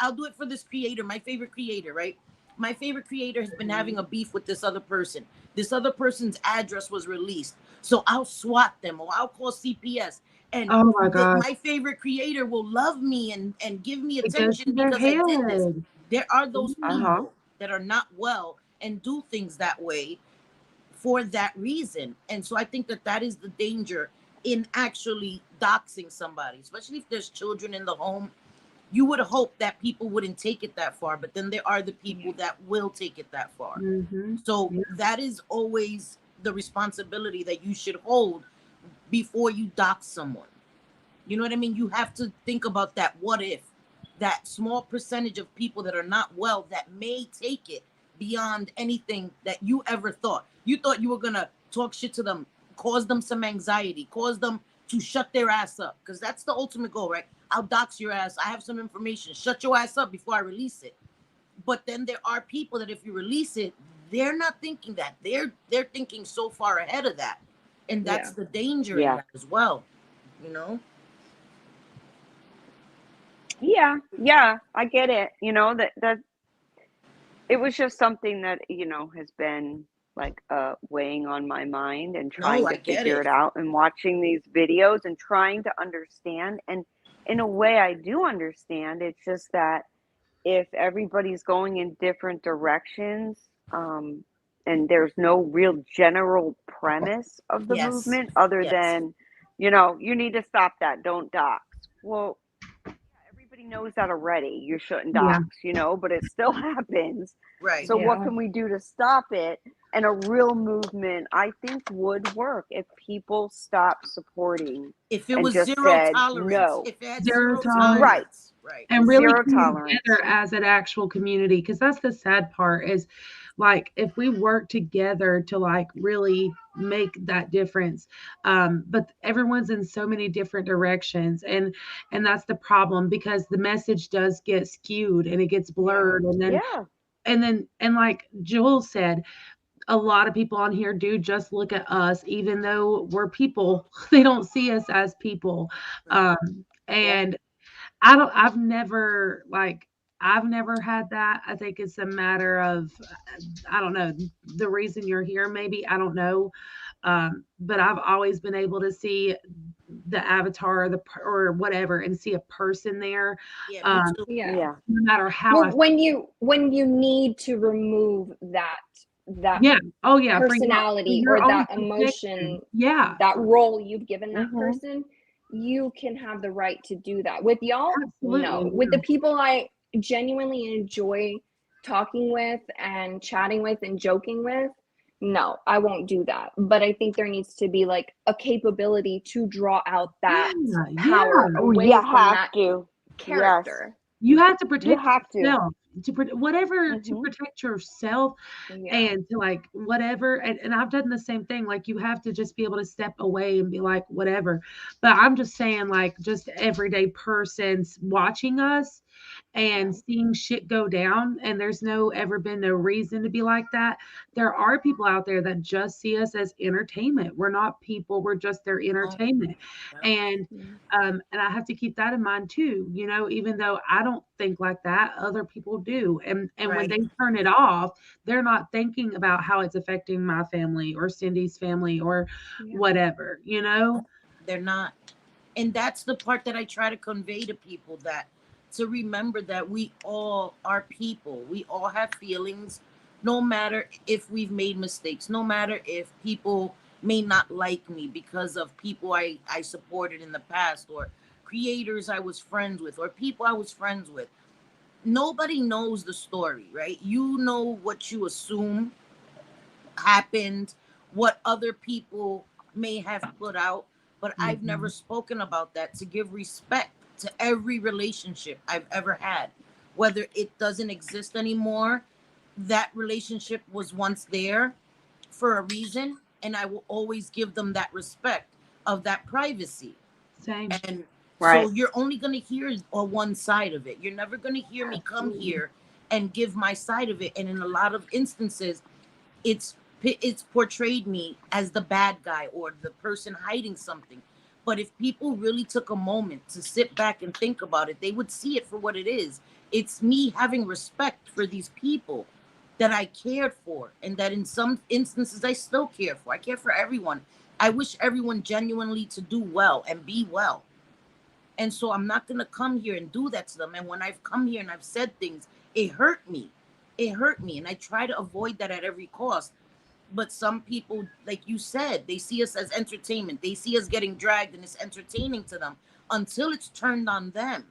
this creator, my favorite creator, right? My favorite creator has been having a beef with this other person. This other person's address was released. So I'll swat them, or I'll call CPS. And oh my God, my favorite creator will love me and give me attention because I did this. There are those people that are not well and do things that way for that reason. And so I think that is the danger in actually doxing somebody, especially if there's children in the home. You would hope that people wouldn't take it that far, but then there are the people that will take it that far. So that is always the responsibility that you should hold before you dox someone. You know what I mean? You have to think about that. What if that small percentage of people that are not well that may take it beyond anything that you ever thought? You thought you were going to talk shit to them, cause them some anxiety, cause them to shut their ass up, because that's the ultimate goal, right? I'll dox your ass. I have some information. Shut your ass up before I release it. But then there are people that if you release it, they're not thinking that. They're thinking so far ahead of that. And that's the danger in that as well, you know? Yeah, I get it. You know, that it was just something that, you know, has been like weighing on my mind and trying to figure it out and watching these videos and trying to understand. And in a way I do understand. It's just that if everybody's going in different directions, and there's no real general premise of the movement other than, you know, you need to stop that, don't dox. Well, everybody knows that already. You shouldn't dox, you know, but it still happens. Right. So what can we do to stop it? And a real movement, I think, would work if people stopped supporting. If it was zero tolerance. No. If it had zero tolerance. Right. And really zero tolerance together as an actual community, because that's the sad part is, like, if we work together to like really make that difference, but everyone's in so many different directions, and that's the problem, because the message does get skewed and it gets blurred, and like Joel said, a lot of people on here do just look at us, even though we're people. They don't see us as people. And I've never had that. I think it's a matter of, I don't know, the reason you're here, maybe, I don't know. But I've always been able to see the avatar or whatever and see a person there. No matter how. Well, when you need to remove that personality or that emotion, that role you've given that person, you can have the right to do that. With y'all, no. With the people I genuinely enjoy talking with and chatting with and joking with, no, I won't do that. But I think there needs to be like a capability to draw out that power away from that character. You have to protect yourself. To protect yourself, and to like whatever, and I've done the same thing. Like, you have to just be able to step away and be like whatever. But I'm just saying, like, just everyday persons watching us and seeing shit go down, and there's ever been no reason to be like that. There are people out there that just see us as entertainment. We're not people, we're just their entertainment. And I have to keep that in mind too, you know, even though I don't think like that, other people do. And when they turn it off, they're not thinking about how it's affecting my family or Cindy's family or whatever, you know. They're not. And that's the part that I try to convey to people, that to remember that we all are people. We all have feelings, no matter if we've made mistakes, no matter if people may not like me because of people I supported in the past, or creators I was friends with, or people I was friends with. Nobody knows the story, right? You know what you assume happened, what other people may have put out, but I've never spoken about that to give respect to every relationship I've ever had. Whether it doesn't exist anymore, that relationship was once there for a reason, and I will always give them that respect of that privacy. Same. And so you're only going to hear one side of it. You're never going to hear me come here and give my side of it. And in a lot of instances, it's portrayed me as the bad guy or the person hiding something. But if people really took a moment to sit back and think about it, they would see it for what it is. It's me having respect for these people that I cared for, and that in some instances I still care for. I care for everyone. I wish everyone genuinely to do well and be well. And so I'm not going to come here and do that to them. And when I've come here and I've said things, it hurt me. It hurt me. And I try to avoid that at every cost. But some people, like you said, they see us as entertainment. They see us getting dragged and it's entertaining to them until it's turned on them.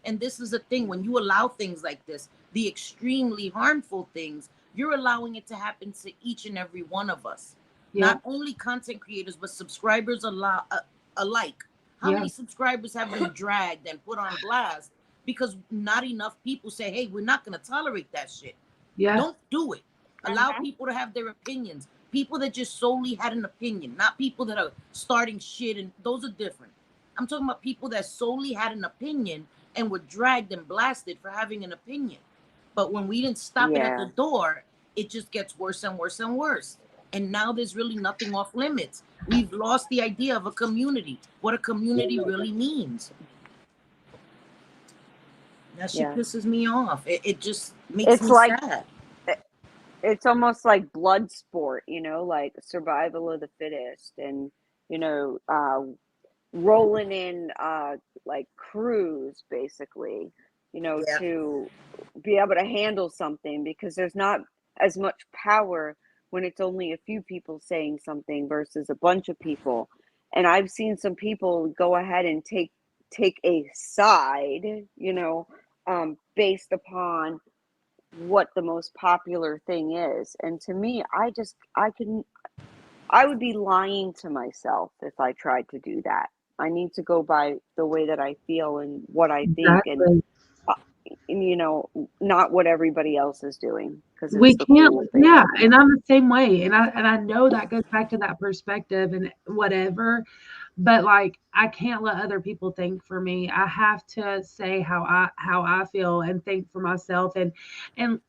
And this is the thing, when you allow things like this, the extremely harmful things, you're allowing it to happen to each and every one of us. Yeah. Not only content creators, but subscribers alike. How many subscribers have been dragged and put on blast because not enough people say, hey, we're not going to tolerate that shit. Yeah. Don't do it. Allow people to have their opinions. People that just solely had an opinion, not people that are starting shit, and those are different. I'm talking about people that solely had an opinion and were dragged and blasted for having an opinion. But when we didn't stop it at the door, it just gets worse and worse and worse. And now there's really nothing off limits. We've lost the idea of a community, what a community really means. That shit pisses me off. It just makes me sad. It's almost like blood sport, like survival of the fittest, and, rolling in like crews, basically, to be able to handle something, because there's not as much power when it's only a few people saying something versus a bunch of people. And I've seen some people go ahead and take a side, based upon what the most popular thing is. And to me, I would be lying to myself if I tried to do that. I need to go by the way that I feel and what I think, and not what everybody else is doing, because we can't. Yeah, and I'm the same way, and I know that goes back to that perspective and whatever. But like, I can't let other people think for me. I have to say how I feel and think for myself. And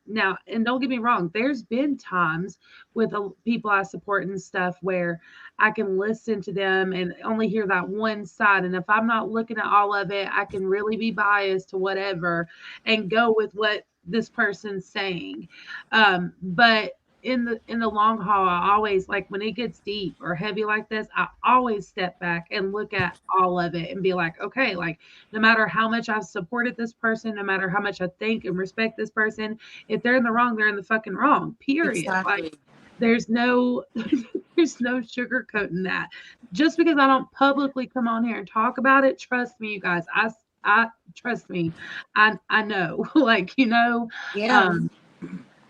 now, and don't get me wrong, there's been times with people I support and stuff where I can listen to them and only hear that one side. And if I'm not looking at all of it, I can really be biased to whatever and go with what this person's saying. But in the long haul, I always, like, when it gets deep or heavy like this, I always step back and look at all of it and be like, okay, like, no matter how much I've supported this person, no matter how much I think and respect this person, if they're in the wrong, they're in the fucking wrong, period. Exactly. Like, there's no sugarcoating that. Just because I don't publicly come on here and talk about it, trust me, you guys, I trust me, I know, like, yeah.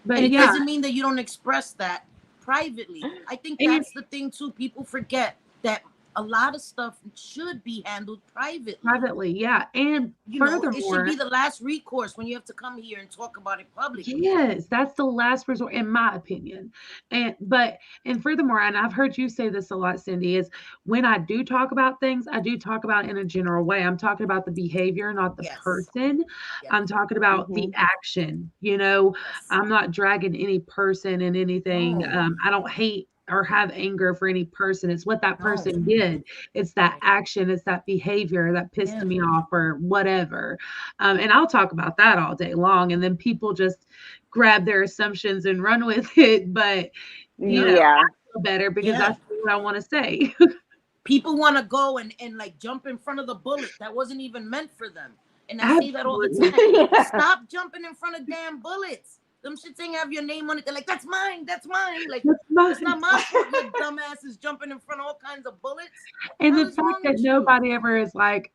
But and it doesn't mean that you don't express that privately. I think that's the thing too. People forget that a lot of stuff should be handled privately. Yeah. And furthermore, it should be the last recourse when you have to come here and talk about it publicly. Yes, that's the last resort, in my opinion. And furthermore, and I've heard you say this a lot, Cindy, is when I do talk about things, I do talk about it in a general way. I'm talking about the behavior, not the person. Yes. I'm talking about the action. I'm not dragging any person in anything. I don't hate or have anger for any person. It's what that person did. It's that action. It's that behavior that pissed me off or whatever. And I'll talk about that all day long. And then people just grab their assumptions and run with it. But, I feel better because that's what I want to say. People want to go and like jump in front of the bullet that wasn't even meant for them. And I say that all the time. Stop jumping in front of damn bullets. Them shits ain't have your name on it. They're like, that's mine. Like, it's not my fault. Your dumbass is jumping in front of all kinds of bullets. And the fact that nobody ever is like,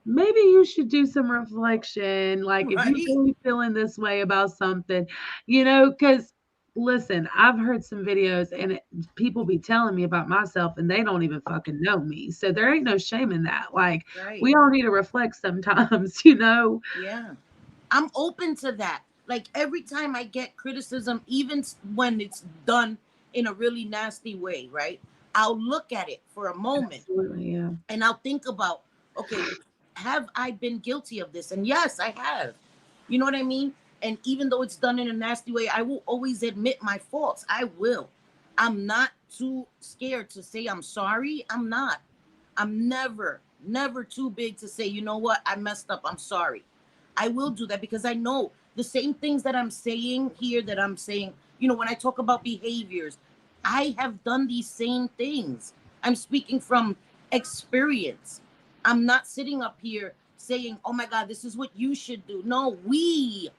maybe you should do some reflection. Like, if you're really feeling this way about something, because listen, I've heard some videos and people be telling me about myself and they don't even fucking know me. So there ain't no shame in that. Like, we all need to reflect sometimes, Yeah. I'm open to that. Like, every time I get criticism, even when it's done in a really nasty way, right? I'll look at it for a moment. Absolutely, yeah. And I'll think about, okay, have I been guilty of this? And yes, I have. You know what I mean? And even though it's done in a nasty way, I will always admit my faults. I will. I'm not too scared to say I'm sorry. I'm not. I'm never too big to say, you know what? I messed up. I'm sorry. I will do that because I know the same things that I'm saying here that I'm saying, when I talk about behaviors, I have done these same things. I'm speaking from experience. I'm not sitting up here saying, oh my God, this is what you should do. No, we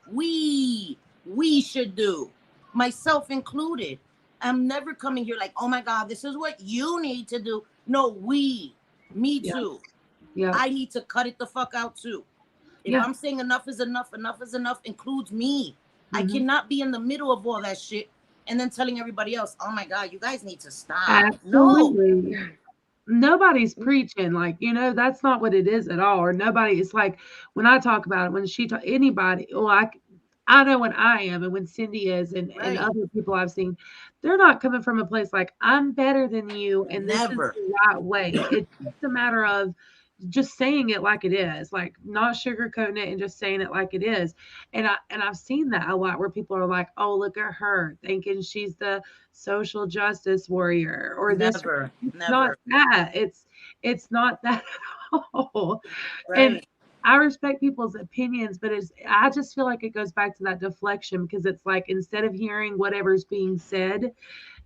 should do, myself included. I'm never coming here like, oh my God, this is what you need to do. No, me too. Yeah. I need to cut it the fuck out too. If I'm saying enough is enough includes me. I cannot be in the middle of all that shit and then telling everybody else, oh my God, you guys need to stop. Absolutely. No. Nobody's preaching, like, you know, that's not what it is at all. Or nobody, it's like when I talk about it, when she talk anybody, I know when I am and when Cindy is and other people I've seen, they're not coming from a place like I'm better than you and this is the right way. It's just a matter of just saying it like it is, like not sugarcoating it and just saying it like it is. And I've seen that a lot where people are like, oh, look at her thinking she's the social justice warrior or this. Not that. It's not that at all. And I respect people's opinions, but I just feel like it goes back to that deflection because it's like instead of hearing whatever's being said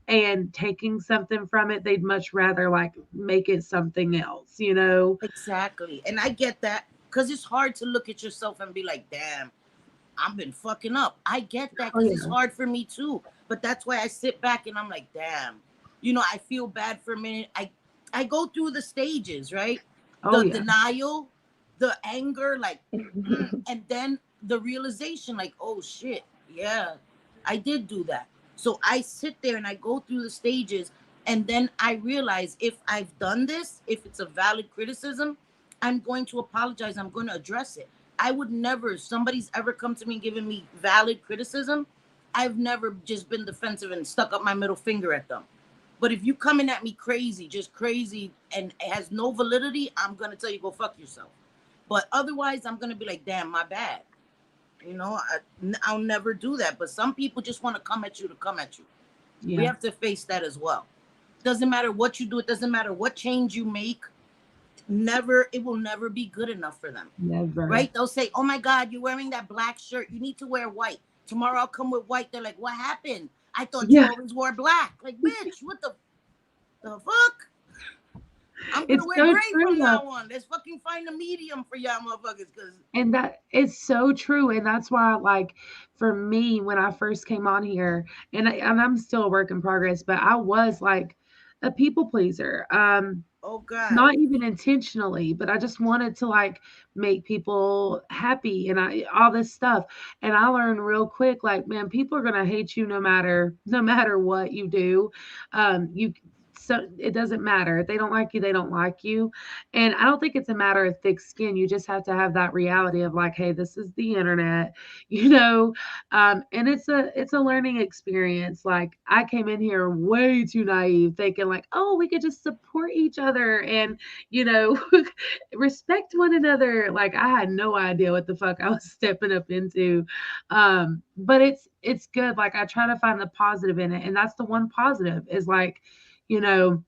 and taking something from it, they'd much rather like make it something else, you know? Exactly. And I get that because it's hard to look at yourself and be like, damn, I've been fucking up. I get that because it's hard for me too. But that's why I sit back and I'm like, damn, you know, I feel bad for a minute. I go through the stages, right? The denial, the anger, like, and then the realization, like, oh shit, yeah, I did do that. So I sit there and I go through the stages, and then I realize if I've done this, if it's a valid criticism, I'm going to apologize. I'm going to address it. I would never, if somebody's ever come to me giving me valid criticism, I've never just been defensive and stuck up my middle finger at them. But if you coming at me crazy, just crazy, and it has no validity, I'm going to tell you, go fuck yourself. But otherwise, I'm going to be like, damn, my bad. You know, I'll never do that. But some people just want to come at you to come at you. Yeah. We have to face that as well. Doesn't matter what you do. It doesn't matter what change you make. It will never be good enough for them. Never. Right? They'll say, oh my God, you're wearing that black shirt. You need to wear white. Tomorrow I'll come with white. They're like, what happened? I thought you always wore black. Like, bitch, what the fuck? I'm gonna wear gray from now on. Let's fucking find a medium for y'all motherfuckers. And that is so true. And that's why, like, for me, when I first came on here, and I'm still a work in progress, but I was like a people pleaser. Oh God. Not even intentionally, but I just wanted to like make people happy and all this stuff. And I learned real quick, like, man, people are gonna hate you no matter what you do. So it doesn't matter. If they don't like you, they don't like you. And I don't think it's a matter of thick skin. You just have to have that reality of like, hey, this is the internet, you know. And it's a learning experience. Like I came in here way too naive, thinking like, oh, we could just support each other and, you know, respect one another. Like I had no idea what the fuck I was stepping up into. But it's good. Like I try to find the positive in it. And that's the one positive is like, you know,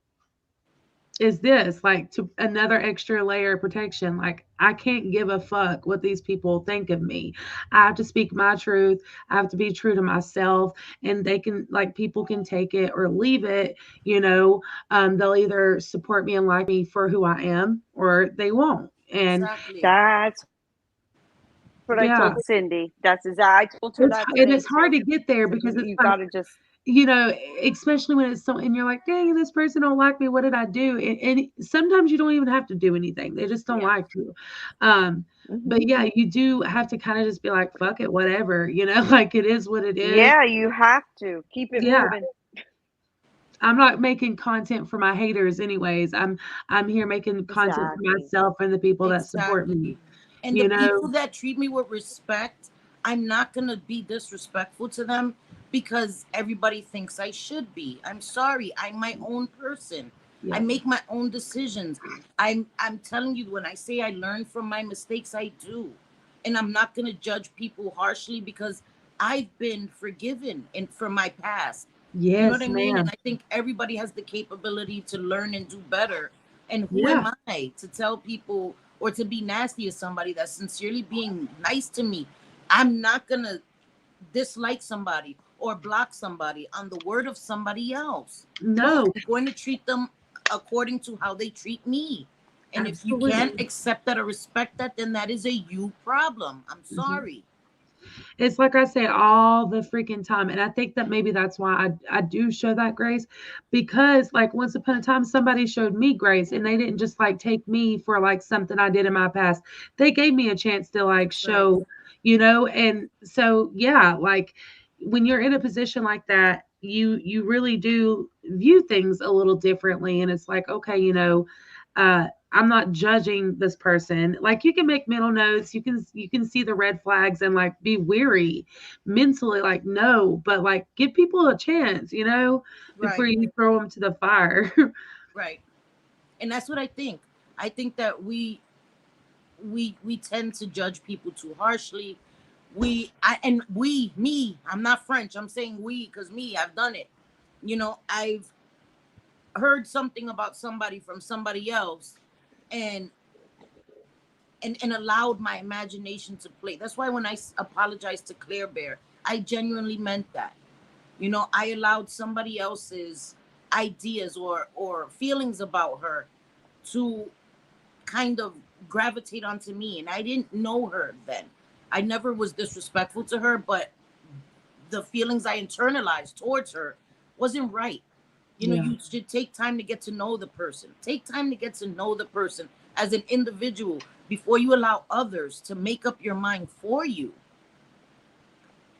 is this like to another extra layer of protection. Like I can't give a fuck what these people think of me. I have to speak my truth. I have to be true to myself, and they can, like, people can take it or leave it, you know. They'll either support me and like me for who I am or they won't. And exactly. That's what I told Cindy. That's exactly. I told her that. And it's hard to get there because it's you gotta just, you know, especially when it's so, and you're like, dang, this person don't like me. What did I do? And sometimes you don't even have to do anything. They just don't like you. But yeah, you do have to kind of just be like, fuck it, whatever, you know, like it is what it is. Yeah, you have to keep it moving. I'm not making content for my haters anyways. I'm here making content for myself and the people that support me. And the people that treat me with respect, I'm not going to be disrespectful to them because everybody thinks I should be. I'm sorry. I'm my own person. I make my own decisions. I'm telling you, when I say I learn from my mistakes, I do. And I'm not going to judge people harshly because I've been forgiven from my past. Yes, you know what I mean? And I think everybody has the capability to learn and do better. And who am I to tell people or to be nasty to somebody that's sincerely being nice to me? I'm not going to dislike somebody or block somebody on the word of somebody else. No. I'm going to treat them according to how they treat me. And Absolutely. if you can't accept that or respect that, then that is a you problem. I'm sorry. It's like I say all the freaking time. And I think that maybe that's why I do show that grace, because like once upon a time, somebody showed me grace and they didn't just like take me for like something I did in my past. They gave me a chance to like show, and so, yeah, like when you're in a position like that, you really do view things a little differently. And it's like, okay, I'm not judging this person. Like you can make mental notes, you can see the red flags and like be weary mentally, like no, but like give people a chance, before you throw them to the fire. Right. And that's what I think. I think that we tend to judge people too harshly. I'm not French. I'm saying we because I've done it. I've heard something about somebody from somebody else and allowed my imagination to play. That's why when I apologized to Claire Bear, I genuinely meant that. I allowed somebody else's ideas or feelings about her to kind of gravitate onto me, and I didn't know her then. I never was disrespectful to her, but the feelings I internalized towards her wasn't right. You should take time to get to know the person. Take time to get to know the person as an individual before you allow others to make up your mind for you.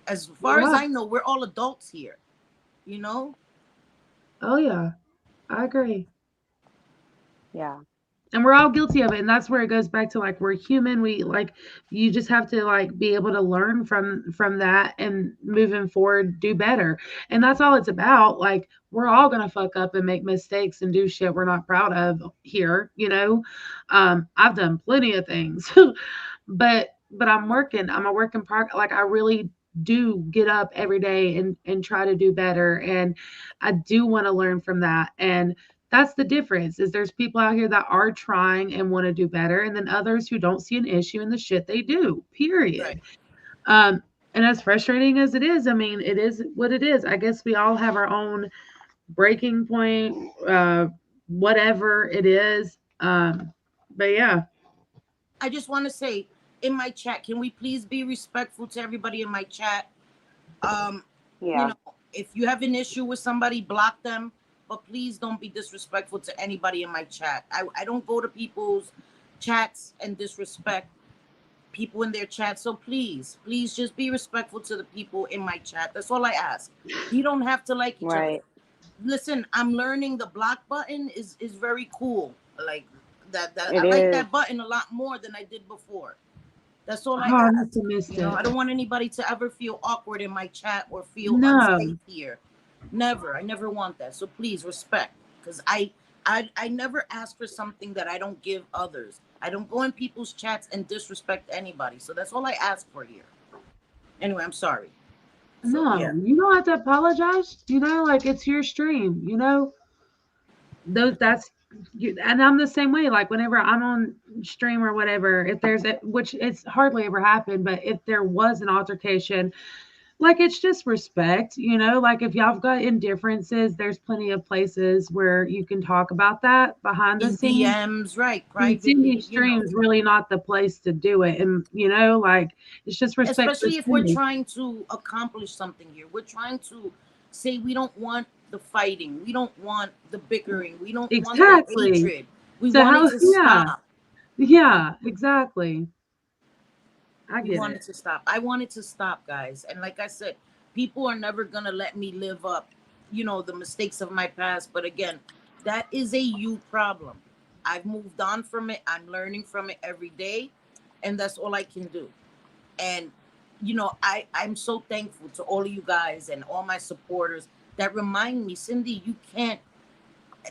As far as I know, we're all adults here, Oh yeah, I agree. Yeah. And we're all guilty of it, and that's where it goes back to like we're human. We like you just have to like be able to learn from that and moving forward do better. And that's all it's about. Like we're all gonna fuck up and make mistakes and do shit we're not proud of here. I've done plenty of things, but I'm a work in progress. Like I really do get up every day and try to do better, and I do want to learn from that. And that's the difference, is there's people out here that are trying and want to do better, and then others who don't see an issue in the shit they do, period. Right. And as frustrating as it is, I mean, it is what it is. I guess we all have our own breaking point, whatever it is. But yeah. I just want to say in my chat, can we please be respectful to everybody in my chat? If you have an issue with somebody, block them. But please don't be disrespectful to anybody in my chat. I don't go to people's chats and disrespect people in their chat. So please just be respectful to the people in my chat. That's all I ask. You don't have to like each other. Listen, I'm learning the block button is very cool. Like that I like that button a lot more than I did before. That's all I ask. I don't want anybody to ever feel awkward in my chat or feel unsafe here. Never. I never want that. So please respect, because I never ask for something that I don't give others. I don't go in people's chats and disrespect anybody. So that's all I ask for here. Anyway, I'm sorry. You don't have to apologize. Like it's your stream. That's and I'm the same way. Like whenever I'm on stream or whatever, if there's which it's hardly ever happened, but if there was an altercation, like it's just respect, like if y'all have got indifferences, there's plenty of places where you can talk about that behind the scenes. DMs, right? Privately, streams really not the place to do it, and like it's just respect. Especially if we're trying to accomplish something here. We're trying to say we don't want the fighting, we don't want the bickering, we don't want the hatred. We want it to stop. Yeah, exactly. We want it to stop. I want it to stop, guys. And like I said, people are never gonna let me live up, the mistakes of my past. But again, that is a you problem. I've moved on from it. I'm learning from it every day, and that's all I can do. And I'm so thankful to all of you guys and all my supporters that remind me, Cindy, you can't.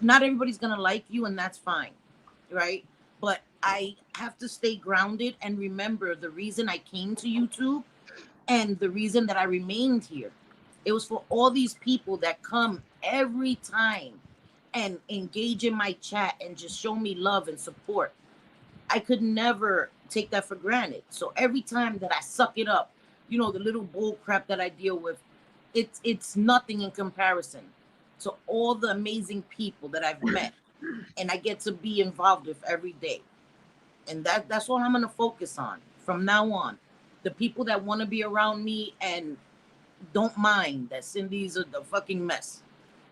Not everybody's gonna like you, and that's fine, right? But I have to stay grounded and remember the reason I came to YouTube and the reason that I remained here. It was for all these people that come every time and engage in my chat and just show me love and support. I could never take that for granted. So every time that I suck it up, the little bull crap that I deal with, it's nothing in comparison to all the amazing people that I've met and I get to be involved with every day. And that's what I'm going to focus on from now on. The people that want to be around me and don't mind that Cindy's a fucking mess.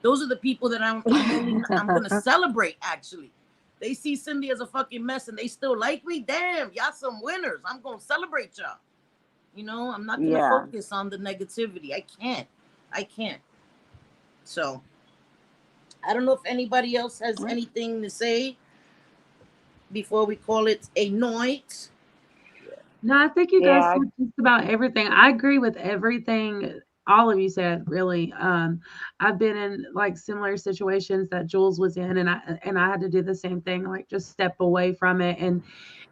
Those are the people that I'm going to celebrate, actually. They see Cindy as a fucking mess and they still like me. Damn, y'all some winners. I'm going to celebrate y'all. You know, I'm not going to focus on the negativity. I can't. So, I don't know if anybody else has anything to say before we call it a night. No, I think you guys said just about everything. I agree with everything all of you said, really. I've been in like similar situations that Jules was in, and I had to do the same thing, like just step away from it. And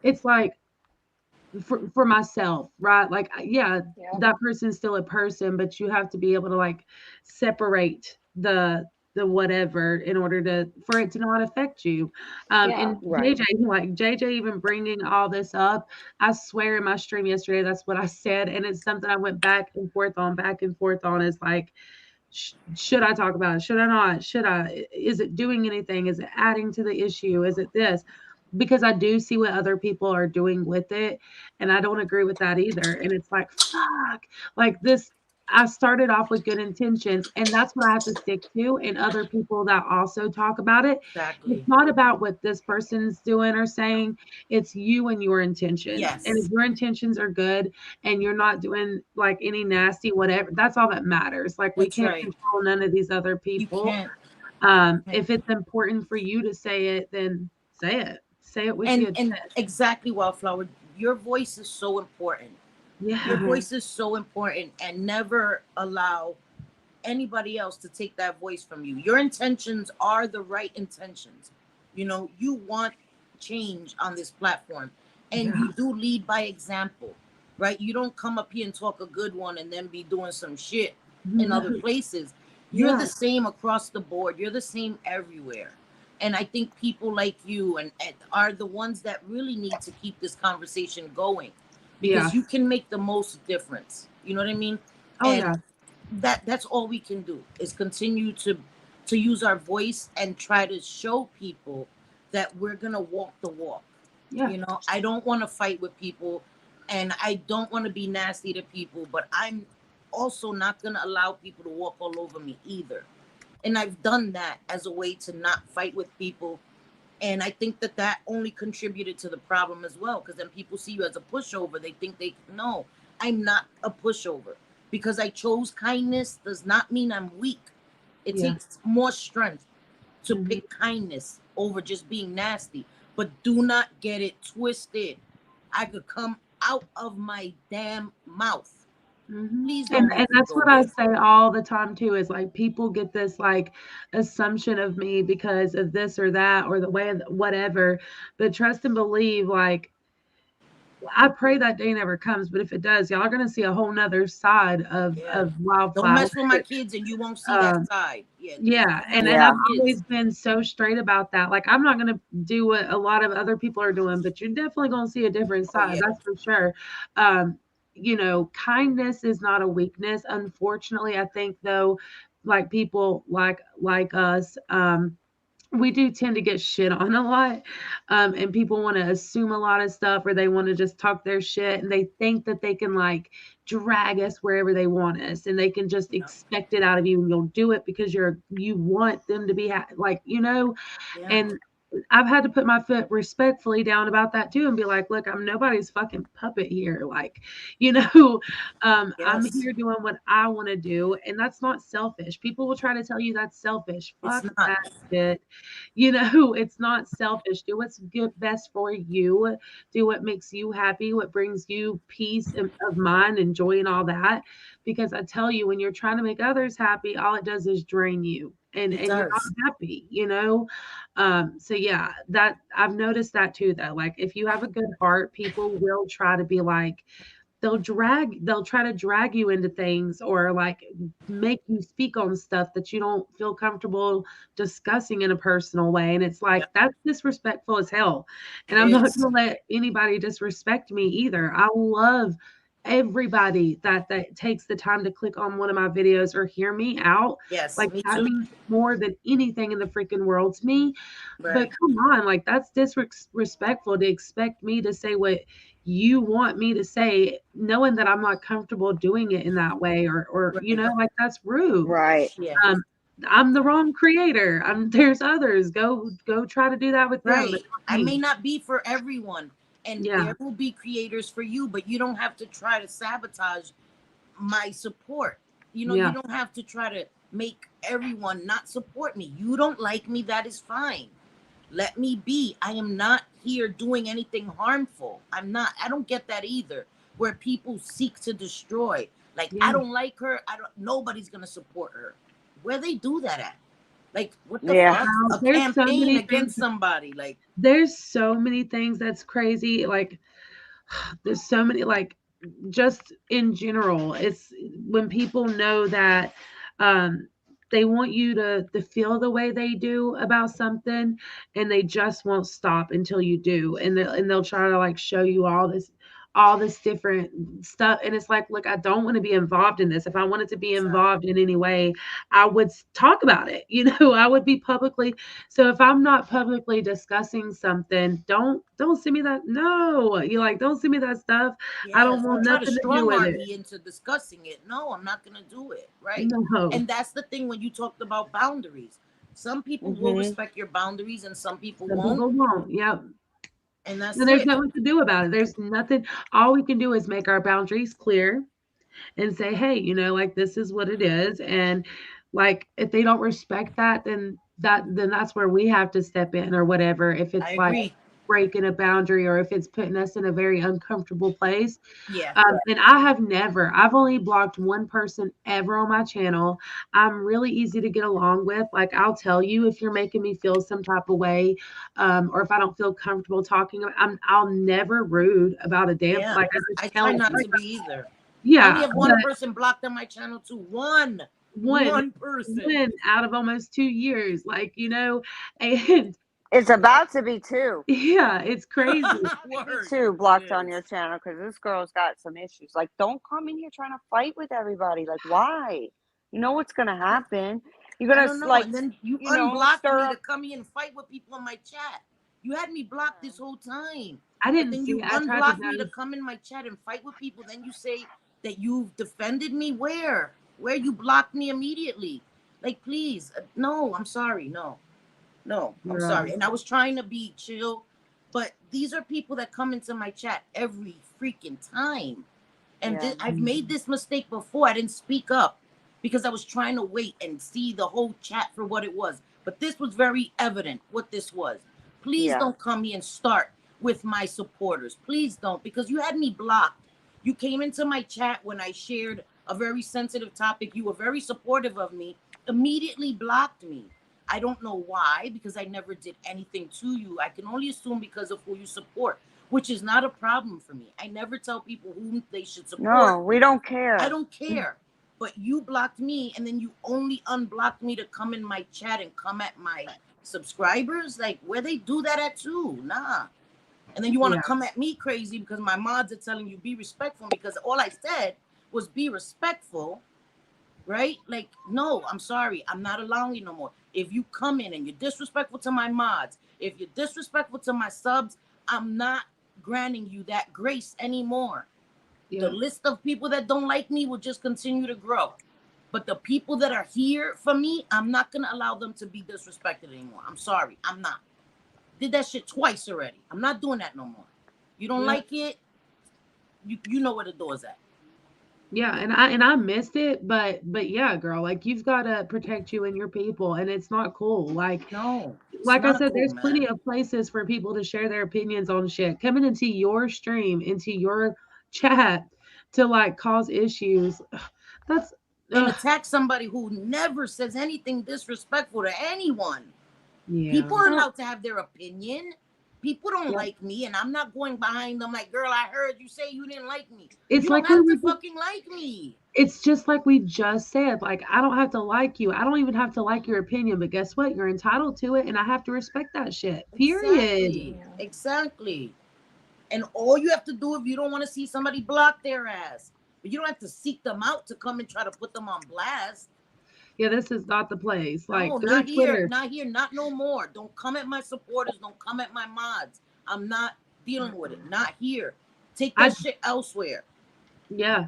it's like for myself, right? Like, yeah, that person's still a person, but you have to be able to like separate the whatever in order for it to not affect you. And JJ even bringing all this up, I swear in my stream yesterday, that's what I said. And it's something I went back and forth on is like, should I talk about it? Should I not? Should I? Is it doing anything? Is it adding to the issue? Is it this? Because I do see what other people are doing with it, and I don't agree with that either. And it's like, fuck, like this. I started off with good intentions, and that's what I have to stick to. And other people that also talk about it, it's not about what this person's doing or saying. It's you and your intentions. Yes. And if your intentions are good and you're not doing like any nasty whatever, that's all that matters. Like we can't control none of these other people. If it's important for you to say it, then say it. Say it with you. And exactly, Wildflower, your voice is so important. Yeah. Your voice is so important, and never allow anybody else to take that voice from you. Your intentions are the right intentions. You know, you want change on this platform, and you do lead by example, right? You don't come up here and talk a good one and then be doing some shit in other places. You're the same across the board. You're the same everywhere. And I think people like you and are the ones that really need to keep this conversation going, because you can make the most difference. You know what I mean? That's all we can do is continue to use our voice and try to show people that we're gonna walk the walk. You know, I don't want to fight with people, and I don't want to be nasty to people, but I'm also not gonna allow people to walk all over me either. And I've done that as a way to not fight with people. And I think that only contributed to the problem as well, because then people see you as a pushover. They think no, I'm not a pushover. Because I chose kindness does not mean I'm weak. It takes more strength to pick kindness over just being nasty. But do not get it twisted. I could come out of my damn mouth. Please don't. And that's what I say all the time too, is like people get this like assumption of me because of this or that or the way whatever. But trust and believe, like I pray that day never comes, but if it does, y'all are gonna see a whole nother side of Wildflower. Don't mess with my kids and you won't see that side. And I've always been so straight about that. Like I'm not gonna do what a lot of other people are doing, but you're definitely gonna see a different side. That's for sure. You know, kindness is not a weakness. Unfortunately, I think though, like people like us, we do tend to get shit on a lot. And people want to assume a lot of stuff, or they want to just talk their shit, and they think that they can like drag us wherever they want us, and they can just expect it out of you, and you'll do it because you want them to be like, you know. And I've had to put my foot respectfully down about that too, and be like, look, I'm nobody's fucking puppet here. Like, you know, I'm here doing what I want to do. And that's not selfish. People will try to tell you that's selfish. Fuck that shit. You know, it's not selfish. Do what's good, best for you. Do what makes you happy, what brings you peace of mind and joy and all that. Because I tell you, when you're trying to make others happy, all it does is drain you. And you're not happy, you know? So yeah, that I've noticed that too, though. Like if you have a good heart, people will try to be like, they'll try to drag you into things, or like make you speak on stuff that you don't feel comfortable discussing in a personal way. And it's like, that's disrespectful as hell. And I'm not gonna let anybody disrespect me either. I love everybody that takes the time to click on one of my videos or hear me out. Yes, Like me that too. means more than anything in the freaking world to me. But Right. come on, like that's disrespectful to expect me to say what you want me to say, knowing that I'm not comfortable doing it in that way, or Right. like that's rude. Right. Yeah. I'm the wrong creator. There's others. Go try to do that with them, but Right. not I may me. not be for everyone, and Yeah. there will be creators for you, but you don't have to try to sabotage my support. You Yeah. don't have to try to make everyone not support me. You don't like me, that is fine. Let me be. I am not here doing anything harmful. I'm not. I don't get that either, where people seek to destroy. Like, I Yeah. don't like her. Nobody's gonna support her. Where they do that at? Like, what the Yeah. fuck? A There's so campaign many things. against somebody. Like, There's so many things that's crazy. Like there's so many, like, just in general, it's when people know that um they want you to feel the way they do about something, and they just won't stop until you do, and they'll try to like show you all this different stuff, and it's like, look, I don't want to be involved in this. If I wanted to be involved in any way, I would talk about it. I would be publicly. So if I'm not publicly discussing something, don't send me that. No, you like, don't send me that stuff. I yes, don't don't want try to nothing to do strong with arm it. me into discussing it. No, I'm not gonna do it. Right. No. And that's the thing when you talked about boundaries. Some people will respect your boundaries and some people Some won't. people won't. Yep. And that's And there's it. nothing to do about it. There's nothing. All we can do is make our boundaries clear and say, hey, like this is what it is. And like if they don't respect that, then that's where we have to step in or whatever. If I it's like agree. breaking a boundary, or if it's putting us in a very uncomfortable place. Yeah. And I've only blocked one person ever on my channel. I'm really easy to get along with. Like, I'll tell you if you're making me feel some type of way, or if I don't feel comfortable talking. I'll never rude about a damn, Yeah. like I just I try tell, not like, to be either. I only yeah, have one person blocked on my channel too. One. one One person. one out of almost 2 years, like, and It's about to be 2. yeah, it's crazy. Word. 2 blocked on your channel because this girl's got some issues. Like, don't come in here trying to fight with everybody. Like, why? You know what's gonna happen. You're I gonna don't know. like, And then you unblocked stir me to up. come here and fight with people in my chat. You had me blocked this whole time. I But didn't then see. you I tried to unblocked go. me to come in my chat and fight with people. Then you say that you've defended me. Where? Where you blocked me immediately? Like, please. No, I'm sorry. No. No, I'm sorry. And I was trying to be chill. But these are people that come into my chat every freaking time. And I've made this mistake before. I didn't speak up because I was trying to wait and see the whole chat for what it was. But this was very evident what this was. Please don't come here and start with my supporters. Please don't, because you had me blocked. You came into my chat when I shared a very sensitive topic. You were very supportive of me, immediately blocked me. I don't know why, because I never did anything to you. I can only assume because of who you support, which is not a problem for me. I never tell people whom they should support. No, we don't care. I don't care. But you blocked me, and then you only unblocked me to come in my chat and come at my subscribers. Like, where they do that at too? Nah. And then you want to come at me crazy because my mods are telling you be respectful, because all I said was be respectful, right? Like, no, I'm sorry. I'm not allowing you no more. If you come in and you're disrespectful to my mods, if you're disrespectful to my subs, I'm not granting you that grace anymore. Yeah. The list of people that don't like me will just continue to grow. But the people that are here for me, I'm not going to allow them to be disrespected anymore. I'm sorry. I'm not. Did that shit twice already. I'm not doing that no more. You don't like it, you know where the door's at. Yeah, and I missed it, but yeah, girl, like, you've got to protect you and your people, and it's not cool. Like, no, like I said, there's plenty of places for people to share their opinions on shit. Coming into your stream, into your chat to like cause issues, that's and attack somebody who never says anything disrespectful to anyone. Yeah. People are allowed to have their opinion. People don't like me, and I'm not going behind them like, girl, I heard you say you didn't like me. It's you like don't have to fucking like me. It's just like we just said. Like, I don't have to like you. I don't even have to like your opinion. But guess what? You're entitled to it, and I have to respect that shit. Period. Exactly. And all you have to do if you don't want to see somebody, block their ass. But you don't have to seek them out to come and try to put them on blast. Yeah, this is not the place. Like, no, not here, not no more. Don't come at my supporters. Don't come at my mods. I'm not dealing with it. Not here. Take that shit elsewhere. Yeah.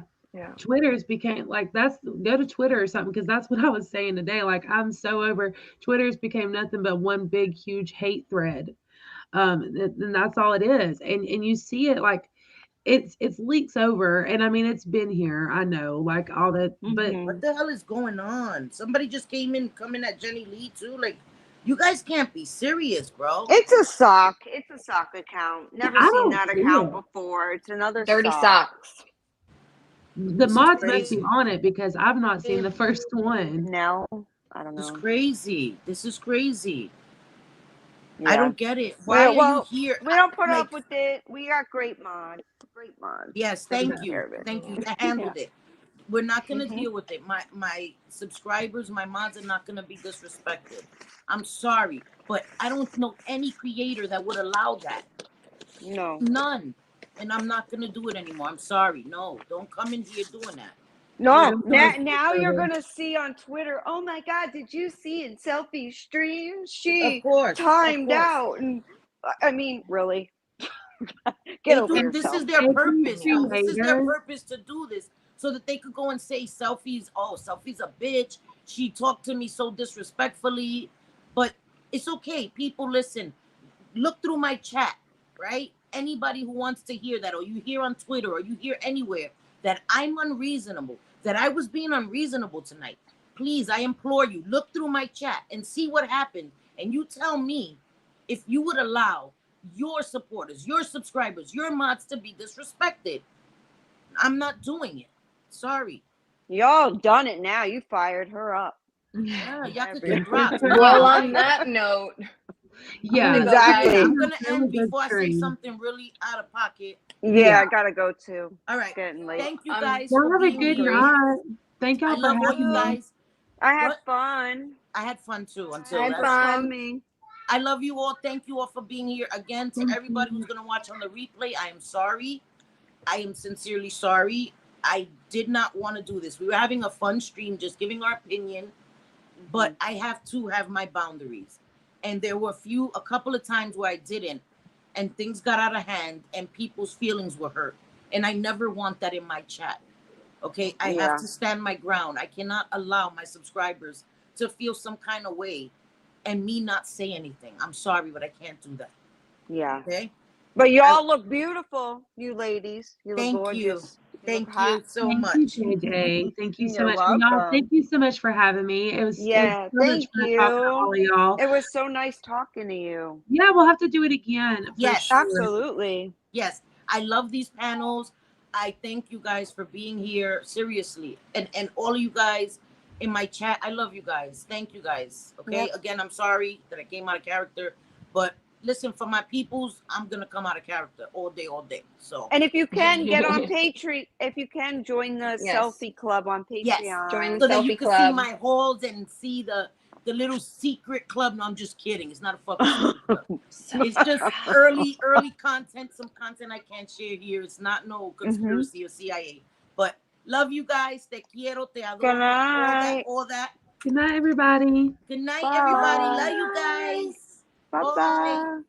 Twitter's became like, go to Twitter or something, because that's what I was saying today. Like, I'm so over Twitter's became nothing but one big huge hate thread. And that's all it is. And you see it, like, it's leaks over, and I mean, it's been here, I know, like all that, but what the hell is going on? Somebody just coming at Jenny Lee too. Like, you guys can't be serious, bro. It's a sock account. Never seen that account before. It's another dirty socks. The mods must be on it, because I've not seen the first one. No, I don't know. This is crazy. Yeah. I don't get it. Why are you here? We don't put up with it. We got great mods. Yes, thank you. You handled it. We're not gonna deal with it. My subscribers, my mods are not gonna be disrespected. I'm sorry, but I don't know any creator that would allow that. No, none. And I'm not gonna do it anymore. I'm sorry. No, don't come in here doing that. No, now you're gonna see on Twitter. Oh my God! Did you see in Selfie's stream? She timed out, and I mean, really. Get over yourself. This is their purpose. This is their purpose to do this, so that they could go and say Selfie's. Oh, Selfie's a bitch. She talked to me so disrespectfully. But it's okay. People, listen. Look through my chat, right? Anybody who wants to hear that, or you hear on Twitter, or you hear anywhere that I'm unreasonable, that I was being unreasonable tonight, please, I implore you, look through my chat and see what happened. And you tell me if you would allow your supporters, your subscribers, your mods to be disrespected. I'm not doing it. Sorry. Y'all done it now. You fired her up. Yeah, y'all could get dropped. Well, on that note. Yeah, exactly. I'm gonna end before I say something really out of pocket. Yeah, I gotta go too. All right. It's getting late. Thank you guys. Have a good night. Thank y'all for having you guys. I had fun. I had fun too. I had fun. I love you all. Thank you all for being here. Again, to everybody who's gonna watch on the replay, I am sorry. I am sincerely sorry. I did not want to do this. We were having a fun stream, just giving our opinion, but I have to have my boundaries. And there were a couple of times where I didn't, and things got out of hand and people's feelings were hurt. And I never want that in my chat. Okay. I have to stand my ground. I cannot allow my subscribers to feel some kind of way and me not say anything. I'm sorry, but I can't do that. Yeah. Okay. But y'all look beautiful, you ladies. You look gorgeous. Thank you so much. Thank you, JJ. Thank you so much. Y'all, thank you so much for having me. It was so thank you. All of y'all. It was so nice talking to you. Yeah, we'll have to do it again. Yes, sure. Absolutely. Yes, I love these panels. I thank you guys for being here. Seriously, and all of you guys in my chat. I love you guys. Thank you guys. Okay. Yep. Again, I'm sorry that I came out of character, but listen, for my peoples, I'm gonna come out of character all day. So, and if you can get on Patreon, if you can join the Selfie Club on Patreon, join the so Selfie that you can Club. see my hauls and see the little secret club. No, I'm just kidding. It's not a fucking club. It's just early content. Some content I can't share here. It's not no conspiracy or CIA. But love you guys. Te quiero, te adoro. Good night. All that. Good night, everybody. Good night, everybody. Love you guys. Bye-bye.